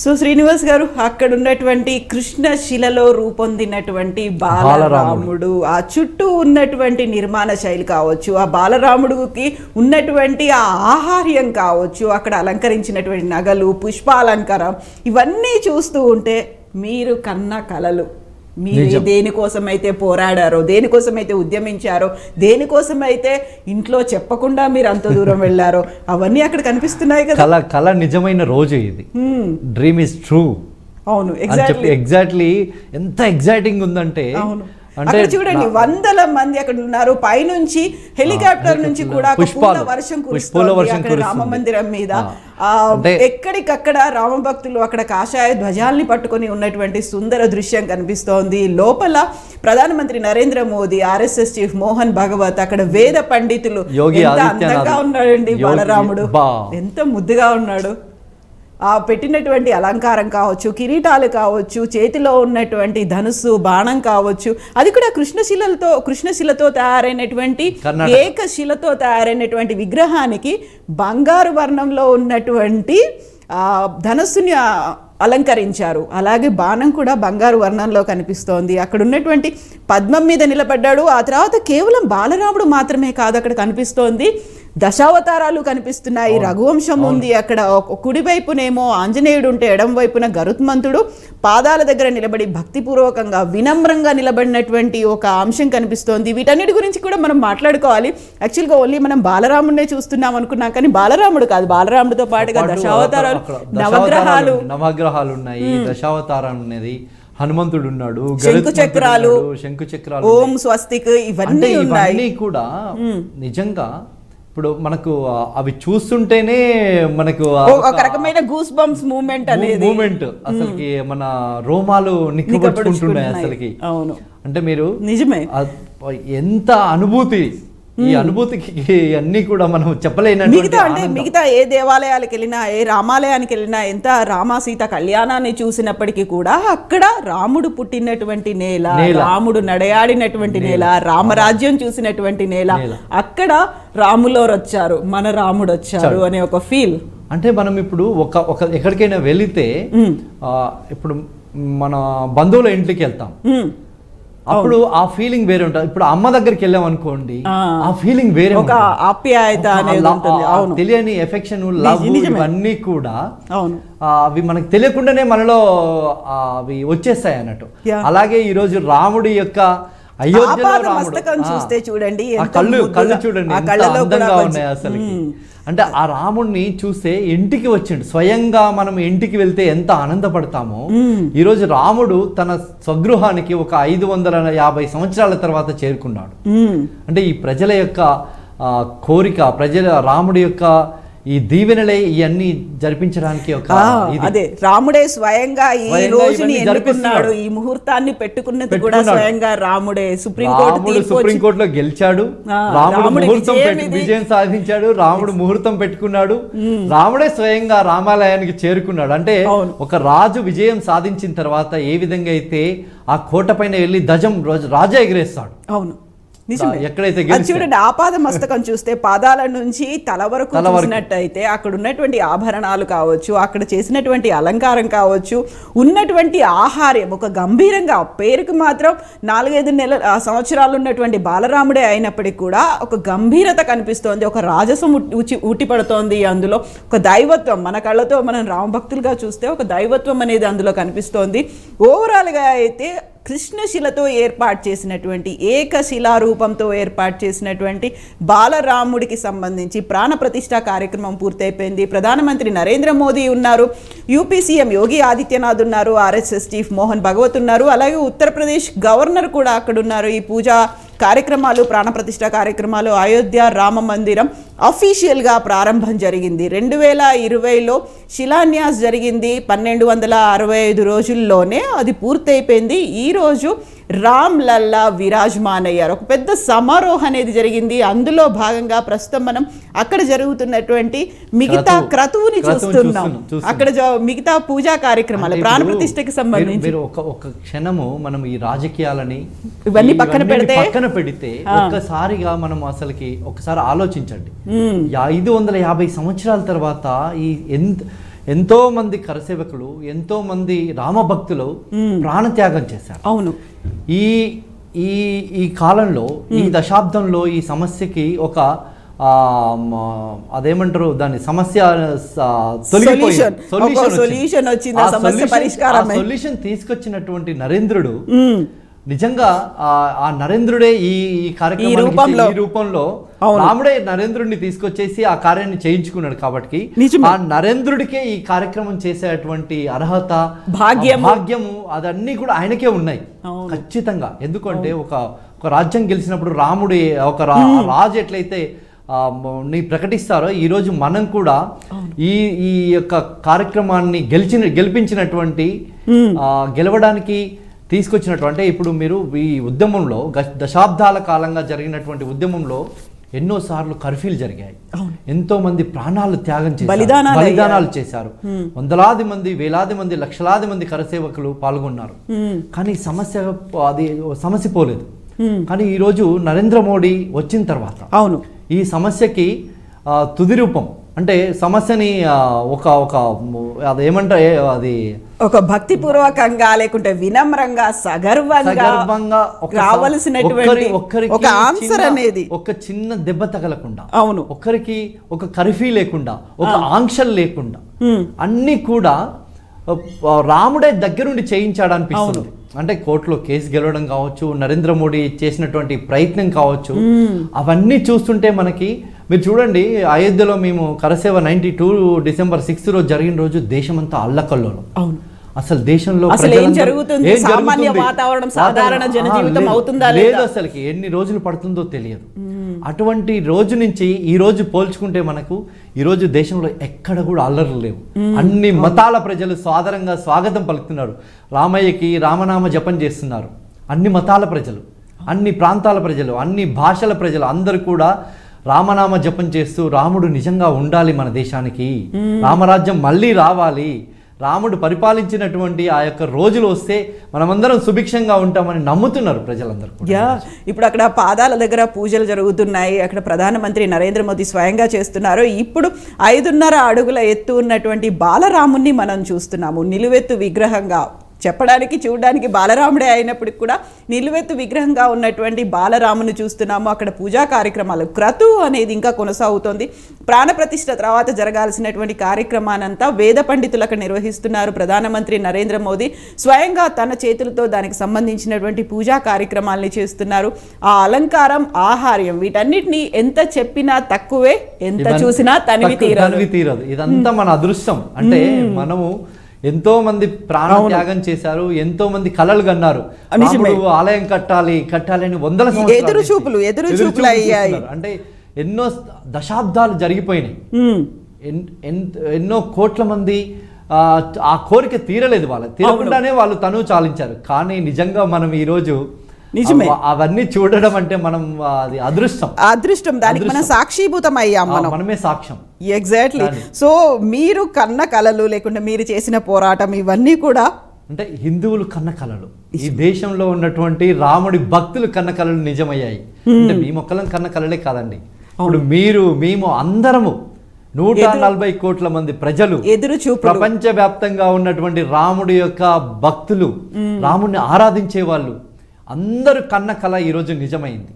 సో శ్రీనివాస్ గారు, అక్కడ ఉన్నటువంటి కృష్ణశిలలో రూపొందినటువంటి బాలరాముడు, ఆ చుట్టూ ఉన్నటువంటి నిర్మాణ శైలి కావచ్చు, ఆ బాలరాముడికి ఉన్నటువంటి ఆ ఆహార్యం కావచ్చు, అక్కడ అలంకరించినటువంటి నగలు, పుష్పాలంకారం, ఇవన్నీ చూస్తూ ఉంటే మీరు కన్న కలలు మీరు దేనికోసమైతే పోరాడారో, దేనికోసమైతే ఉద్యమించారో, దేనికోసమైతే ఇంట్లో చెప్పకుండా మీరు అంత దూరం వెళ్ళారో అవన్నీ అక్కడ కనిపిస్తున్నాయి కదా. కళ నిజమైన రోజు ఇది. Dream is true. అవును, ఎగ్జాక్ట్లీ. ఎంత ఎగ్జైటింగ్ ఉందంటే, అంటే చూడండి వందల మంది అక్కడ ఉన్నారు. పైనుంచి హెలికాప్టర్ నుంచి కూడా పూల వర్షం కురుస్తుంది రామ మందిరం మీద. ఎక్కడికక్కడ రామ భక్తులు అక్కడ కాషాయ ధ్వజాల్ని పట్టుకొని ఉన్నటువంటి సుందర దృశ్యం కనిపిస్తోంది. లోపల ప్రధానమంత్రి నరేంద్ర మోదీ, RSS చీఫ్ మోహన్ భగవత్, అక్కడ వేద పండితులు. ఎంత అందంగా ఉన్నాడండి బాలరాముడు, ఎంత ముద్దుగా ఉన్నాడు. ఆ పెట్టినటువంటి అలంకారం కావచ్చు, కిరీటాలు కావచ్చు, చేతిలో ఉన్నటువంటి ధనుస్సు బాణం కావచ్చు, అది కూడా కృష్ణశిలతో తయారైనటువంటి ఏకశిలతో తయారైనటువంటి విగ్రహానికి బంగారు వర్ణంలో ఉన్నటువంటి ధనస్సుని అలంకరించారు. అలాగే బాణం కూడా బంగారు వర్ణంలో కనిపిస్తోంది. అక్కడ ఉన్నటువంటి పద్మం మీద నిలబడ్డాడు. ఆ తర్వాత కేవలం బాలరాముడు మాత్రమే కాదు అక్కడ కనిపిస్తోంది, దశావతారాలు కనిపిస్తున్నాయి. రఘువంశం ఉంది అక్కడ. కుడివైపునేమో ఆంజనేయుడు ఉంటే ఎడం వైపున గరుత్మంతుడు పాదాల దగ్గర నిలబడి భక్తిపూర్వకంగా వినమ్రంగా నిలబడినటువంటి ఒక అంశం కనిపిస్తోంది. వీటన్నిటి గురించి కూడా మనం మాట్లాడుకోవాలి. యాక్చువల్గా ఓన్లీ మనం బాలరాముడినే చూస్తున్నాం అనుకున్నాం, కానీ బాలరాముడు కాదు, బాలరాముడితో పాటుగా దశావతారాలు, నవగ్రహాలు ఉన్నాయి, దశావతారాలు ఉన్నది, హనుమంతుడు ఉన్నాడు, శంకుచక్రాలు, ఓం స్వస్తిక్, ఇవన్నీ కూడా నిజంగా ఇప్పుడు మనకు అవి చూస్తుంటేనే మనకు ఒక రకమైన గూస్ బంప్స్ మూమెంట్ అసలుకి మన రోమాలు నిక్కబడుచుకుంటున్నాయి అసలుకి. అవును, అంటే మీరు నిజమే ఎంత అనుభూతి, ఈ అనుభూతికి అన్ని కూడా మనం చెప్పలేని. మిగతా ఏ దేవాలయాలకు వెళ్ళినా, ఏ రామాలయానికి వెళ్ళినా, ఎంత రామ సీత కళ్యాణాన్ని చూసినప్పటికీ కూడా అక్కడ రాముడు పుట్టినటువంటి నేల, రాముడు నడయాడినటువంటి నేల, రామరాజ్యం చూసినటువంటి నేల, అక్కడ రాములో వచ్చారు, మన రాముడు వచ్చారు అనే ఒక ఫీల్. అంటే మనం ఇప్పుడు ఒక ఎక్కడికైనా వెళితే, ఇప్పుడు మన బంధువుల ఇంటికి వెళ్తాం, అప్పుడు ఆ ఫీలింగ్ వేరే ఉంటుంది. ఇప్పుడు అమ్మ దగ్గరికి వెళ్ళాం అనుకోండి, ఆ ఫీలింగ్ వేరే, ఒక ఆప్యాయత అనేది ఉంటుంది. తెలియని ఎఫెక్షన్, లవ్, ఇవన్నీ కూడా అవి మనకు తెలియకుండానే మనలో అవి వచ్చేస్తాయి అన్నట్టు. అలాగే ఈ రోజు రాముడి యొక్క అయోధ్యలో మస్తకం చూస్తే చూడండి, కళ్ళు చూడండి అందంగా ఉన్నాయి అసలుకి. అంటే ఆ రాముడిని చూస్తే ఇంటికి వచ్చిండు, స్వయంగా మనం ఇంటికి వెళ్తే ఎంత ఆనందపడతామో, ఈరోజు రాముడు తన స్వగృహానికి ఒక 550 సంవత్సరాల తర్వాత చేరుకున్నాడు. అంటే ఈ ప్రజల యొక్క కోరిక, రాముడి యొక్క ఈ దీవెనలే ఇవన్నీ జరిపించడానికి ఒక అదే రాముడే స్వయంగా ఈ రోజుని ఎన్నుకున్నాడు, ఈ ముహూర్తాన్ని పెట్టుకున్నది కూడా స్వయంగా రాముడే. సుప్రీంకోర్టులో గెలిచాడు, రాముడు విజయం సాధించాడు, రాముడు ముహూర్తం పెట్టుకున్నాడు, రాముడే స్వయంగా రామాలయానికి చేరుకున్నాడు. అంటే ఒక రాజు విజయం సాధించిన తర్వాత ఏ విధంగా అయితే ఆ కోట పైన వెళ్ళి ధ్వజం రాజా ఎగిరేస్తాడు. అవును, ఎక్కడైతే చూడండి, ఆపాద మస్తకం చూస్తే పాదాల నుంచి తల వరకు చూసినట్టయితే అక్కడ ఉన్నటువంటి ఆభరణాలు కావచ్చు, అక్కడ చేసినటువంటి అలంకారం కావచ్చు, ఉన్నటువంటి ఆహార్యం ఒక గంభీరంగా, పేరుకు మాత్రం 4-5 సంవత్సరాలు ఉన్నటువంటి బాలరాముడే అయినప్పటికీ కూడా ఒక గంభీరత కనిపిస్తోంది, ఒక రాజసం ఉట్టిపడుతోంది అందులో, ఒక దైవత్వం. మన కళ్ళతో మనం రామభక్తులుగా చూస్తే ఒక దైవత్వం అనేది అందులో కనిపిస్తోంది. ఓవరాల్గా అయితే కృష్ణశిలతో ఏర్పాటు చేసినటువంటి, ఏకశిలా రూపంతో ఏర్పాటు చేసినటువంటి బాలరాముడికి సంబంధించి ప్రాణ ప్రతిష్ఠ కార్యక్రమం పూర్తయిపోయింది. ప్రధానమంత్రి నరేంద్ర మోదీ ఉన్నారు, యూపీ సీఎం యోగి ఆదిత్యనాథ్ ఉన్నారు, RSS చీఫ్ మోహన్ భగవత్ ఉన్నారు, అలాగే ఉత్తరప్రదేశ్ గవర్నర్ కూడా అక్కడ ఉన్నారు. ఈ పూజా కార్యక్రమాలు, ప్రాణ ప్రతిష్ఠ కార్యక్రమాలు, అయోధ్య రామ మందిరం అఫీషియల్గా ప్రారంభం జరిగింది. 2020లో శిలాన్యాస్ జరిగింది. 1265 రోజుల్లోనే అది పూర్తయిపోయింది. ఈరోజు రామ్ లల్లా విరాజ్మాన్ అయ్యారు. ఒక పెద్ద సమారోహం అనేది జరిగింది. అందులో భాగంగా ప్రస్తుతం మనం అక్కడ జరుగుతున్నటువంటి మిగతా క్రతువుని చూస్తున్నాం. అక్కడ మిగతా పూజా కార్యక్రమాలు, ప్రాణ ప్రతిష్టకి సంబంధించి ఒక క్షణము మనం ఈ రాజకీయాలని ఇవన్నీ పక్కన పెడితే ఒక్కసారిగా మనం అసలుకి ఒకసారి ఆలోచించండి. 550 సంవత్సరాల తర్వాత ఈ ఎంతో మంది కరసేవకులు, ఎంతో మంది రామభక్తులు ప్రాణత్యాగం చేశారు. అవును, ఈ ఈ ఈ కాలంలో, ఈ దశాబ్దంలో ఈ సమస్యకి అదేమంటారు దాని సమస్య తొలగిపోయింది, సొల్యూషన్ వచ్చింది, ఆ సమస్య పరిష్కారమే. సొల్యూషన్ తీసుకొచ్చినటువంటి నరేంద్రుడు నిజంగా ఆ నరేంద్రుడే ఈ కార్యక్రమం ఈ రూపంలో రాముడే నరేంద్రుడిని తీసుకొచ్చేసి ఆ కార్యాన్ని చేయించుకున్నాడు. కాబట్టి ఆ నరేంద్రుడికే ఈ కార్యక్రమం చేసేటువంటి అర్హత, భాగ్యము అదన్నీ కూడా ఆయనకే ఉన్నాయి ఖచ్చితంగా. ఎందుకంటే ఒక రాజ్యం గెలిచినప్పుడు రాముడి ఒక రాజు ఎట్లయితే ని ప్రకటిస్తారో ఈరోజు మనం కూడా ఈ యొక్క కార్యక్రమాన్ని గెలిపించినటువంటి గెలవడానికి తీసుకొచ్చినటువంటి ఇప్పుడు మీరు ఈ ఉద్యమంలో దశాబ్దాల కాలంగా జరిగినటువంటి ఉద్యమంలో ఎన్నోసార్లు కర్ఫ్యూలు జరిగాయి, ఎంతో మంది ప్రాణాలు త్యాగం చేశారు, బలిదానాలు చేశారు, వందలాది మంది, వేలాది మంది, లక్షలాది మంది కరసేవకులు పాల్గొన్నారు. కానీ సమస్య పోలేదు. కానీ ఈరోజు నరేంద్ర మోడీ వచ్చిన తర్వాత ఈ సమస్యకి తుది రూపం అంటే సమస్యని అదేమంటారు అది ఒక భక్తిపూర్వకంగా లేకుంటే వినమ్రంగా సగర్వంగా రావాల్సినటువంటి ఒక ఆన్సర్ అనేది ఒక చిన్న దెబ్బ తగలకుండా, ఒక్కరికి ఒక కర్ఫ్యూ లేకుండా, ఒక ఆంక్షలు లేకుండా అన్ని కూడా రాముడే దగ్గరుండి చేయించాడు అనిపిస్తుంది. అంటే కోర్టులో కేసు గెలవడం కావచ్చు, నరేంద్ర మోడీ చేసినటువంటి ప్రయత్నం కావచ్చు, అవన్నీ చూస్తుంటే మనకి మీరు చూడండి అయోధ్యలో మేము కరసేవ 92 డిసెంబర్ 6 రోజు జరిగిన రోజు దేశమంతా అల్లకల్లోలం. అసలు దేశంలో లేదు, అసలుకి ఎన్ని రోజులు పడుతుందో తెలియదు. అటువంటి రోజు నుంచి ఈ రోజు పోల్చుకుంటే మనకు ఈ రోజు దేశంలో ఎక్కడ కూడా అల్లర్లు లేవు. అన్ని మతాల ప్రజలు సాదరంగా స్వాగతం పలుకుతున్నారు. రామయ్యకి రామనామ జపం చేస్తున్నారు. అన్ని మతాల ప్రజలు, అన్ని ప్రాంతాల ప్రజలు, అన్ని భాషల ప్రజలు అందరూ కూడా రామనామ జపం చేస్తూ రాముడు నిజంగా ఉండాలి మన దేశానికి, రామరాజ్యం మళ్ళీ రావాలి, రాముడు పరిపాలించినటువంటి ఆ యొక్క రోజులు వస్తే మనమందరం సుభిక్షంగా ఉంటామని నమ్ముతున్నారు ప్రజలందరూ. ఇప్పుడు అక్కడ పాదాల దగ్గర పూజలు జరుగుతున్నాయి. అక్కడ ప్రధానమంత్రి నరేంద్ర మోదీ స్వయంగా చేస్తున్నారు. ఇప్పుడు 5.5 అడుగుల ఎత్తు ఉన్నటువంటి బాలరాముణ్ణి మనం చూస్తున్నాము. నిలువెత్తు విగ్రహంగా చెప్పడానికి చూడడానికి బాలరాముడే అయినప్పటికి కూడా నిలువెత్తు విగ్రహంగా ఉన్నటువంటి బాలరామును చూస్తున్నాము. అక్కడ పూజా కార్యక్రమాలు, క్రతు అనేది ఇంకా కొనసాగుతోంది. ప్రాణప్రతిష్ఠ తర్వాత జరగాల్సినటువంటి కార్యక్రమానంతా వేద పండితులు అక్కడ నిర్వహిస్తున్నారు. ప్రధానమంత్రి నరేంద్ర మోదీ స్వయంగా తన చేతులతో దానికి సంబంధించినటువంటి పూజా కార్యక్రమాలని చేస్తున్నారు. ఆ అలంకారం, ఆహార్యం వీటన్నిటిని ఎంత చెప్పినా తక్కువే, ఎంత చూసినా తనివి తీరదు. ఇదంతా మన అదృష్టం. అంటే మనము ఎంతో మంది ప్రాణ త్యాగం చేశారు, ఎంతో మంది కలలు కన్నారు, ఆలయం కట్టాలి అని వందల ఎదురు చూపులు అయ్యాయి. అంటే ఎన్నో దశాబ్దాలు జరిగిపోయినాయి, ఎన్నో కోట్ల మంది ఆ కోరిక తీరలేదు, తీరకుండానే వాళ్ళు తను చాలించారు. కానీ నిజంగా మనం ఈరోజు అవన్నీ చూడడం అంటే మనం అది అదృష్టం దానికి మనం సాక్షిభూతం అయ్యాం, మనమే సాక్ష్యం. ఎగ్జాక్ట్లీ. సో మీరు కన్న కలలు లేకుంటే మీరు చేసిన పోరాటం ఇవన్నీ కూడా అంటే హిందువులు కన్న కలలు, ఈ దేశంలో ఉన్నటువంటి రాముడి భక్తులు కన్న కలలు నిజమయ్యాయి. అంటే మీ మొక్కలను కన్న కలలే కాదండి, ఇప్పుడు మేము అందరము 140 కోట్ల మంది ప్రజలు, ప్రపంచవ్యాప్తంగా ఉన్నటువంటి రాముడి యొక్క భక్తులు, రాముడిని ఆరాధించే వాళ్ళు అందరూ కన్న కళ ఈరోజు నిజమైంది.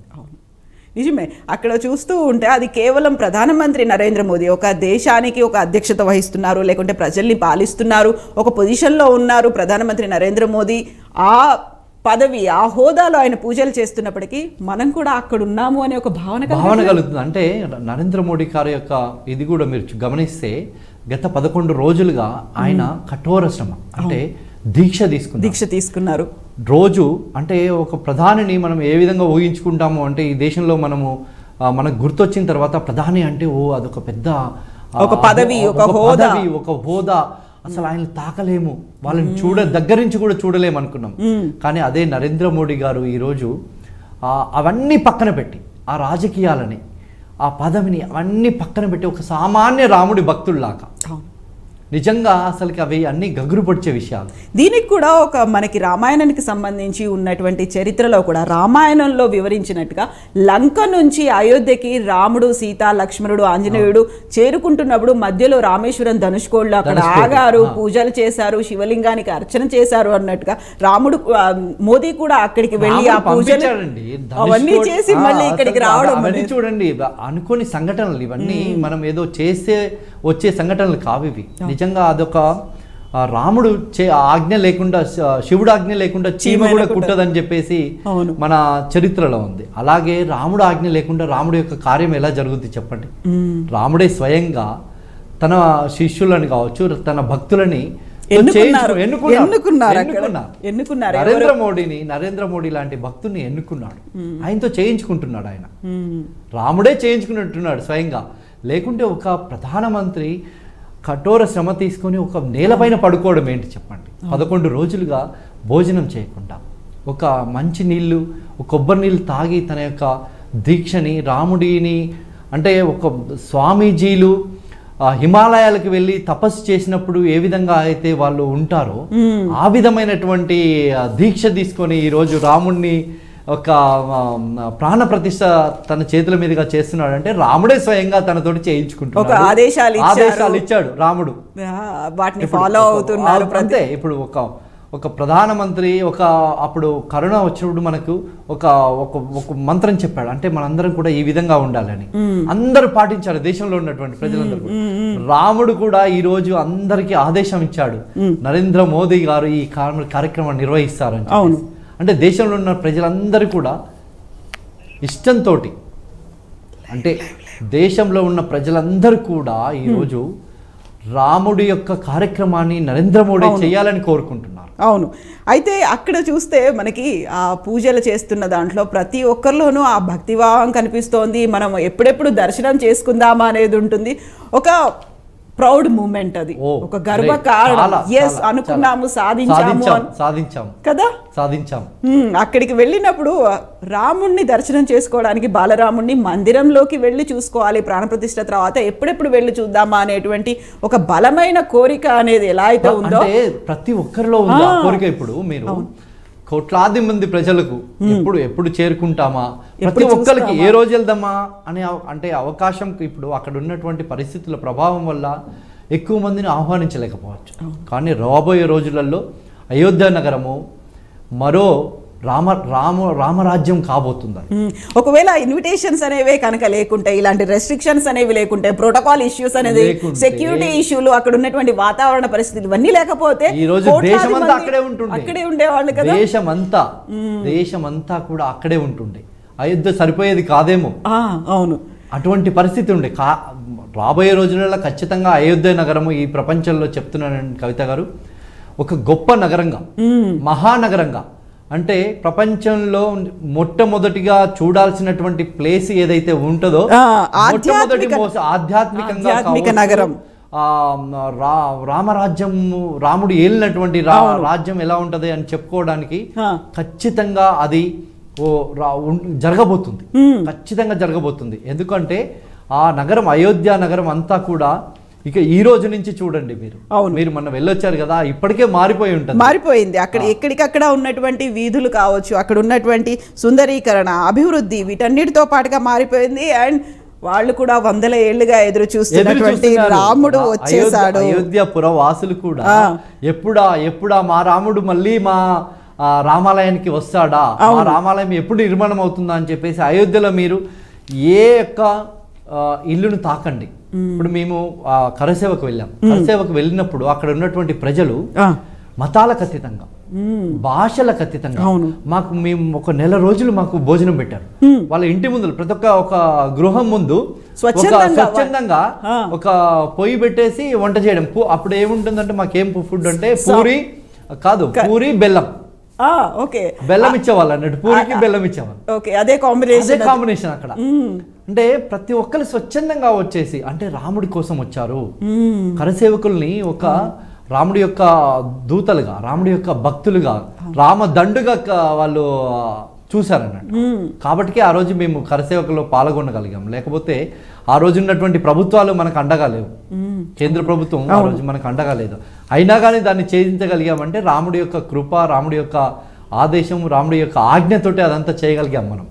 నిజమే. అక్కడ చూస్తూ ఉంటే అది కేవలం ప్రధానమంత్రి నరేంద్ర మోదీ ఒక దేశానికి ఒక అధ్యక్షత వహిస్తున్నారు, లేకుంటే ప్రజల్ని పాలిస్తున్నారు, ఒక పొజిషన్లో ఉన్నారు ప్రధానమంత్రి నరేంద్ర మోదీ. ఆ పదవి, ఆ హోదాలో ఆయన పూజలు చేస్తున్నప్పటికీ మనం కూడా అక్కడ ఉన్నాము అనే ఒక భావన కలుగుతుంది. అంటే నరేంద్ర మోడీ గారి యొక్క ఇది కూడా మీరు గమనిస్తే గత 11 రోజులుగా ఆయన కఠోర శ్రమ అంటే దీక్ష తీసుకున్నారు. రోజు అంటే ఒక ప్రధానిని మనం ఏ విధంగా ఊహించుకుంటాము అంటే ఈ దేశంలో మనకు గుర్తొచ్చిన తర్వాత ప్రధాని అంటే అదొక పెద్ద ఒక పదవి, ఒక హోదా, అసలు ఆయన తాకలేము, వాళ్ళని దగ్గర నుంచి కూడా చూడలేము అనుకున్నాం. కానీ అదే నరేంద్ర మోడీ గారు ఈరోజు అవన్నీ పక్కన పెట్టి, ఆ రాజకీయాలని, ఆ పదవిని అవన్నీ పక్కన పెట్టి ఒక సామాన్య రాముడి భక్తుల్లాగా నిజంగా అసలుకి అవి అన్ని గగురు పొడిచే విషయాలు. దీనికి కూడా ఒక మనకి రామాయణానికి సంబంధించి ఉన్నటువంటి చరిత్రలో కూడా రామాయణంలో వివరించినట్టుగా లంక నుంచి అయోధ్యకి రాముడు, సీత, లక్ష్మణుడు, ఆంజనేయుడు చేరుకుంటున్నప్పుడు మధ్యలో రామేశ్వరం ధనుష్కోళ్ళు అక్కడ ఆగారు, పూజలు చేశారు, శివలింగానికి అర్చన చేశారు అన్నట్టుగా రాముడు మోదీ కూడా అక్కడికి వెళ్ళి ఆ పూజలు అవన్నీ చేసి మళ్ళీ ఇక్కడికి రావడం చూడండి. అనుకోని సంఘటనలు ఇవన్నీ మనం ఏదో చేస్తే వచ్చే సంఘటనలు కావు ఇవి. నిజంగా అదొక రాముడు ఆజ్ఞ లేకుండా, శివుడు ఆజ్ఞ లేకుండా చీమ కూడా కుట్టదని చెప్పేసి మన చరిత్రలో ఉంది. అలాగే రాముడు ఆజ్ఞ లేకుండా రాముడు యొక్క కార్యం ఎలా జరుగుద్ది చెప్పండి. రాముడే స్వయంగా తన శిష్యులని కావచ్చు, తన భక్తులని నరేంద్ర మోడీ లాంటి భక్తుల్ని ఎన్నుకున్నాడు, ఆయనతో చేయించుకుంటున్నాడు. ఆయన రాముడే చేయించుకున్నట్టున్నాడు స్వయంగా. లేకుంటే ఒక ప్రధానమంత్రి కఠోర శ్రమ తీసుకొని ఒక నేలపైన పడుకోవడం ఏంటి చెప్పండి. 11 రోజులుగా భోజనం చేయకుండా ఒక మంచి నీళ్ళు, ఒక కొబ్బరి నీళ్ళు తాగి తన యొక్క దీక్షని, రాముడిని అంటే ఒక స్వామీజీలు హిమాలయాలకు వెళ్ళి తపస్సు చేసినప్పుడు ఏ విధంగా అయితే వాళ్ళు ఉంటారో ఆ విధమైనటువంటి దీక్ష తీసుకొని ఈరోజు రాముడిని ఒక ప్రాణ ప్రతిష్ఠ తన చేతుల మీదుగా చేస్తున్నాడు. అంటే రాముడే స్వయంగా తనతోటి చేయించుకుంటున్నాడు, ఆదేశాలు ఇచ్చాడు రాముడు, వాటిని ఫాలో అవుతున్నారు. అంతే. ఇప్పుడు ఒక ప్రధానమంత్రి అప్పుడు కరోనా వచ్చినప్పుడు మనకు ఒక మంత్రం చెప్పాడు. అంటే మనందరం కూడా ఈ విధంగా ఉండాలని అందరూ పాటించారు, దేశంలో ఉన్నటువంటి ప్రజలందరూ. రాముడు కూడా ఈ రోజు అందరికీ ఆదేశం ఇచ్చాడు, నరేంద్ర మోదీ గారు ఈ కార్యక్రమాన్ని నిర్వహిస్తారని. అంటే దేశంలో ఉన్న ప్రజలందరూ కూడా ఇష్టంతో, అంటే దేశంలో ఉన్న ప్రజలందరూ కూడా ఈరోజు రాముడి యొక్క కార్యక్రమాన్ని నరేంద్ర మోడీ చేయాలని కోరుకుంటున్నారు. అవును. అయితే అక్కడ చూస్తే మనకి ఆ పూజలు చేస్తున్న దాంట్లో ప్రతి ఒక్కరిలోనూ ఆ భక్తిభావం కనిపిస్తోంది. మనం ఎప్పుడెప్పుడు దర్శనం చేసుకుందామా అనేది ఉంటుంది. ఒక ప్రౌడ్ మూమెంట్, అది ఒక గర్వకారణం. ఎస్, అనుకున్నాము, సాధించాము కదా, సాధించాం. అక్కడికి వెళ్ళినప్పుడు రాముణ్ణి దర్శనం చేసుకోవడానికి బాలరాముణ్ణి మందిరంలోకి వెళ్ళి చూసుకోవాలి ప్రాణప్రతిష్ఠ తర్వాత, ఎప్పుడెప్పుడు వెళ్ళి చూద్దామా అనేటువంటి ఒక బలమైన కోరిక అనేది ఎలా అయితే ఉందో ప్రతి ఒక్కరిలో ఉంది ఆ కోరిక. ఇప్పుడు మీరు కోట్లాది మంది ప్రజలకు ఎప్పుడు చేరుకుంటామా, ప్రతి ఒక్కరికి ఏ రోజు వెళ్దామా అనే అంటే అవకాశం ఇప్పుడు అక్కడ ఉన్నటువంటి పరిస్థితుల ప్రభావం వల్ల ఎక్కువ మందిని ఆహ్వానించలేకపోవచ్చు. కానీ రాబోయే రోజులలో అయోధ్య నగరము మరో రామరాజ్యం కాబోతుంది. ఒకవేళ ఇన్విటేషన్స్ అనేవే కనుక లేకుంటే, ఇలాంటి రెస్ట్రిక్షన్స్ అనేవి లేకుంటే, ప్రోటోకాల్ ఇష్యూస్ అనేది, సెక్యూరిటీ ఇష్యూలు, అక్కడ ఉన్నటువంటి వాతావరణ పరిస్థితులు ఇవన్నీ లేకపోతే ఈ రోజు దేశమంతా అక్కడే ఉండేవాళ్ళు కదా. దేశమంతా కూడా అక్కడే ఉంటుండే, అయోధ్య సరిపోయేది కాదేమో. అవును, అటువంటి పరిస్థితి ఉండే. రాబోయే రోజులలో ఖచ్చితంగా అయోధ్య నగరము ఈ ప్రపంచంలో చెప్తున్నానండి కవిత గారు, ఒక గొప్ప నగరంగా, మహానగరంగా, అంటే ప్రపంచంలో మొట్టమొదటిగా చూడాల్సినటువంటి ప్లేస్ ఏదైతే ఉంటుందో మొట్టమొదటి ఆధ్యాత్మిక నగరం, రామరాజ్యం, రాముడు ఏలినటువంటి రాజ్యం ఎలా ఉంటది అని చెప్పుకోవడానికి ఖచ్చితంగా అది జరగబోతుంది, ఖచ్చితంగా జరగబోతుంది. ఎందుకంటే ఆ నగరం, అయోధ్య నగరం అంతా కూడా ఇక ఈ రోజు నుంచి చూడండి, మీరు మొన్న వెళ్ళొచ్చారు కదా, ఇప్పటికే మారిపోయింది. అక్కడ ఎక్కడికక్కడ ఉన్నటువంటి వీధులు కావచ్చు, అక్కడ ఉన్నటువంటి సుందరీకరణ, అభివృద్ధి, వీటన్నిటితో పాటుగా మారిపోయింది. అండ్ వాళ్ళు కూడా 100 ఏళ్లుగా ఎదురు చూస్తున్నటువంటి రాముడు వచ్చేసాడు. అయోధ్య పురవాసులు కూడా ఎప్పుడా మా రాముడు మళ్ళీ మా రామాలయానికి వస్తాడా, మా రామాలయం ఎప్పుడు నిర్మాణం అవుతుందా అని చెప్పేసి అయోధ్యలో మీరు ఏ యొక్క ఇల్లును తాకండి. ఇప్పుడు మేము కరసేవకు వెళ్ళాం. కరసేవకు వెళ్ళినప్పుడు అక్కడ ఉన్నటువంటి ప్రజలు మతాలకు అతీతంగా, భాషలకు అతీతంగా మేము ఒక నెల రోజులు మాకు భోజనం పెట్టారు. వాళ్ళ ఇంటి ముందు ప్రతి ఒక్క గృహం ముందు స్వచ్ఛందంగా ఒక పొయ్యి పెట్టేసి వంట చేయడం. అప్పుడు ఏముంటుందంటే మాకేం ఫుడ్ అంటే పూరి బెల్లం, బెల్లం ఇచ్చేవాళ్ళు అన్నట్టు, పూరికి బెల్లం ఇచ్చేవాళ్ళు. అదే కాంబినేషన్ అక్కడ. అంటే ప్రతి ఒక్కరు స్వచ్ఛందంగా వచ్చేసి, అంటే రాముడి కోసం వచ్చారు. కరసేవకుల్ని ఒక రాముడి యొక్క దూతలుగా, రాముడి యొక్క భక్తులుగా, రామదండుగా వాళ్ళు చూశారన్నట్టు. కాబట్టి ఆ రోజు మేము కరసేవకులో పాల్గొనగలిగాం. లేకపోతే ఆ రోజు ఉన్నటువంటి ప్రభుత్వాలు మనకు అండగా లేవు. కేంద్ర ప్రభుత్వం ఆ రోజు మనకు అండగా లేదు. అయినా కానీ దాన్ని ఛేదించగలిగామంటే రాముడి యొక్క కృప, రాముడి యొక్క ఆదేశం, రాముడి యొక్క ఆజ్ఞతోటి అదంతా చేయగలిగాం మనం.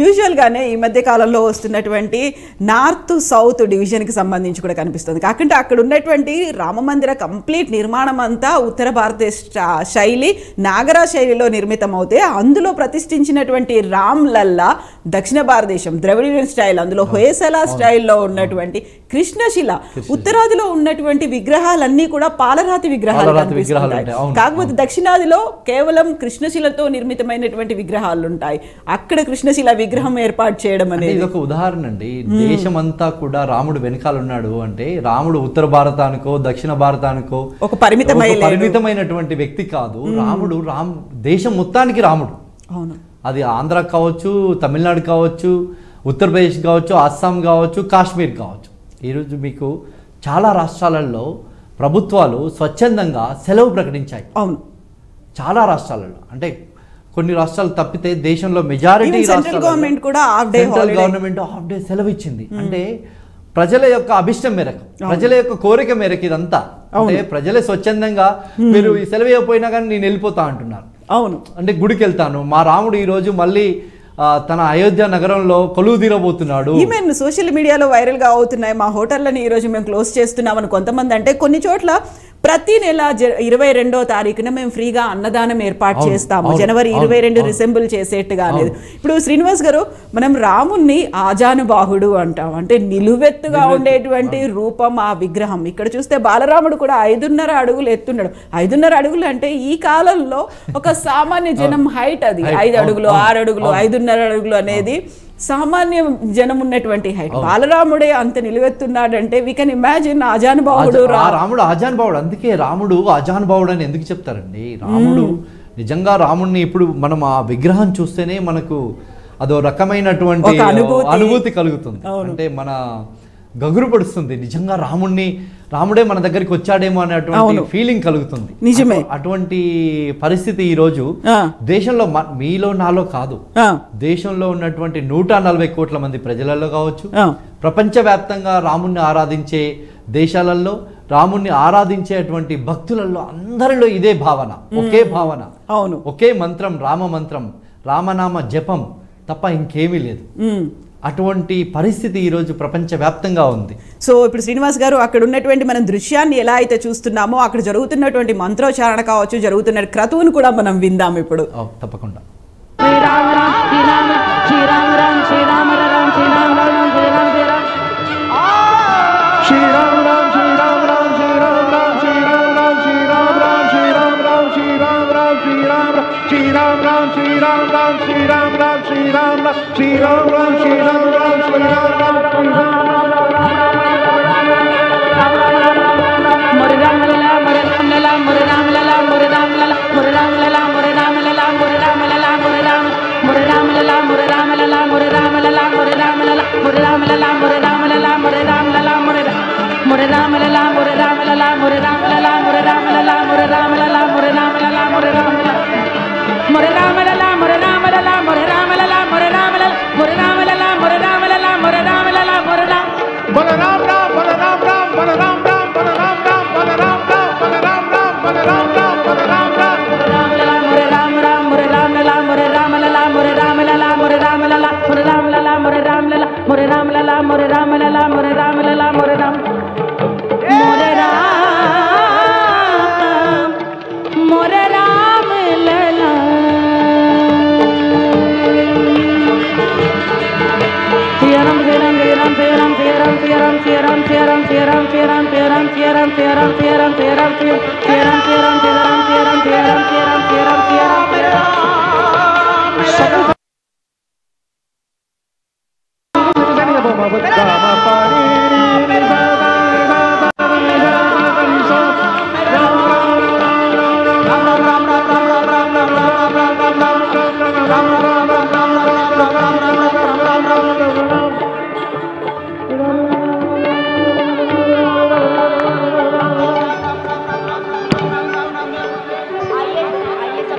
యూజువల్గానే ఈ మధ్య కాలంలో వస్తున్నటువంటి నార్త్ సౌత్ డివిజన్కి సంబంధించి కూడా కనిపిస్తుంది. కాకుంటే అక్కడ ఉన్నటువంటి రామమందిర కంప్లీట్ నిర్మాణం అంతా ఉత్తర భారతదేశ శైలి, నాగరా శైలిలో నిర్మితం అవుతే అందులో ప్రతిష్ఠించినటువంటి రామ్ లల్లా దక్షిణ భారతదేశం ద్రవిడియన్ స్టైల్, అందులో హొయసలా స్టైల్లో ఉన్నటువంటి కృష్ణశిల, ఉత్తరాదిలో ఉన్నటువంటి విగ్రహాలన్నీ కూడా పాలరాతి విగ్రహాలు కనిపిస్తున్నాయి. కాకపోతే దక్షిణాదిలో కేవలం కృష్ణశిలతో నిర్మితమైనటువంటి విగ్రహాలు ఉంటాయి. అక్కడ కృష్ణశిల విగ్రహం ఏర్పాటు చేయడం అనేది ఇది ఒక ఉదాహరణ అండి. దేశమంతా కూడా రాముడు వెనకాల ఉన్నాడు అంటే రాముడు ఉత్తర భారతానికో దక్షిణ భారతానికో ఒక పరిమితమైనటువంటి వ్యక్తి కాదు. రాముడు దేశం మొత్తానికి రాముడు. అవును, అది ఆంధ్ర కావచ్చు, తమిళనాడు కావచ్చు, ఉత్తరప్రదేశ్ కావచ్చు, అస్సాం కావచ్చు, కాశ్మీర్ కావచ్చు. ఈరోజు మీకు చాలా రాష్ట్రాలలో ప్రభుత్వాలు స్వచ్ఛందంగా సెలవు ప్రకటించాయి. అవును, చాలా రాష్ట్రాలలో, అంటే కొన్ని రాష్ట్రాలు తప్పితే దేశంలో majority central government half day సెలవు ఇచ్చింది. అంటే ప్రజల యొక్క అభిష్టం మేరకు, ప్రజల యొక్క కోరిక మేరకు ఇదంతా. అంటే ప్రజలే స్వచ్ఛందంగా మీరు ఈ సెలవు ఇవ్వకపోయినా కానీ నేను వెళ్ళిపోతా అంటున్నారు. అవును, అంటే గుడికి వెళ్తాను, మా రాముడు ఈ రోజు మళ్ళీ తన అయోధ్య నగరంలో కొలువు తీరబోతున్నాడు. ఈవెన్ సోషల్ మీడియాలో వైరల్ గా అవుతున్నాయి. మా హోటళ్ళని ఈ రోజు మేము క్లోజ్ చేస్తున్నామని కొంతమంది అంటే, కొన్ని చోట్ల ప్రతి నెల 22వ తారీఖున మేము ఫ్రీగా అన్నదానం ఏర్పాటు చేస్తాము. జనవరి 22 రిసెంబుల్ చేసేట్టుగా అనేది. ఇప్పుడు శ్రీనివాస్ గారు, మనం రాముణ్ణి ఆజానుబాహుడు అంటాం, అంటే నిలువెత్తుగా ఉండేటువంటి రూపం ఆ విగ్రహం. ఇక్కడ చూస్తే బాలరాముడు కూడా 5.5 అడుగులు ఎత్తున్నాడు. 5.5 అడుగులు అంటే ఈ కాలంలో ఒక సామాన్య జనం హైట్. అది 5 అడుగులు, 6 అడుగులు, 5.5 అడుగులు అనేది సామాన్య జనం ఉన్నటువంటి హైట్. బాలరాముడే అంత నిలువెత్తున్నాడంటే వీ కెన్ ఇమాజిన్ ఆజానుబాహుడు. రాముడు ఆజానుబాహుడు. అందుకే రాముడు ఆజానుబాహుడు అని ఎందుకు చెప్తారండి? రాముడు నిజంగా రాముడిని ఇప్పుడు మనం ఆ విగ్రహం చూస్తేనే మనకు అదో రకమైనటువంటి అనుభూతి కలుగుతుంది. అంటే మన గగురు పడుస్తుంది. నిజంగా రాముడే మన దగ్గరికి వచ్చాడేమో అనేటువంటి ఫీలింగ్ కలుగుతుంది. నిజమే. అటువంటి పరిస్థితి ఈ రోజు దేశంలో, మీలో నాలో కాదు, దేశంలో ఉన్నటువంటి 140 కోట్ల మంది ప్రజలలో కావచ్చు, ప్రపంచవ్యాప్తంగా రాముణ్ణి ఆరాధించే దేశాలలో, రాముణ్ణి ఆరాధించేటువంటి భక్తులలో అందరిలో ఇదే భావన, ఒకే భావన, ఒకే మంత్రం, రామ మంత్రం, రామనామ జపం తప్ప ఇంకేమీ లేదు. అటువంటి పరిస్థితి ఈరోజు ప్రపంచవ్యాప్తంగా ఉంది. సో ఇప్పుడు శ్రీనివాస్ గారు, అక్కడ ఉన్నటువంటి మనం దృశ్యాన్ని ఎలా అయితే చూస్తున్నామో అక్కడ జరుగుతున్నటువంటి మంత్రోచ్చారణ కావచ్చు, జరుగుతున్న క్రతువును కూడా మనం విందాం ఇప్పుడు. తప్పకుండా.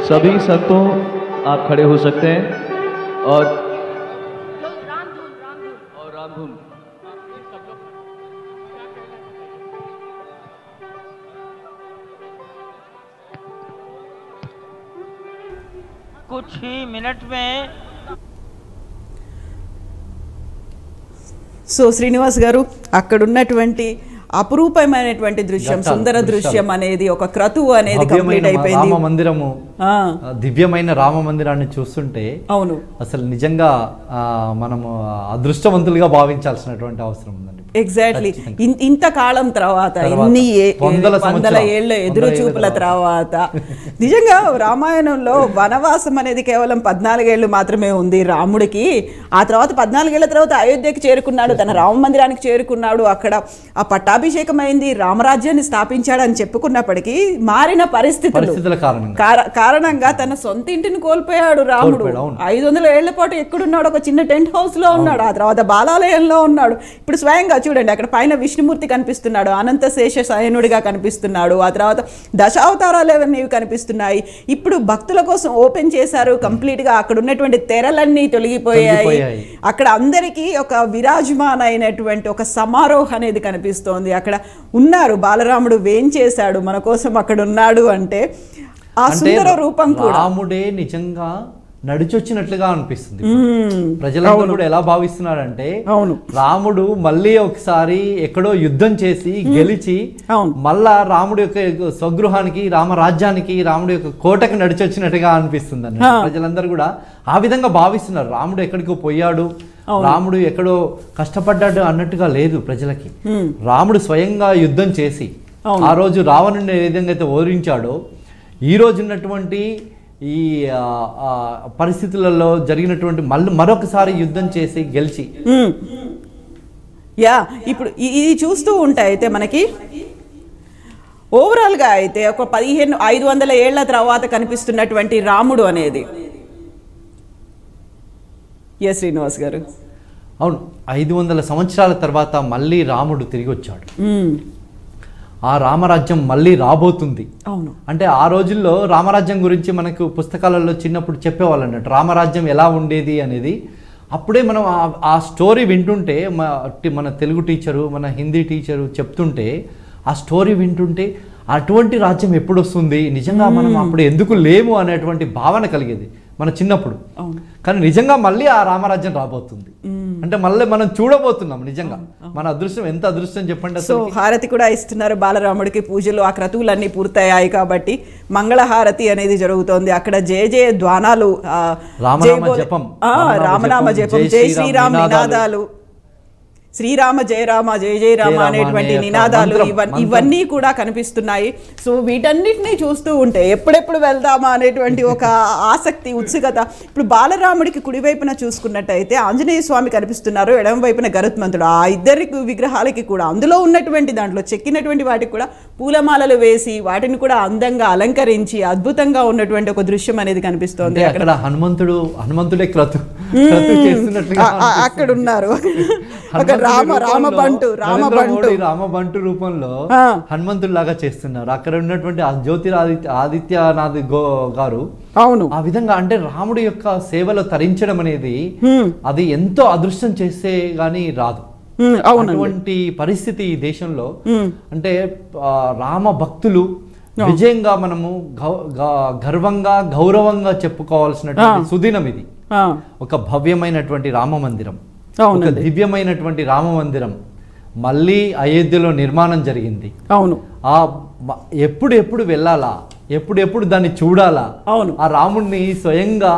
सभी संतों आप खड़े हो सकते हैं। और रामधुन कुछ ही मिनट में సో శ్రీనివాస్ గారు అక్కడ ఉన్నటువంటి అపురూపమైనటువంటి దృశ్యం, సుందర దృశ్యం అనేది, ఒక క్రతువు అనేది కంప్లీట్ అయిపోయింది. రామ మందిరము, దివ్యమైన రామ మందిరాన్ని చూస్తుంటే అవును, అసలు నిజంగా మనము అదృష్టవంతులుగా భావించాల్సినటువంటి అవసరం ఉందండి. ఎగ్జాక్ట్లీ. ఇంతకాలం తర్వాత, ఇన్ని వందల ఏళ్ళ ఎదురు చూపుల తర్వాత నిజంగా రామాయణంలో వనవాసం అనేది కేవలం 14 ఏళ్ళు మాత్రమే ఉంది రాముడికి. ఆ తర్వాత 14 ఏళ్ల తర్వాత అయోధ్యకి చేరుకున్నాడు, తన రామ మందిరానికి చేరుకున్నాడు, అక్కడ ఆ పట్టాభిషేకం అయింది, రామరాజ్యాన్ని స్థాపించాడని చెప్పుకున్నప్పటికీ మారిన పరిస్థితుల కారణంగా తన సొంత ఇంటిని కోల్పోయాడు రాముడు. 500 ఏళ్ల పాటు ఎక్కడున్నాడు? ఒక చిన్న టెంట్ హౌస్ లో ఉన్నాడు, ఆ తర్వాత బాలాలయంలో ఉన్నాడు. ఇప్పుడు స్వయంగా చూడండి, అక్కడ పైన విష్ణుమూర్తి కనిపిస్తున్నాడు, అనంత శేష శయనుడిగా కనిపిస్తున్నాడు, ఆ తర్వాత దశావతారాలు అవన్నీ కనిపిస్తున్నాయి. ఇప్పుడు భక్తుల కోసం ఓపెన్ చేశారు కంప్లీట్ గా, అక్కడ ఉన్నటువంటి తెరలన్నీ తొలగిపోయాయి. అక్కడ అందరికీ ఒక విరాజమానైనటువంటి ఒక సమారోహ అనేది కనిపిస్తోంది. అక్కడ ఉన్నారు, బాలరాముడు వేంచేశాడు మన కోసం, అక్కడ ఉన్నాడు అంటే ఆ సుందర రూపం కూడా రాముడే నిజంగా నడిచొచ్చినట్లుగా అనిపిస్తుంది. ప్రజలందరూ కూడా ఎలా భావిస్తున్నారంటే రాముడు మళ్ళీ ఒకసారి ఎక్కడో యుద్ధం చేసి గెలిచి మళ్ళా రాముడి యొక్క స్వగృహానికి, రామరాజ్యానికి, రాముడి యొక్క కోటకు నడిచొచ్చినట్టుగా అనిపిస్తుంది అన్న ప్రజలందరూ కూడా ఆ విధంగా భావిస్తున్నారు. రాముడు ఎక్కడికో పోయాడు, రాముడు ఎక్కడో కష్టపడ్డాడు అన్నట్టుగా లేదు ప్రజలకి. రాముడు స్వయంగా యుద్ధం చేసి ఆ రోజు రావణుడిని ఏ విధంగా అయితే ఓరించాడో, ఈ రోజు ఉన్నటువంటి ఈ పరిస్థితులలో జరిగినటువంటి మరొకసారి యుద్ధం చేసి గెలిచి ఇప్పుడు ఇది చూస్తూ ఉంటాయి. అయితే మనకి ఓవరాల్ గా అయితే ఒక 500 ఏళ్ల తర్వాత కనిపిస్తున్నటువంటి రాముడు అనేది. ఎస్ శ్రీనివాస్ గారు, అవును, 500 సంవత్సరాల తర్వాత మళ్ళీ రాముడు తిరిగి వచ్చాడు. ఆ రామరాజ్యం మళ్ళీ రాబోతుంది. అవును, అంటే ఆ రోజుల్లో రామరాజ్యం గురించి మనకు పుస్తకాలలో చిన్నప్పుడు చెప్పేవాళ్ళు అన్నట్టు, రామరాజ్యం ఎలా ఉండేది అనేది. అప్పుడే మనం ఆ స్టోరీ వింటుంటే, మన తెలుగు టీచరు, మన హిందీ టీచరు చెప్తుంటే, ఆ స్టోరీ వింటుంటే అటువంటి రాజ్యం ఎప్పుడు వస్తుంది, నిజంగా మనం అప్పుడు ఎందుకు లేము అనేటువంటి భావన కలిగేది మన చిన్నప్పుడు. కానీ నిజంగా మళ్ళీ ఆ రామరాజ్యం రాబోతుంది అంటే మళ్ళీ మనం చూడబోతున్నాం. నిజంగా మన అదృష్టం ఎంత అదృష్టం చెప్పండి. సో హారతి కూడా ఇస్తున్నారు బాలరాముడికి, పూజలు ఆ క్రతువులన్నీ పూర్తయ్యాయి కాబట్టి మంగళహారతి అనేది జరుగుతోంది. అక్కడ జయ జయ ధ్వానాలు, రామనామ జపం, జై శ్రీరామ్ నినాదాలు, శ్రీరామ జయ రామ జయ జయ రామ అనేటువంటి నినాదాలు ఇవన్నీ కూడా కనిపిస్తున్నాయి. సో వీటన్నిటినీ చూస్తూ ఉంటే ఎప్పుడెప్పుడు వెళ్దామా అనేటువంటి ఒక ఆసక్తి, ఉత్సుకత. ఇప్పుడు బాలరాముడికి కుడివైపున చూసుకున్నట్టయితే ఆంజనేయ స్వామి కనిపిస్తున్నారు, ఎడమ వైపున గరుత్మంతుడు. ఆ ఇద్దరి విగ్రహాలకి కూడా అందులో ఉన్నటువంటి దాంట్లో చెక్కినటువంటి వాటికి కూడా పూలమాలలు వేసి వాటిని కూడా అందంగా అలంకరించి అద్భుతంగా ఉన్నటువంటి ఒక దృశ్యం అనేది కనిపిస్తోంది. అక్కడ హనుమంతుడే అక్కడ ఉన్నారు. రామబంటు రూపంలో హనుమంతుడు లాగా చేస్తున్నారు. అక్కడ ఉన్నటువంటి ఆదిత్యనాథ్ గారు అవును ఆ విధంగా అంటే రాముడి యొక్క సేవలో తరించడం అనేది అది ఎంతో అదృష్టం చేస్తే గానీ రాదు. అటువంటి పరిస్థితి ఈ దేశంలో. అంటే రామ భక్తులు విజయంగా మనము గర్వంగా గౌరవంగా చెప్పుకోవాల్సినటువంటి సుదినం ఇది. ఒక భవ్యమైనటువంటి రామ మందిరం, ఒక దివ్యమైనటువంటి రామ మందిరం మళ్ళీ అయోధ్యలో నిర్మాణం జరిగింది. అవును, ఎప్పుడు వెళ్ళాలా, ఎప్పుడు దాన్ని చూడాలా, అవును, ఆ రాముడిని స్వయంగా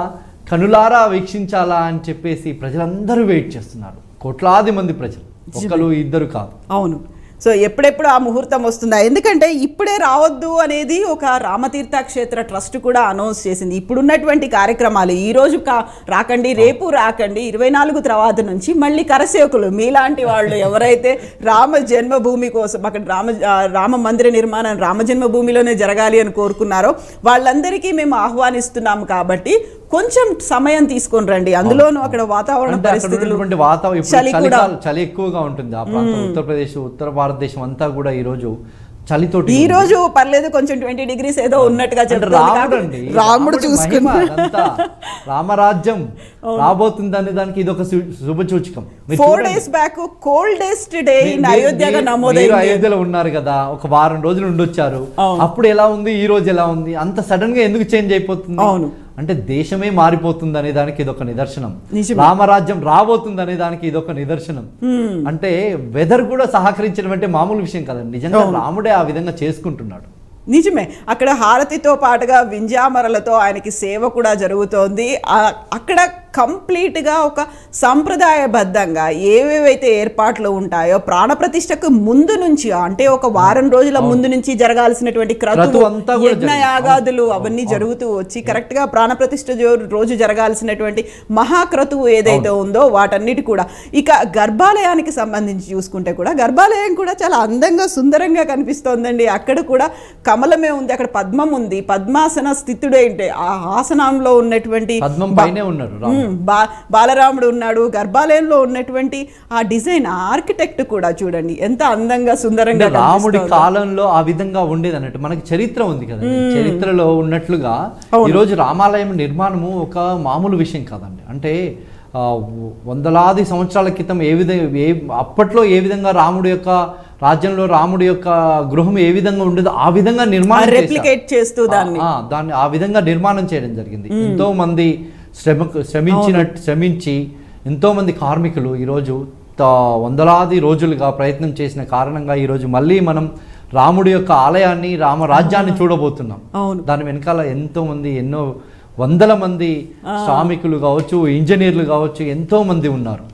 కనులారా వీక్షించాలా అని చెప్పేసి ప్రజలందరూ వెయిట్ చేస్తున్నారు. కోట్లాది మంది ప్రజలు, ఒకరు ఇద్దరు కాదు. అవును. సో ఎప్పుడెప్పుడు ఆ ముహూర్తం వస్తుందా? ఎందుకంటే ఇప్పుడే రావద్దు అనేది ఒక రామతీర్థ క్షేత్ర ట్రస్ట్ కూడా అనౌన్స్ చేసింది. ఇప్పుడున్నటువంటి కార్యక్రమాలు ఈ రోజు రాకండి, రేపు రాకండి, 24 తర్వాత నుంచి మళ్ళీ కరసేవకులు మీలాంటి వాళ్ళు ఎవరైతే రామ జన్మభూమి కోసం అక్కడ రామ మందిర నిర్మాణం రామ జన్మభూమిలోనే జరగాలి అని కోరుకున్నారో వాళ్ళందరికీ మేము ఆహ్వానిస్తున్నాము. కాబట్టి కొంచెం సమయం తీసుకొని రండి. అందులోనూ అక్కడ వాతావరణ పరిస్థితులు చలి ఎక్కువగా ఉంటుంది. ఆ ప్రాంతం ఉత్తరప్రదేశ్, ఉత్తర భారతదేశం అంతా కూడా ఈరోజు చలితోటి ఈ రోజు పర్లేదు కొంచెం 20 degrees ఏదో ఉన్నట్టుగా చెప్తారు. రాముడు చూసుకున్నాడు, రామరాజ్యం రాబోతుందనే దానికి ఇది ఒక శుభ సూచకం. 4 days back coldest day in అయోధ్యగా నమోదైంది. అయోధ్యలో ఉన్నారు కదా, ఒక వారం రోజులు ఉండొచ్చారు. అప్పుడు ఎలా ఉంది, ఈ రోజు ఎలా ఉంది, అంత సడన్ గా ఎందుకు చేంజ్ అయిపోతుంది? అవును, అంటే దేశమే మారిపోతుంది అనే దానికి ఇదొక నిదర్శనం. రామరాజ్యం రాబోతుంది అనే దానికి ఇదొక నిదర్శనం. అంటే వెదర్ కూడా సహకరించడం అంటే మామూలు విషయం కదండి. నిజంగా రాముడే ఆ విధంగా చేసుకుంటున్నాడు. నిజమే. అక్కడ హారతితో పాటుగా వింజామరలతో ఆయనకి సేవ కూడా జరుగుతోంది. అక్కడ కంప్లీట్గా ఒక సంప్రదాయబద్ధంగా ఏవేవైతే ఏర్పాట్లు ఉంటాయో ప్రాణప్రతిష్టకు ముందు నుంచి, అంటే ఒక వారం రోజుల ముందు నుంచి జరగాల్సినటువంటి యజ్ఞయాగాదులు అవన్నీ జరుగుతూ వచ్చి కరెక్ట్గా ప్రాణప్రతిష్ఠ రోజు జరగాల్సినటువంటి మహాక్రతువు ఏదైతే ఉందో వాటన్నిటి కూడా. ఇక గర్భాలయానికి సంబంధించి చూసుకుంటే కూడా గర్భాలయం కూడా చాలా అందంగా సుందరంగా కనిపిస్తోందండి. అక్కడ కూడా కమలమే ఉంది, అక్కడ పద్మం ఉంది, పద్మాసన స్థితుడే అంటే ఆ ఆసనంలో ఉన్నటువంటి బాలరాముడు ఉన్నాడు. గర్భాలయంలో ఉన్నటువంటి ఆ డిజైన్, ఆర్కిటెక్ట్ కూడా చూడండి ఎంత అందంగా సుందరంగా. రాముడి కాలంలో ఆ విధంగా ఉండేది అన్నట్టు మనకి చరిత్ర ఉంది కదా, చరిత్రలో ఉన్నట్లుగా ఈరోజు రామాలయం నిర్మాణము ఒక మామూలు విషయం కాదండి. అంటే వందలాది సంవత్సరాల క్రితం అప్పట్లో ఏ విధంగా రాముడి యొక్క రాజ్యంలో రాముడి యొక్క గృహం ఏ విధంగా ఉండేదో ఆ విధంగా నిర్మాణం రెప్లికేట్ చేస్తూ దాన్ని ఆ విధంగా నిర్మాణం చేయడం జరిగింది. ఎంతో మంది శ్రమించి ఎంతో మంది కార్మికులు ఈరోజు వందలాది రోజులుగా ప్రయత్నం చేసిన కారణంగా ఈరోజు మళ్ళీ మనం రాముడి యొక్క ఆలయాన్ని, రామరాజ్యాన్ని చూడబోతున్నాం. దాని వెనకాల ఎంతో మంది, ఎన్నో వందల మంది శ్రామికులు కావచ్చు, ఇంజనీర్లు కావచ్చు, ఎంతో మంది ఉన్నారు.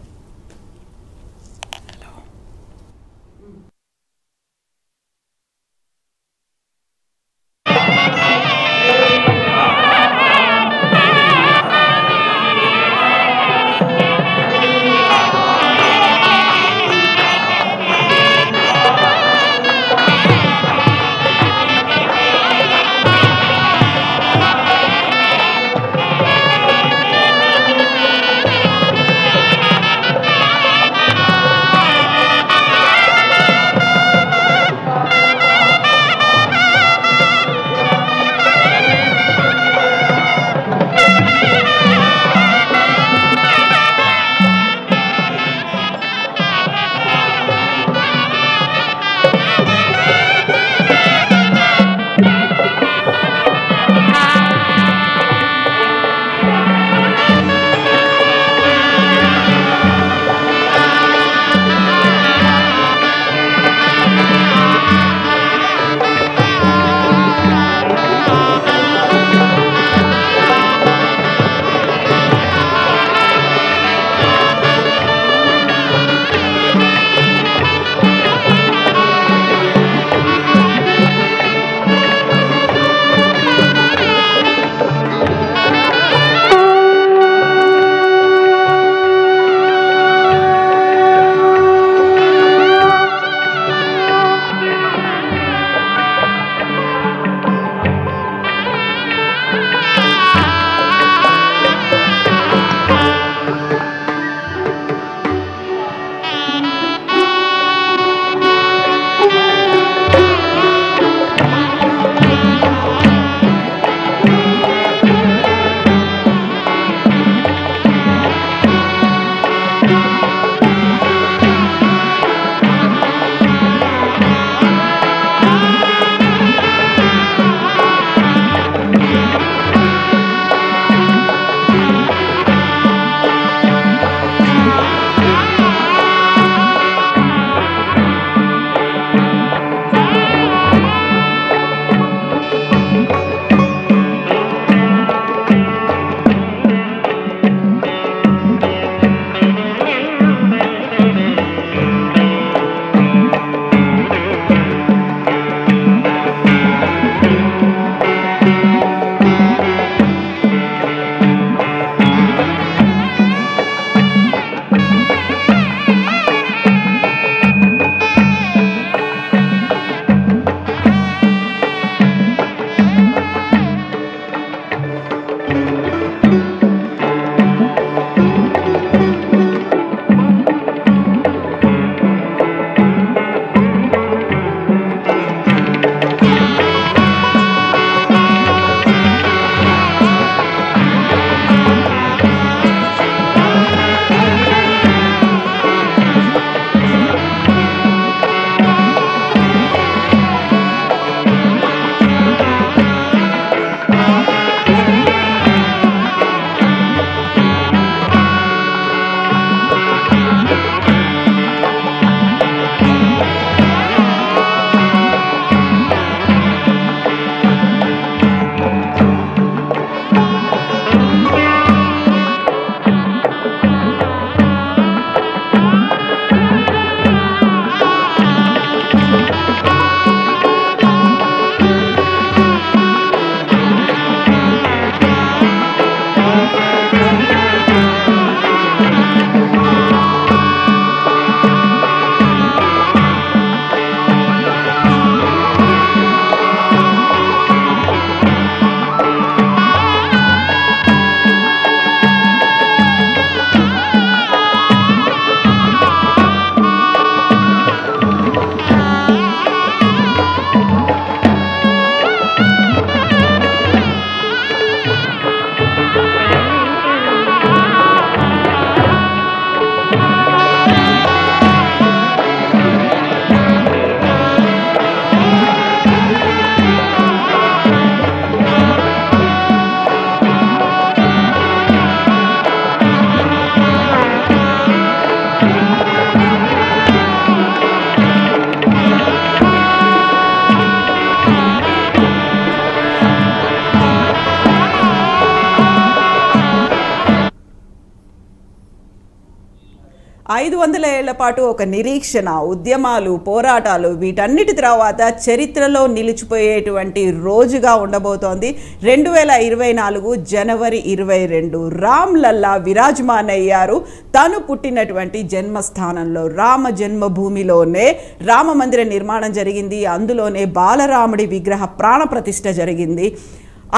500 ఏళ్ల పాటు ఒక నిరీక్షణ, ఉద్యమాలు, పోరాటాలు, వీటన్నిటి తర్వాత చరిత్రలో నిలిచిపోయేటువంటి రోజుగా ఉండబోతోంది 2024 జనవరి 22. రామ్ లల్లా విరాజమాన్ అయ్యారు. తను పుట్టినటువంటి జన్మస్థానంలో రామ జన్మభూమిలోనే రామ మందిర నిర్మాణం జరిగింది. అందులోనే బాలరాముడి విగ్రహ ప్రాణ ప్రతిష్ఠ జరిగింది.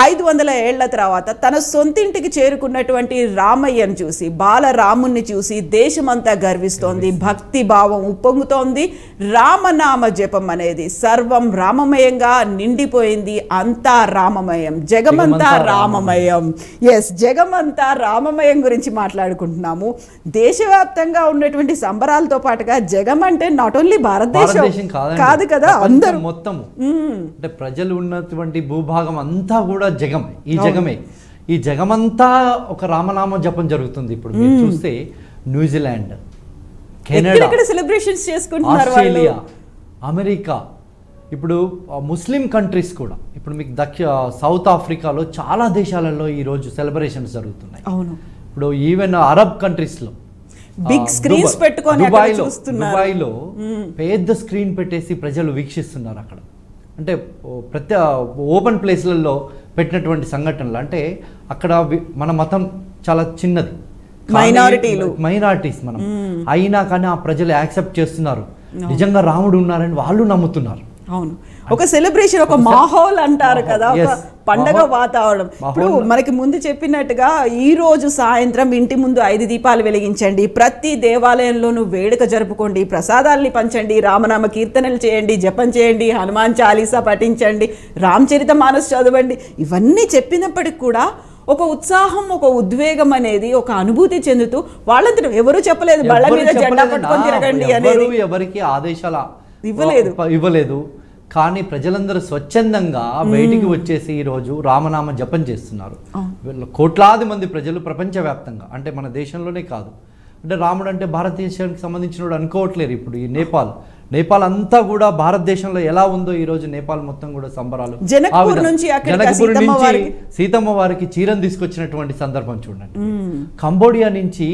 500 ఏళ్ల తర్వాత తన సొంతింటికి చేరుకున్నటువంటి రామయ్యను చూసి, బాలరాముణ్ణి చూసి దేశమంతా గర్విస్తోంది. భక్తి భావం ఉప్పొంగుతోంది. రామనామ జపం అనేది సర్వం రామమయంగా నిండిపోయింది. అంతా రామమయం, జగమంతా రామమయం. ఎస్, జగమంతా రామమయం గురించి మాట్లాడుకుంటున్నాము. దేశవ్యాప్తంగా ఉన్నటువంటి సంబరాలతో పాటుగా జగం అంటే నాట్ ఓన్లీ భారతదేశం కాదు కదా, అందరూ మొత్తం అంటే ప్రజలు ఉన్నటువంటి భూభాగం అంతా కూడా జగమే. ఈ జగమంతా ఒక రామనామ జపం జరుగుతుంది. ఇప్పుడు మీరు చూస్తే న్యూజిలాండ్, కెనడా, సెలబ్రేషన్స్ చేసుకుంటున్నారు, ఆస్ట్రేలియా, అమెరికా, ఇప్పుడు ముస్లిం కంట్రీస్ కూడా, ఇప్పుడు మీకు సౌత్ ఆఫ్రికాలో చాలా దేశాలలో ఈరోజు సెలబ్రేషన్స్ జరుగుతున్నాయి. అవును, ఇప్పుడు ఈవెన్ అరబ్ కంట్రీస్లో బిగ్ స్క్రీన్స్ పెట్టుకొని దుబాయ్లో పెద్ద స్క్రీన్ పెట్టేసి ప్రజలు వీక్షిస్తున్నారు. అక్కడ అంటే ప్రతి ఓపెన్ ప్లేస్లలో పెట్టినటువంటి సంఘటనలు. అంటే అక్కడ మన మతం చాలా చిన్నది, మైనారిటీస్ మనం అయినా కానీ ఆ ప్రజలు యాక్సెప్ట్ చేస్తున్నారు. నిజంగా రాముడు ఉన్నారని వాళ్ళు నమ్ముతున్నారు. అవును, ఒక సెలబ్రేషన్, ఒక మాహోల్ అంటారు కదా, ఒక పండగ వాతావరణం. ఇప్పుడు మనకి ముందు చెప్పినట్టుగా ఈ రోజు సాయంత్రం ఇంటి ముందు 5 దీపాలు వెలిగించండి, ప్రతి దేవాలయంలోనూ వేడుక జరుపుకోండి, ప్రసాదాల్ని పంచండి, రామనామ కీర్తనలు చేయండి, జపం చేయండి, హనుమాన్ చాలీసా పఠించండి, రామచరితమానస్ చదవండి. ఇవన్నీ చెప్పినప్పటికి కూడా ఒక ఉత్సాహం, ఒక ఉద్వేగం అనేది, ఒక అనుభూతి చెందుతూ వాళ్ళంతా ఎవరు చెప్పలేదు బళ్ళ మీద జెండా పట్టుకొని తిరగండి అనేది, ఎవరికి ఆదేశాలు ఇవ్వలేదు. కానీ ప్రజలందరూ స్వచ్ఛందంగా బయటికి వచ్చేసి ఈరోజు రామనామ జపం చేస్తున్నారు. కోట్లాది మంది ప్రజలు ప్రపంచవ్యాప్తంగా, అంటే మన దేశంలోనే కాదు, అంటే రాముడు అంటే భారతదేశానికి సంబంధించిన అనుకోవట్లేరు. ఇప్పుడు ఈ నేపాల్ అంతా కూడా భారతదేశంలో ఎలా ఉందో ఈరోజు నేపాల్ మొత్తం కూడా సంబరాలు. జనకపూర్ నుంచి సీతమ్మ వారికి చీరను తీసుకొచ్చినటువంటి సందర్భం చూడండి. కంబోడియా నుంచి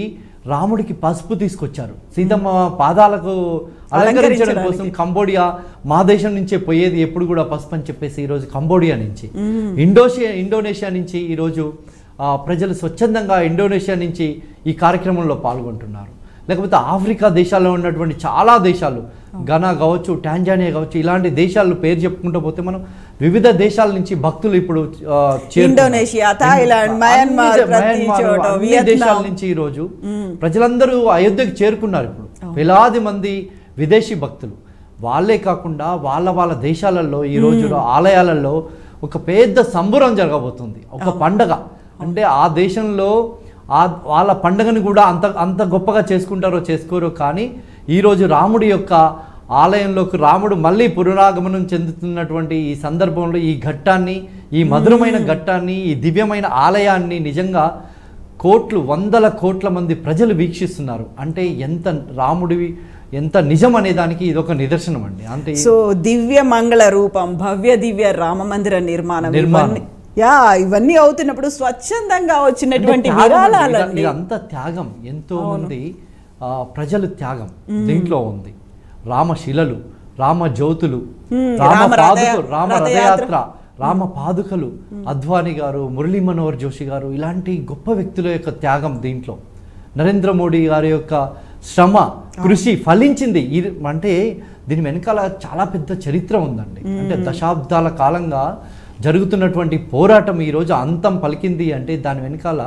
రాముడికి పసుపు తీసుకొచ్చారు సీతమ్మ పాదాలకు అలంకరించడం కోసం. కంబోడియా మా దేశం నుంచే పోయేది ఎప్పుడు కూడా పసుపు అని చెప్పేసి ఈరోజు కంబోడియా నుంచి, ఇండోనేషియా నుంచి ఈరోజు ప్రజలు స్వచ్ఛందంగా ఇండోనేషియా నుంచి ఈ కార్యక్రమంలో పాల్గొంటున్నారు. లేకపోతే ఆఫ్రికా దేశాల్లో ఉన్నటువంటి చాలా దేశాలు, ఘనా కావచ్చు, టాంజానియా కావచ్చు, ఇలాంటి దేశాలు పేరు చెప్పుకుంటూ పోతే మనం వివిధ దేశాల నుంచి భక్తులు ఇప్పుడు ఇండోనేషియా, థాయిలాండ్, మయన్మార్, అన్ని దేశాల నుంచి ఈరోజు ప్రజలందరూ అయోధ్యకు చేరుకున్నారు. ఇప్పుడు వేలాది మంది విదేశీ భక్తులు. వాళ్ళే కాకుండా వాళ్ళ దేశాలలో ఈరోజు ఆలయాలలో ఒక పెద్ద సంబురం జరగబోతుంది, ఒక పండగ. అంటే ఆ దేశంలో వాళ్ళ పండుగను కూడా అంత గొప్పగా చేసుకుంటారో చేసుకోరో, కానీ ఈరోజు రాముడి యొక్క ఆలయంలోకి రాముడు మళ్ళీ పునరాగమనం చెందుతున్నటువంటి ఈ సందర్భంలో ఈ ఘట్టాన్ని, ఈ మధురమైన ఘట్టాన్ని, ఈ దివ్యమైన ఆలయాన్ని నిజంగా వందల కోట్ల మంది ప్రజలు వీక్షిస్తున్నారు. అంటే రాముడివి ఎంత నిజం అనే దానికి ఇది ఒక నిదర్శనం అండి. అంతే. సో దివ్య మంగళ రూపం, భవ్య దివ్య రామ మందిర నిర్మాణం ఇవన్నీ అవుతున్నప్పుడు స్వచ్ఛందంగా వచ్చినటువంటి అంత త్యాగం, ఎంతో మంది ప్రజలు త్యాగం దీంట్లో ఉంది. రామశిలలు, రామ జ్యోతులు, రామ రథయాత్ర, రామ పాదుకలు, అద్వానీ గారు, మురళీ మనోహర్ జోషి గారు, ఇలాంటి గొప్ప వ్యక్తుల యొక్క త్యాగం దీంట్లో. నరేంద్ర మోడీ గారి యొక్క శ్రమ, కృషి ఫలించింది. అంటే దీని వెనకాల చాలా పెద్ద చరిత్ర ఉందండి. అంటే దశాబ్దాల కాలంగా జరుగుతున్నటువంటి పోరాటం ఈరోజు అంతం పలికింది అంటే దాని వెనకాల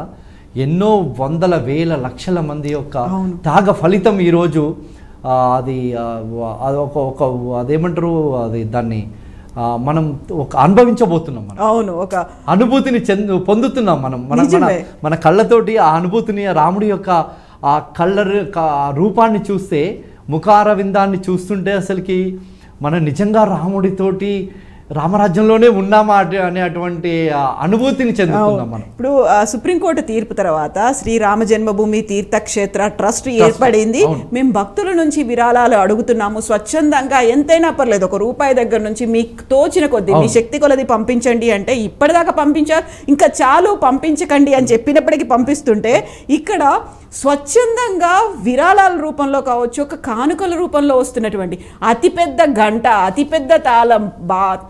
ఎన్నో వందల వేల లక్షల మంది యొక్క త్యాగ ఫలితం ఈరోజు అది అదేమంటారు, దాన్ని మనం ఒక అనుభవించబోతున్నాం. మనం అవును, ఒక అనుభూతిని పొందుతున్నాం మనం మన కళ్ళతోటి. ఆ అనుభూతిని రాముడి యొక్క ఆ రూపాన్ని చూస్తే, ముఖార విందాన్ని చూస్తుంటే అసలుకి మనం నిజంగా రాముడితోటి రామరాజ్యంలోనే ఉన్నామా అనేటువంటి అనుభూతిని చెందుతున్నాం మనం. ఇప్పుడు సుప్రీంకోర్టు తీర్పు తర్వాత శ్రీరామ జన్మభూమి తీర్థక్షేత్ర ట్రస్ట్ ఏర్పడింది. మేము భక్తుల నుంచి విరాళాలు అడుగుతున్నాము, స్వచ్ఛందంగా ఎంతైనా పర్లేదు, ₹1 దగ్గర నుంచి మీకు తోచిన కొద్దీ మీ శక్తి కొలది పంపించండి అంటే ఇప్పటిదాకా పంపించారు, ఇంకా చాలు పంపించకండి అని చెప్పినప్పటికీ పంపిస్తుంటే ఇక్కడ స్వచ్ఛందంగా విరాళాల రూపంలో కావచ్చు, ఒక కానుకల రూపంలో వస్తున్నటువంటి అతిపెద్ద గంట, అతిపెద్ద తాళం,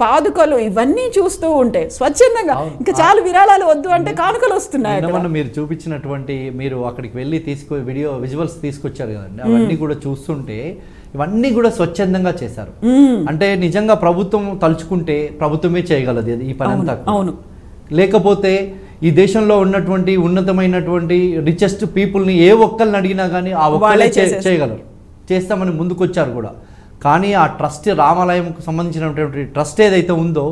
పాదుకలు ఇవన్నీ చూస్తూ ఉంటే స్వచ్ఛందంగా ఇంకా చాలు విరాళాలు వద్దు అంటే కానుకలు వస్తున్నాయి. మీరు చూపించినటువంటి, మీరు అక్కడికి వెళ్ళి వీడియో విజువల్స్ తీసుకొచ్చారు కదండి, అవన్నీ కూడా చూస్తుంటే ఇవన్నీ కూడా స్వచ్ఛందంగా చేశారు. అంటే నిజంగా ప్రభుత్వం తలుచుకుంటే ప్రభుత్వమే చేయగలదు ఈ పని అంతా. అవును, లేకపోతే ఈ దేశంలో ఉన్నటువంటి ఉన్నతమైనటువంటి రిచెస్ట్ పీపుల్ని ఏ ఒక్కరిని అడిగినా కానీ ఆ ఒక్కరే చేయగలరు, చేస్తామని ముందుకొచ్చారు కూడా. కానీ ఆ ట్రస్ట్, రామాలయంకు సంబంధించినటువంటి ట్రస్ట్ ఏదైతే ఉందో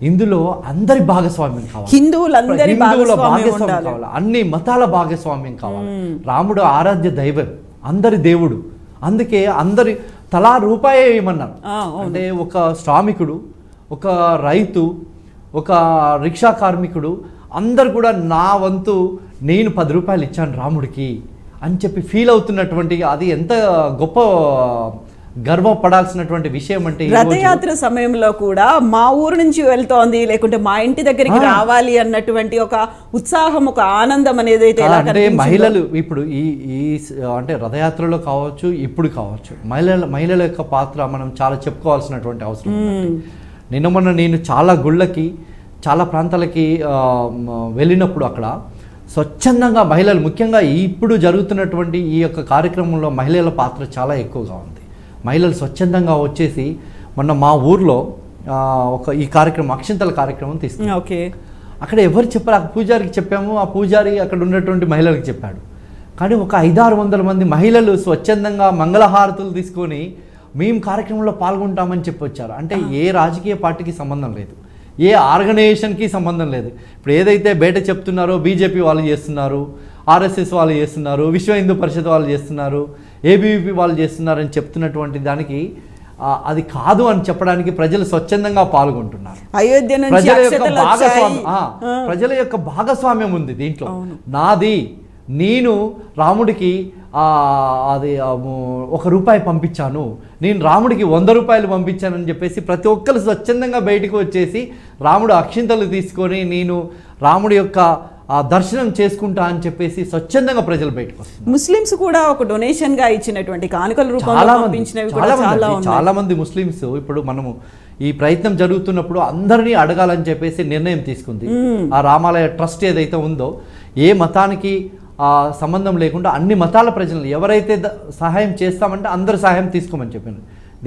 ఇందులో అందరి భాగస్వామ్యం కావాలి, హిందువుల భాగస్వామ్యం కావాలి, అన్ని మతాల భాగస్వామ్యం కావాలి. రాముడు ఆరాధ్య దైవం, అందరి దేవుడు. అందుకే అందరి తలా రూపాయే ఇవ్వమన్నారు. అంటే ఒక శ్రామికుడు, ఒక రైతు, ఒక రిక్షా కార్మికుడు అందరు కూడా నా వంతు నేను ₹10 ఇచ్చాను రాముడికి అని చెప్పి ఫీల్ అవుతున్నటువంటి, అది ఎంత గొప్ప గర్వపడాల్సినటువంటి విషయం. అంటే రథయాత్ర సమయంలో కూడా మా ఊరు నుంచి వెళ్తోంది, లేకుంటే మా ఇంటి దగ్గరికి రావాలి అన్నటువంటి ఒక ఉత్సాహం, ఒక ఆనందం అనేది అంటే మహిళలు ఇప్పుడు ఈ అంటే రథయాత్రలో కావచ్చు, ఇప్పుడు కావచ్చు, మహిళల యొక్క పాత్ర మనం చాలా చెప్పుకోవాల్సినటువంటి అవసరం. నిన్న నేను చాలా గుళ్ళకి, చాలా ప్రాంతాలకి వెళ్ళినప్పుడు అక్కడ స్వచ్ఛందంగా మహిళలు, ముఖ్యంగా ఇప్పుడు జరుగుతున్నటువంటి ఈ యొక్క కార్యక్రమంలో మహిళల పాత్ర చాలా ఎక్కువగా ఉంది. మహిళలు స్వచ్ఛందంగా వచ్చేసి మొన్న మా ఊర్లో ఈ కార్యక్రమం, అక్షింతల కార్యక్రమం తీసుకున్నాం. ఓకే, అక్కడ ఎవరు చెప్పారు, ఆ పూజారికి చెప్పాము, ఆ పూజారి అక్కడ ఉన్నటువంటి మహిళలకు చెప్పాడు. కానీ ఒక 500-600 మంది మహిళలు స్వచ్ఛందంగా మంగళహారతులు తీసుకొని మేము కార్యక్రమంలో పాల్గొంటామని చెప్పి వచ్చారు. అంటే ఏ రాజకీయ పార్టీకి సంబంధం లేదు, ఏ ఆర్గనైజేషన్కి సంబంధం లేదు. ఇప్పుడు ఏదైతే బయట చెప్తున్నారో బీజేపీ వాళ్ళు చేస్తున్నారు, ఆర్ఎస్ఎస్ వాళ్ళు చేస్తున్నారు, విశ్వ హిందూ పరిషత్ వాళ్ళు చేస్తున్నారు, ఏబీవీపీ వాళ్ళు చేస్తున్నారు అని చెప్తున్నటువంటి దానికి అది కాదు అని చెప్పడానికి ప్రజలు స్వచ్ఛందంగా పాల్గొంటున్నారు. ప్రజల యొక్క భాగస్వామ్యం ఉంది దీంట్లో. నాది, నేను రాముడికి అది ₹1 పంపించాను, నేను రాముడికి ₹100 పంపించానని చెప్పేసి ప్రతి ఒక్కరు స్వచ్ఛందంగా బయటకు వచ్చేసి రాముడు అక్షింతలు తీసుకొని నేను రాముడి యొక్క దర్శనం చేసుకుంటా అని చెప్పేసి స్వచ్ఛందంగా ప్రజలు బయటకు వస్తారు. ముస్లిమ్స్ కూడా ఒక డొనేషన్ గా ఇచ్చినటువంటి కానుకల రూపంలో పంపించినవి కూడా చాలా మంది ముస్లిమ్స్ ఇప్పుడు మనము ఈ ప్రయత్నం జరుగుతున్నప్పుడు అందరినీ అడగాలని చెప్పేసి నిర్ణయం తీసుకుంది ఆ రామాలయ ట్రస్ట్ ఏదైతే ఉందో. ఏ మతానికి సంబంధం లేకుండా అన్ని మతాల ప్రజలను ఎవరైతే సహాయం చేస్తామంటే అందరు సహాయం తీసుకోమని చెప్పాను.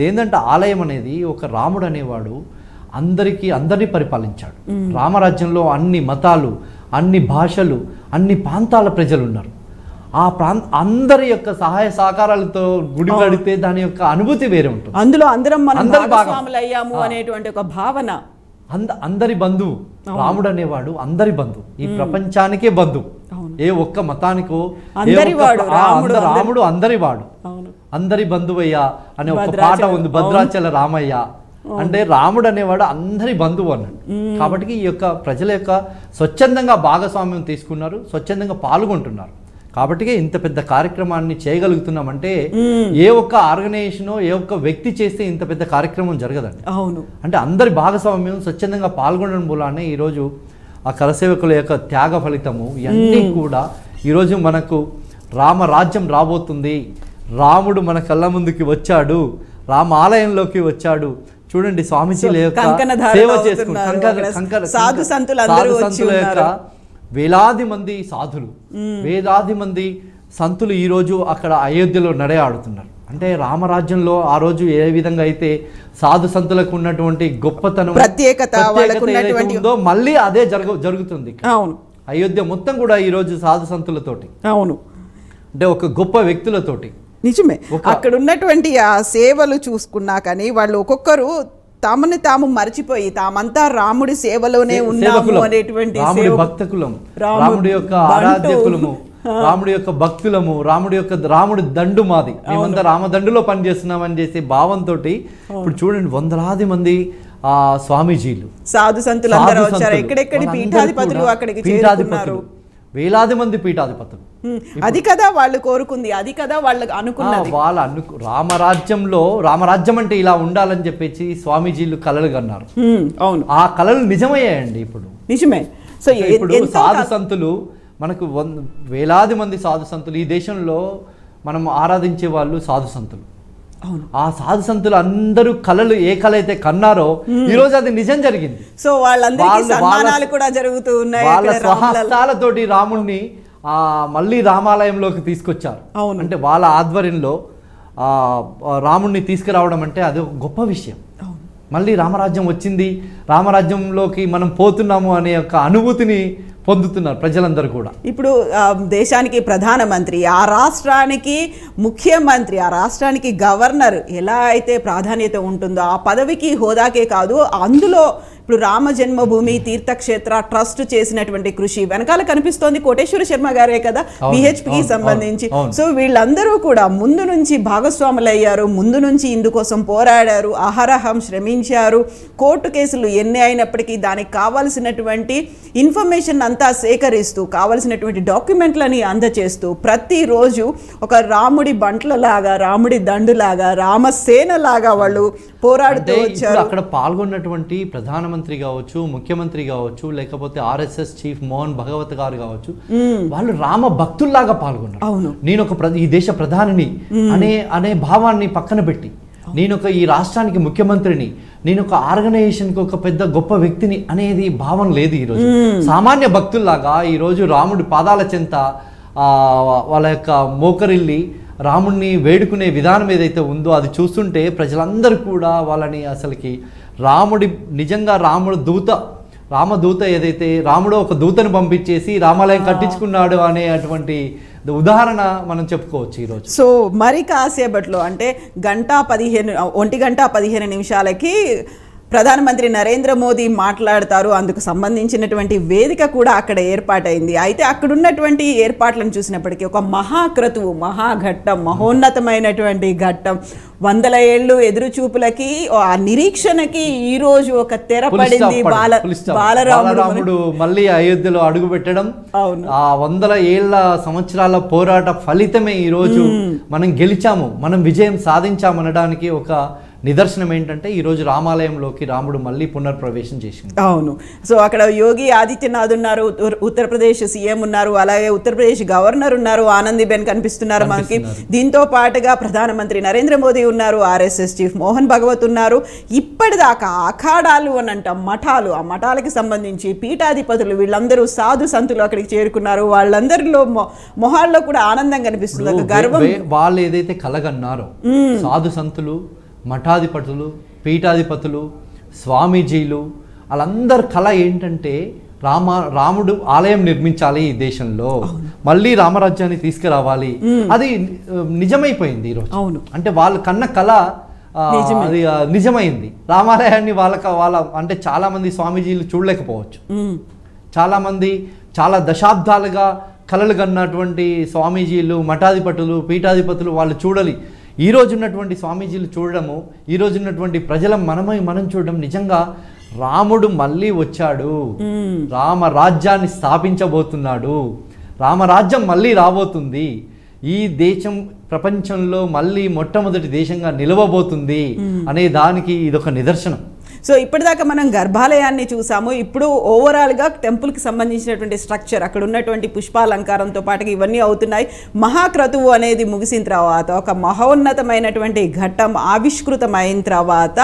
ఏంటంటే ఆలయం అనేది ఒక రాముడు అనేవాడు అందరినీ పరిపాలించాడు. రామరాజ్యంలో అన్ని మతాలు, అన్ని భాషలు, అన్ని ప్రాంతాల ప్రజలు ఉన్నారు. ఆ అందరి యొక్క సహాయ సహకారాలతో గుడి కడితే దాని యొక్క అనుభూతి వేరే ఉంటుంది. అందులో అందరం భాగస్వాములయ్యాము అనేటువంటి ఒక భావన. అందరి బంధువు రాముడు అనేవాడు, అందరి బంధువు, ఈ ప్రపంచానికే బంధువు. ఏ ఒక్క మతానికో రాముడు అందరి వాడు, అందరి బంధువయ్య అనే ఒక పాట ఉంది, భద్రాచల రామయ్య అంటే రాముడు అనేవాడు అందరి బంధువు అన్నాడు. కాబట్టి ఈ యొక్క ప్రజల యొక్క స్వచ్ఛందంగా భాగస్వామ్యం తీసుకున్నారు, స్వచ్ఛందంగా పాల్గొంటున్నారు. కాబట్టి ఇంత పెద్ద కార్యక్రమాన్ని చేయగలుగుతున్నామంటే ఏ ఒక్క ఆర్గనైజేషనో ఏ ఒక్క వ్యక్తి చేస్తే ఇంత పెద్ద కార్యక్రమం జరగదండి. అవును, అంటే అందరి భాగస్వామ్యం స్వచ్ఛందంగా పాల్గొనడం మూలానే ఈరోజు ఆ కరసేవకుల యొక్క త్యాగ ఫలితము ఇవన్నీ కూడా ఈరోజు మనకు రామరాజ్యం రాబోతుంది. రాముడు మన కళ్ళ ముందుకి వచ్చాడు, రామాలయంలోకి వచ్చాడు. చూడండి స్వామీజీల యొక్క సేవ చేసుకుంటారు, సాధు సంతుల యొక్క వేలాది మంది సాధులు, వేలాది మంది సంతులు ఈరోజు అక్కడ అయోధ్యలో నడే ఆడుతున్నారు. అంటే రామరాజ్యంలో ఆ రోజు ఏ విధంగా అయితే సాధు సంతులకు ఉన్నటువంటి గొప్పతనం, ప్రత్యేకత ఉందో మళ్ళీ అదే జరుగుతుంది. అవును, అయోధ్య మొత్తం కూడా ఈరోజు సాధు సంతులతోటి, అవును, అంటే ఒక గొప్ప వ్యక్తులతోటి. నిజమే, అక్కడ ఉన్నటువంటి ఆ సేవలు చూసుకున్నా కానీ వాళ్ళు ఒక్కొక్కరు తమని తాము మర్చిపోయి తామంతా రాముడి సేవలోనే ఉన్నాము అనేటువంటి రాముడి భక్తకులం, రాముడి యొక్క ఆరాధ్యకులము, రాముడి యొక్క భక్తులము, రాముడి దండు మాది, మేమంతా రామదండులో పనిచేస్తున్నామని చేసే భావంతో ఇప్పుడు చూడండి వందలాది మంది స్వామీజీలు, సాధు సంతులు అందరూ వచ్చారు. ఎక్కడెక్కడి పీఠాధిపతులు అక్కడికి చేరుకున్నారు. వేలాది మంది పీఠాధిపతులు. అది కదా వాళ్ళు కోరుకుంది, అది కదా వాళ్ళు అనుకున్నది. రామరాజ్యం అంటే ఇలా ఉండాలని చెప్పేసి స్వామీజీలు కలలు కన్నారు. అవును, ఆ కలలు నిజమయ్యాయండి. ఇప్పుడు నిజమే. సో ఇప్పుడు సాధు సంతులు మనకు వేలాది మంది సాధు సంతులు ఈ దేశంలో మనం ఆరాధించే వాళ్ళు సాధు సంతులు. ఆ సాధు సంతులు అందరూ కళలు ఏ కళ అయితే కన్నారో ఈ రోజు అది నిజం జరిగింది. సో వాళ్ళందరికీ సన్మానాలు కూడా జరుగుతూ ఉన్నాయి. వాళ్ళ స్వహస్తాలతోటి రాముణ్ణి మళ్ళీ రామాలయంలోకి తీసుకొచ్చారు. అంటే వాళ్ళ ఆధ్వర్యంలో రాముణ్ణి తీసుకురావడం అంటే అది ఒక గొప్ప విషయం. మళ్ళీ రామరాజ్యం వచ్చింది, రామరాజ్యంలోకి మనం పోతున్నాము అనే ఒక అనుభూతిని పొందుతున్నారు ప్రజలందరూ కూడా. ఇప్పుడు దేశానికి ప్రధానమంత్రి, ఆ రాష్ట్రానికి ముఖ్యమంత్రి, ఆ రాష్ట్రానికి గవర్నర్ ఎలా అయితే ప్రాధాన్యత ఉంటుందో ఆ పదవికి హోదాకే కాదు, అందులో ఇప్పుడు రామ జన్మభూమి తీర్థక్షేత్ర ట్రస్ట్ చేసినటువంటి కృషి వెనకాల కనిపిస్తోంది కోటేశ్వర శర్మ గారే కదా, విహెచ్పికి సంబంధించి. సో వీళ్ళందరూ కూడా ముందు నుంచి భాగస్వాములయ్యారు, ముందు నుంచి ఇందుకోసం పోరాడారు, అహరహం శ్రమించారు. కోర్టు కేసులు ఎన్ని అయినప్పటికీ దానికి కావాల్సినటువంటి ఇన్ఫర్మేషన్ అంతా సేకరిస్తూ, కావలసినటువంటి డాక్యుమెంట్లని అందచేస్తూ ప్రతిరోజు ఒక రాముడి బంట్లలాగా, రాముడి దండులాగా, రామసేనలాగా వాళ్ళు పోరాడుతూ వచ్చారు. అక్కడ పాల్గొన్నటువంటి ప్రధానమంత్రి కావచ్చు, ముఖ్యమంత్రి కావచ్చు, లేకపోతే ఆర్ఎస్ఎస్ చీఫ్ మోహన్ భగవత్ గారు కావచ్చు, వాళ్ళు రామ భక్తుల్లాగా పాల్గొన్నారు. నేను ఈ దేశ ప్రధానిని అనే భావాన్ని పక్కన పెట్టి, నేను ఈ రాష్ట్రానికి ముఖ్యమంత్రిని, నేను ఒక ఆర్గనైజేషన్కి ఒక పెద్ద గొప్ప వ్యక్తిని అనేది భావం లేదు. ఈరోజు సామాన్య భక్తుల్లాగా ఈరోజు రాముడి పాదాల చెంత వాళ్ళ యొక్క మోకరిల్లి రాముడిని వేడుకునే విధానం ఏదైతే ఉందో అది చూస్తుంటే ప్రజలందరూ కూడా వాళ్ళని అసలుకి నిజంగా రామదూత ఏదైతే రాముడు ఒక దూతను పంపించేసి రామాలయం కట్టించుకున్నాడు అనే అటువంటి ఉదాహరణ మనం చెప్పుకోవచ్చు ఈరోజు. సో మరి కాసేపట్లో అంటే 1:15 ప్రధానమంత్రి నరేంద్ర మోదీ మాట్లాడతారు. అందుకు సంబంధించినటువంటి వేదిక కూడా అక్కడ ఏర్పాటైంది. అయితే అక్కడున్నటువంటి ఏర్పాట్లను చూసినప్పటికీ ఒక మహాక్రతువు, మహాఘట్టం, మహోన్నతమైనటువంటి ఘట్టం, 100 ఏళ్ళు ఎదురుచూపులకి, ఆ నిరీక్షణకి ఈ రోజు ఒక తెర పడింది. బాలరాముడు మళ్ళీ అయోధ్యలో అడుగు పెట్టడం, ఆ 100 సంవత్సరాల పోరాట ఫలితమే ఈ రోజు మనం గెలిచాము, మనం విజయం సాధించామనడానికి ఒక నిదర్శనం ఏంటంటే ఈరోజు రామాలయంలోకి రాముడు మళ్ళీ పునర్ప్రవేశం చేసింది. అవును. సో అక్కడ యోగి ఆదిత్యనాథ్ ఉన్నారు, ఉత్తరప్రదేశ్ సీఎం ఉన్నారు, అలాగే ఉత్తరప్రదేశ్ గవర్నర్ ఉన్నారు, ఆనందీబెన్ కనిపిస్తున్నారు మనకి. దీంతో పాటుగా ప్రధానమంత్రి నరేంద్ర మోదీ ఉన్నారు, ఆర్ఎస్ఎస్ చీఫ్ మోహన్ భగవత్ ఉన్నారు. ఇప్పటిదాకా అఖాడాలు అనంట మఠాలు, ఆ మఠాలకి సంబంధించి పీఠాధిపతులు వీళ్ళందరూ సాధు సంతులు అక్కడికి చేరుకున్నారు. వాళ్ళందరిలో మొహాల్లో కూడా ఆనందం కనిపిస్తుంది, గర్వం. వాళ్ళు ఏదైతే కలగన్నారో సాధు సంతులు, మఠాధిపతులు, పీఠాధిపతులు, స్వామీజీలు, వాళ్ళందరి కళ ఏంటంటే రాముడు ఆలయం నిర్మించాలి ఈ దేశంలో, మళ్ళీ రామరాజ్యాన్ని తీసుకురావాలి. అది నిజమైపోయింది ఈరోజు. అంటే వాళ్ళు కన్న కళ అది నిజమైంది. రామాలయాన్ని వాళ్ళ అంటే చాలా మంది స్వామీజీలు చూడలేకపోవచ్చు, చాలా మంది చాలా దశాబ్దాలుగా కలలు కన్నటువంటి స్వామీజీలు, మఠాధిపతులు, పీఠాధిపతులు వాళ్ళు చూడాలి. ఈ రోజు ఉన్నటువంటి స్వామీజీలు చూడడము, ఈ రోజు ఉన్నటువంటి ప్రజల మనం చూడడం, నిజంగా రాముడు మళ్ళీ వచ్చాడు, రామరాజ్యాన్ని స్థాపించబోతున్నాడు, రామరాజ్యం మళ్ళీ రాబోతుంది, ఈ దేశం ప్రపంచంలో మళ్ళీ మొట్టమొదటి దేశంగా నిలవబోతుంది అనే దానికి ఇదొక నిదర్శనం. సో ఇప్పటిదాకా మనం గర్భాలయాన్ని చూసాము. ఇప్పుడు ఓవరాల్గా టెంపుల్కి సంబంధించినటువంటి స్ట్రక్చర్, అక్కడ ఉన్నటువంటి పుష్పాలంకారంతో పాటుగా ఇవన్నీ అవుతున్నాయి. మహాక్రతువు అనేది ముగిసిన తర్వాత ఒక మహోన్నతమైనటువంటి ఘట్టం ఆవిష్కృతమైన తర్వాత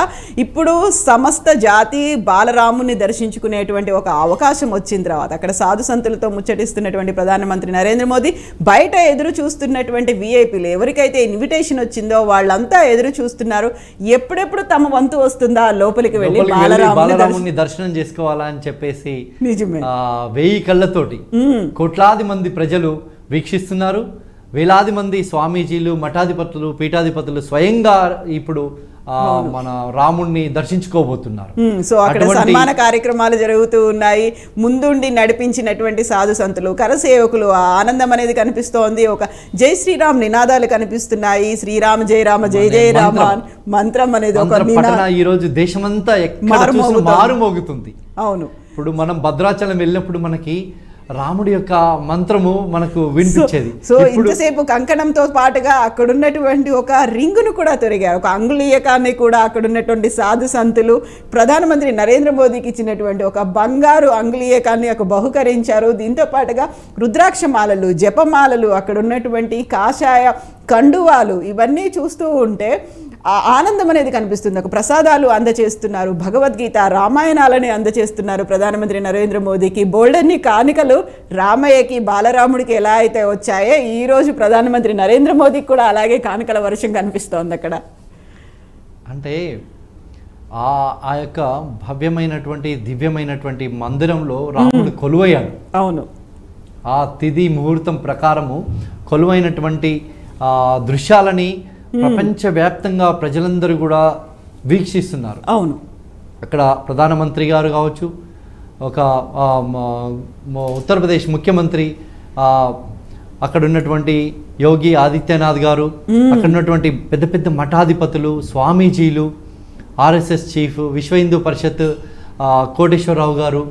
ఇప్పుడు సమస్త జాతి బాలరాముని దర్శించుకునేటువంటి ఒక అవకాశం వచ్చిన తర్వాత అక్కడ సాధు సంతులతో ముచ్చటిస్తున్నటువంటి ప్రధానమంత్రి నరేంద్ర మోదీ, బయట ఎదురు చూస్తున్నటువంటి విఐపీలు ఎవరికైతే ఇన్విటేషన్ వచ్చిందో వాళ్ళంతా ఎదురు చూస్తున్నారు, ఎప్పుడెప్పుడు తమ వంతు వస్తుందా లోపలికి బాలరాముని దర్శనం చేసుకోవాలా అని చెప్పేసి 1000 కళ్ళతోటి కోట్లాది మంది ప్రజలు వీక్షిస్తున్నారు. వేలాది మంది స్వామీజీలు, మఠాధిపతులు, పీఠాధిపతులు స్వయంగా ఇప్పుడు మన రాముణ్ణి దర్శించుకోబోతున్నారు. సో అక్కడ సన్మాన కార్యక్రమాలు జరుగుతూ ఉన్నాయి. ముందుండి నడిపించినటువంటి సాధు సంతులు, కరసేవకులు, ఆ ఆనందం అనేది కనిపిస్తోంది. ఒక జై శ్రీరామ్ నినాదాలు కనిపిస్తున్నాయి. శ్రీరామ జయ రామ జయ జయ రామ మంత్రం అనేది ఒక ఈ రోజు దేశమంతా మారుమోగుతుంది. అవును. ఇప్పుడు మనం భద్రాచలం వెళ్ళినప్పుడు మనకి రాముడి యొక్క మంత్రము మనకు వినిపించేది. సో ఇంతసేపు కంకణంతో పాటుగా అక్కడ ఉన్నటువంటి ఒక రింగును కూడా తొరిగారు, ఒక అంగుళీయకాన్ని కూడా అక్కడ ఉన్నటువంటి సాధు సంతులు ప్రధానమంత్రి నరేంద్ర మోదీకి ఇచ్చినటువంటి ఒక బంగారు అంగుళీయకాన్ని బహుకరించారు. దీంతో పాటుగా రుద్రాక్షమాలలు, జపమాలలు, అక్కడ ఉన్నటువంటి కాషాయ కండువాలు ఇవన్నీ చూస్తూ ఉంటే ఆ ఆనందం అనేది కనిపిస్తుంది. ఒక ప్రసాదాలు అందజేస్తున్నారు, భగవద్గీత, రామాయణాలని అందజేస్తున్నారు ప్రధానమంత్రి నరేంద్ర మోదీకి. బోల్డన్ని కానుకలు రామయ్యకి, బాలరాముడికి ఎలా అయితే వచ్చాయో ఈరోజు ప్రధానమంత్రి నరేంద్ర మోదీకి కూడా అలాగే కానుకల వర్షం కనిపిస్తోంది అక్కడ. అంటే ఆ యొక్క భవ్యమైనటువంటి దివ్యమైనటువంటి మందిరంలో రాముడు కొలువయ్యాడు. అవును. ఆ తిథి ముహూర్తం ప్రకారము కొలువైనటువంటి దృశ్యాలని ప్రపంచవ్యాప్తంగా ప్రజలందరూ కూడా వీక్షిస్తున్నారు. అవును. అక్కడ ప్రధానమంత్రి గారు కావచ్చు, ఒక ఉత్తరప్రదేశ్ ముఖ్యమంత్రి, అక్కడ ఉన్నటువంటి యోగి ఆదిత్యనాథ్ గారు, అక్కడ ఉన్నటువంటి పెద్ద పెద్ద మఠాధిపతులు, స్వామీజీలు, ఆర్ఎస్ఎస్ చీఫ్, విశ్వ హిందూ పరిషత్ కోటేశ్వరరావు గారు,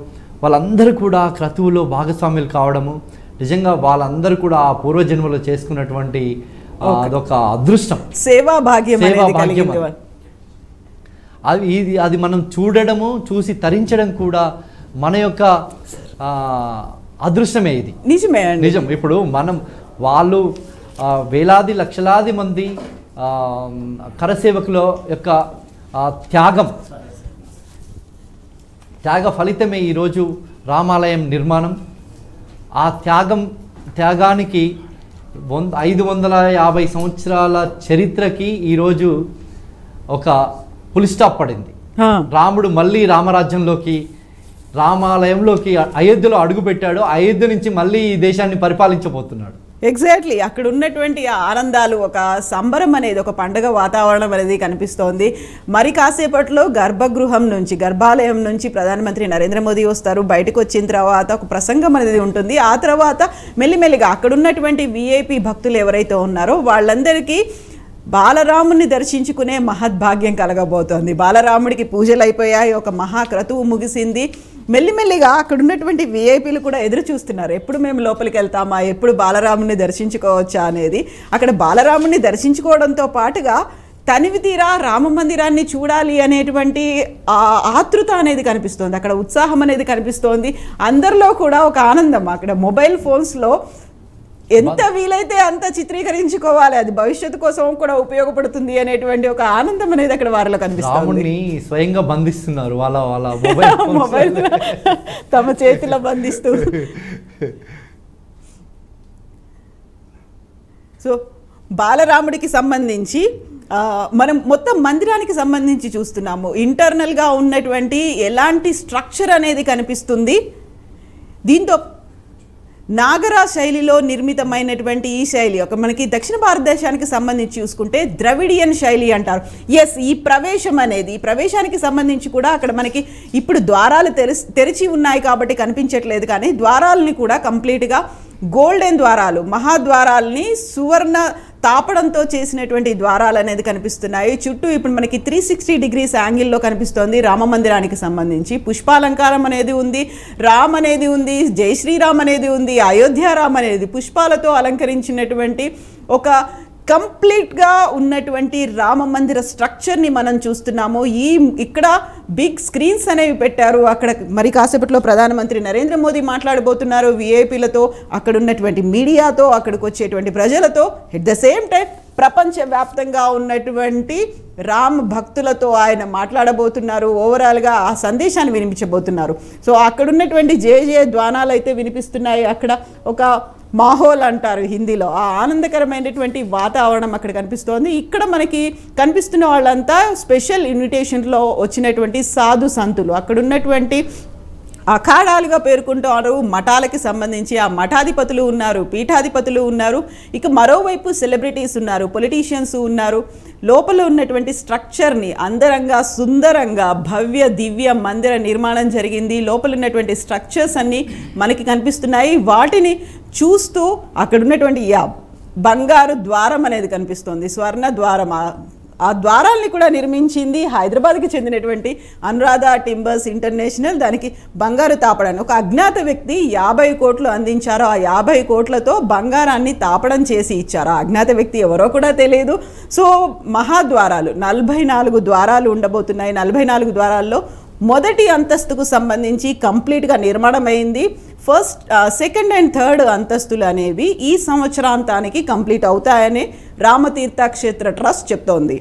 వాళ్ళందరూ కూడా క్రతువులో భాగస్వాములు కావడము నిజంగా వాళ్ళందరూ కూడా ఆ పూర్వజన్మలో చేసుకున్నటువంటి అదొక అదృష్టం, సేవా భాగ్యం. అది మనం చూడడము, చూసి తరించడం కూడా మన యొక్క అదృష్టమే. ఇది నిజమే, నిజం. ఇప్పుడు వాళ్ళు వేలాది లక్షలాది మంది కరసేవకుల యొక్క త్యాగ ఫలితమే ఈరోజు రామాలయం నిర్మాణం. ఆ త్యాగానికి 550 సంవత్సరాల చరిత్రకి ఈరోజు ఒక ఫుల్ స్టాప్ పడింది. రాముడు మళ్ళీ రామరాజ్యంలోకి, రామాలయంలోకి, అయోధ్యలో అడుగుపెట్టాడు. అయోధ్య నుంచి మళ్ళీ ఈ దేశాన్ని పరిపాలించబోతున్నాడు. ఎగ్జాక్ట్లీ. అక్కడ ఉన్నటువంటి ఆనందాలు, ఒక సంబరం అనేది, ఒక పండగ వాతావరణం అనేది కనిపిస్తోంది. మరి కాసేపట్లో గర్భాలయం నుంచి ప్రధానమంత్రి నరేంద్ర మోదీ వస్తారు. బయటకు వచ్చిన తర్వాత ఒక ప్రసంగం అనేది ఉంటుంది. ఆ తర్వాత మెల్లిమెల్లిగా అక్కడ ఉన్నటువంటి విఐపి భక్తులు ఎవరైతే ఉన్నారో వాళ్ళందరికీ బాలరాముని దర్శించుకునే మహద్భాగ్యం కలగబోతోంది. బాలరాముడికి పూజలు అయిపోయాయి, ఒక మహాక్రతువు ముగిసింది. మెల్లిమెల్లిగా అక్కడ ఉన్నటువంటి విఐపీలు కూడా ఎదురు చూస్తున్నారు, ఎప్పుడు మేము లోపలికి వెళ్తామా, ఎప్పుడు బాలరాముని దర్శించుకోవచ్చా అనేది. అక్కడ బాలరాముని దర్శించుకోవడంతో పాటుగా తనివి తీరా రామ మందిరాన్ని చూడాలి అనేటువంటి ఆతృత అనేది కనిపిస్తోంది. అక్కడ ఉత్సాహం అనేది కనిపిస్తోంది. అందరిలో కూడా ఒక ఆనందం. అక్కడ మొబైల్ ఫోన్స్లో ఎంత వీలైతే అంత చిత్రీకరించుకోవాలి, అది భవిష్యత్తు కోసం కూడా ఉపయోగపడుతుంది అనేటువంటి ఒక ఆనందం అనేది అక్కడ వారిలో కనిపిస్తుంది. స్వయంగా బంధిస్తున్నారు వాళ్ళ మొబైల్ తమ చేతిలో బంధిస్తూ. సో బాలరాముడికి సంబంధించి మనం మొత్తం మందిరానికి సంబంధించి చూస్తున్నాము. ఇంటర్నల్గా ఉన్నటువంటి ఎలాంటి స్ట్రక్చర్ అనేది కనిపిస్తుంది. దీంతో నాగరా శైలిలో నిర్మితమైనటువంటి ఈ శైలి మనకి దక్షిణ భారతదేశానికి సంబంధించి చూసుకుంటే ద్రవిడియన్ శైలి అంటారు. ఈ ప్రవేశానికి సంబంధించి కూడా అక్కడ మనకి ఇప్పుడు ద్వారాలు తెరిచి ఉన్నాయి కాబట్టి కనిపించట్లేదు, కానీ ద్వారాలని కూడా కంప్లీట్గా గోల్డెన్ ద్వారాలు, మహాద్వారాలని సువర్ణ తాపడంతో చేసినటువంటి ద్వారాలు అనేది కనిపిస్తున్నాయి. చుట్టూ ఇప్పుడు మనకి 360 డిగ్రీస్ యాంగిల్లో కనిపిస్తోంది. రామ మందిరానికి సంబంధించి పుష్పాలంకారం అనేది ఉంది, రామ్ అనేది ఉంది, జై శ్రీరామ్ అనేది ఉంది, అయోధ్య రామ్ అనేది పుష్పాలతో అలంకరించినటువంటి ఒక కంప్లీట్గా ఉన్నటువంటి రామ మందిర స్ట్రక్చర్ని మనం చూస్తున్నాము. ఇక్కడ బిగ్ స్క్రీన్స్ అనేవి పెట్టారు. అక్కడ మరి కాసేపట్లో ప్రధానమంత్రి నరేంద్ర మోదీ మాట్లాడబోతున్నారు విఐపీలతో, అక్కడ ఉన్నటువంటి మీడియాతో, అక్కడికి వచ్చేటువంటి ప్రజలతో. ఎట్ ద సేమ్ టైం ప్రపంచవ్యాప్తంగా ఉన్నటువంటి రామ్ భక్తులతో ఆయన మాట్లాడబోతున్నారు. ఓవరాల్గా ఆ సందేశాన్ని వినిపించబోతున్నారు. సో అక్కడ ఉన్నటువంటి జయ ధ్వానాలు అయితే వినిపిస్తున్నాయి. అక్కడ ఒక మాహోల్ అంటారు హిందీలో, ఆ ఆనందకరమైనటువంటి వాతావరణం అక్కడ కనిపిస్తోంది. ఇక్కడ మనకి కనిపిస్తున్న వాళ్ళంతా స్పెషల్ ఇన్విటేషన్లో వచ్చినటువంటి సాధు సంతులు. అక్కడ ఉన్నటువంటి అఖాడాలుగా పేర్కొంటారు. మఠాలకి సంబంధించి ఆ మఠాధిపతులు ఉన్నారు, పీఠాధిపతులు ఉన్నారు, ఇక మరోవైపు సెలబ్రిటీస్ ఉన్నారు, పొలిటీషియన్స్ ఉన్నారు. లోపల ఉన్నటువంటి స్ట్రక్చర్ని అందరంగా సుందరంగా భవ్య దివ్య మందిర నిర్మాణం జరిగింది. లోపల ఉన్నటువంటి స్ట్రక్చర్స్ అన్నీ మనకి కనిపిస్తున్నాయి. వాటిని చూస్తూ అక్కడ ఉన్నటువంటి బంగారు ద్వారం అనేది కనిపిస్తుంది, స్వర్ణ ద్వారం. ఆ ద్వారాల్ని కూడా నిర్మించింది హైదరాబాద్కి చెందినటువంటి అనురాధ టింబర్స్ ఇంటర్నేషనల్. దానికి బంగారు తాపడాన్ని ఒక అజ్ఞాత వ్యక్తి 50 కోట్లు అందించారు. ఆ 50 కోట్లతో బంగారాన్ని తాపడం చేసి ఇచ్చారు. ఆ అజ్ఞాత వ్యక్తి ఎవరో కూడా తెలియదు. సో మహాద్వారాలు 44 ద్వారాలు ఉండబోతున్నాయి. 44 ద్వారాల్లో మొదటి అంతస్తుకు సంబంధించి కంప్లీట్గా నిర్మాణం అయింది. ఫస్ట్, సెకండ్ అండ్ థర్డ్ అంతస్తులు అనేవి ఈ సంవత్సరాంతానికి కంప్లీట్ అవుతాయని రామతీర్థ క్షేత్ర ట్రస్ట్ చెప్తోంది.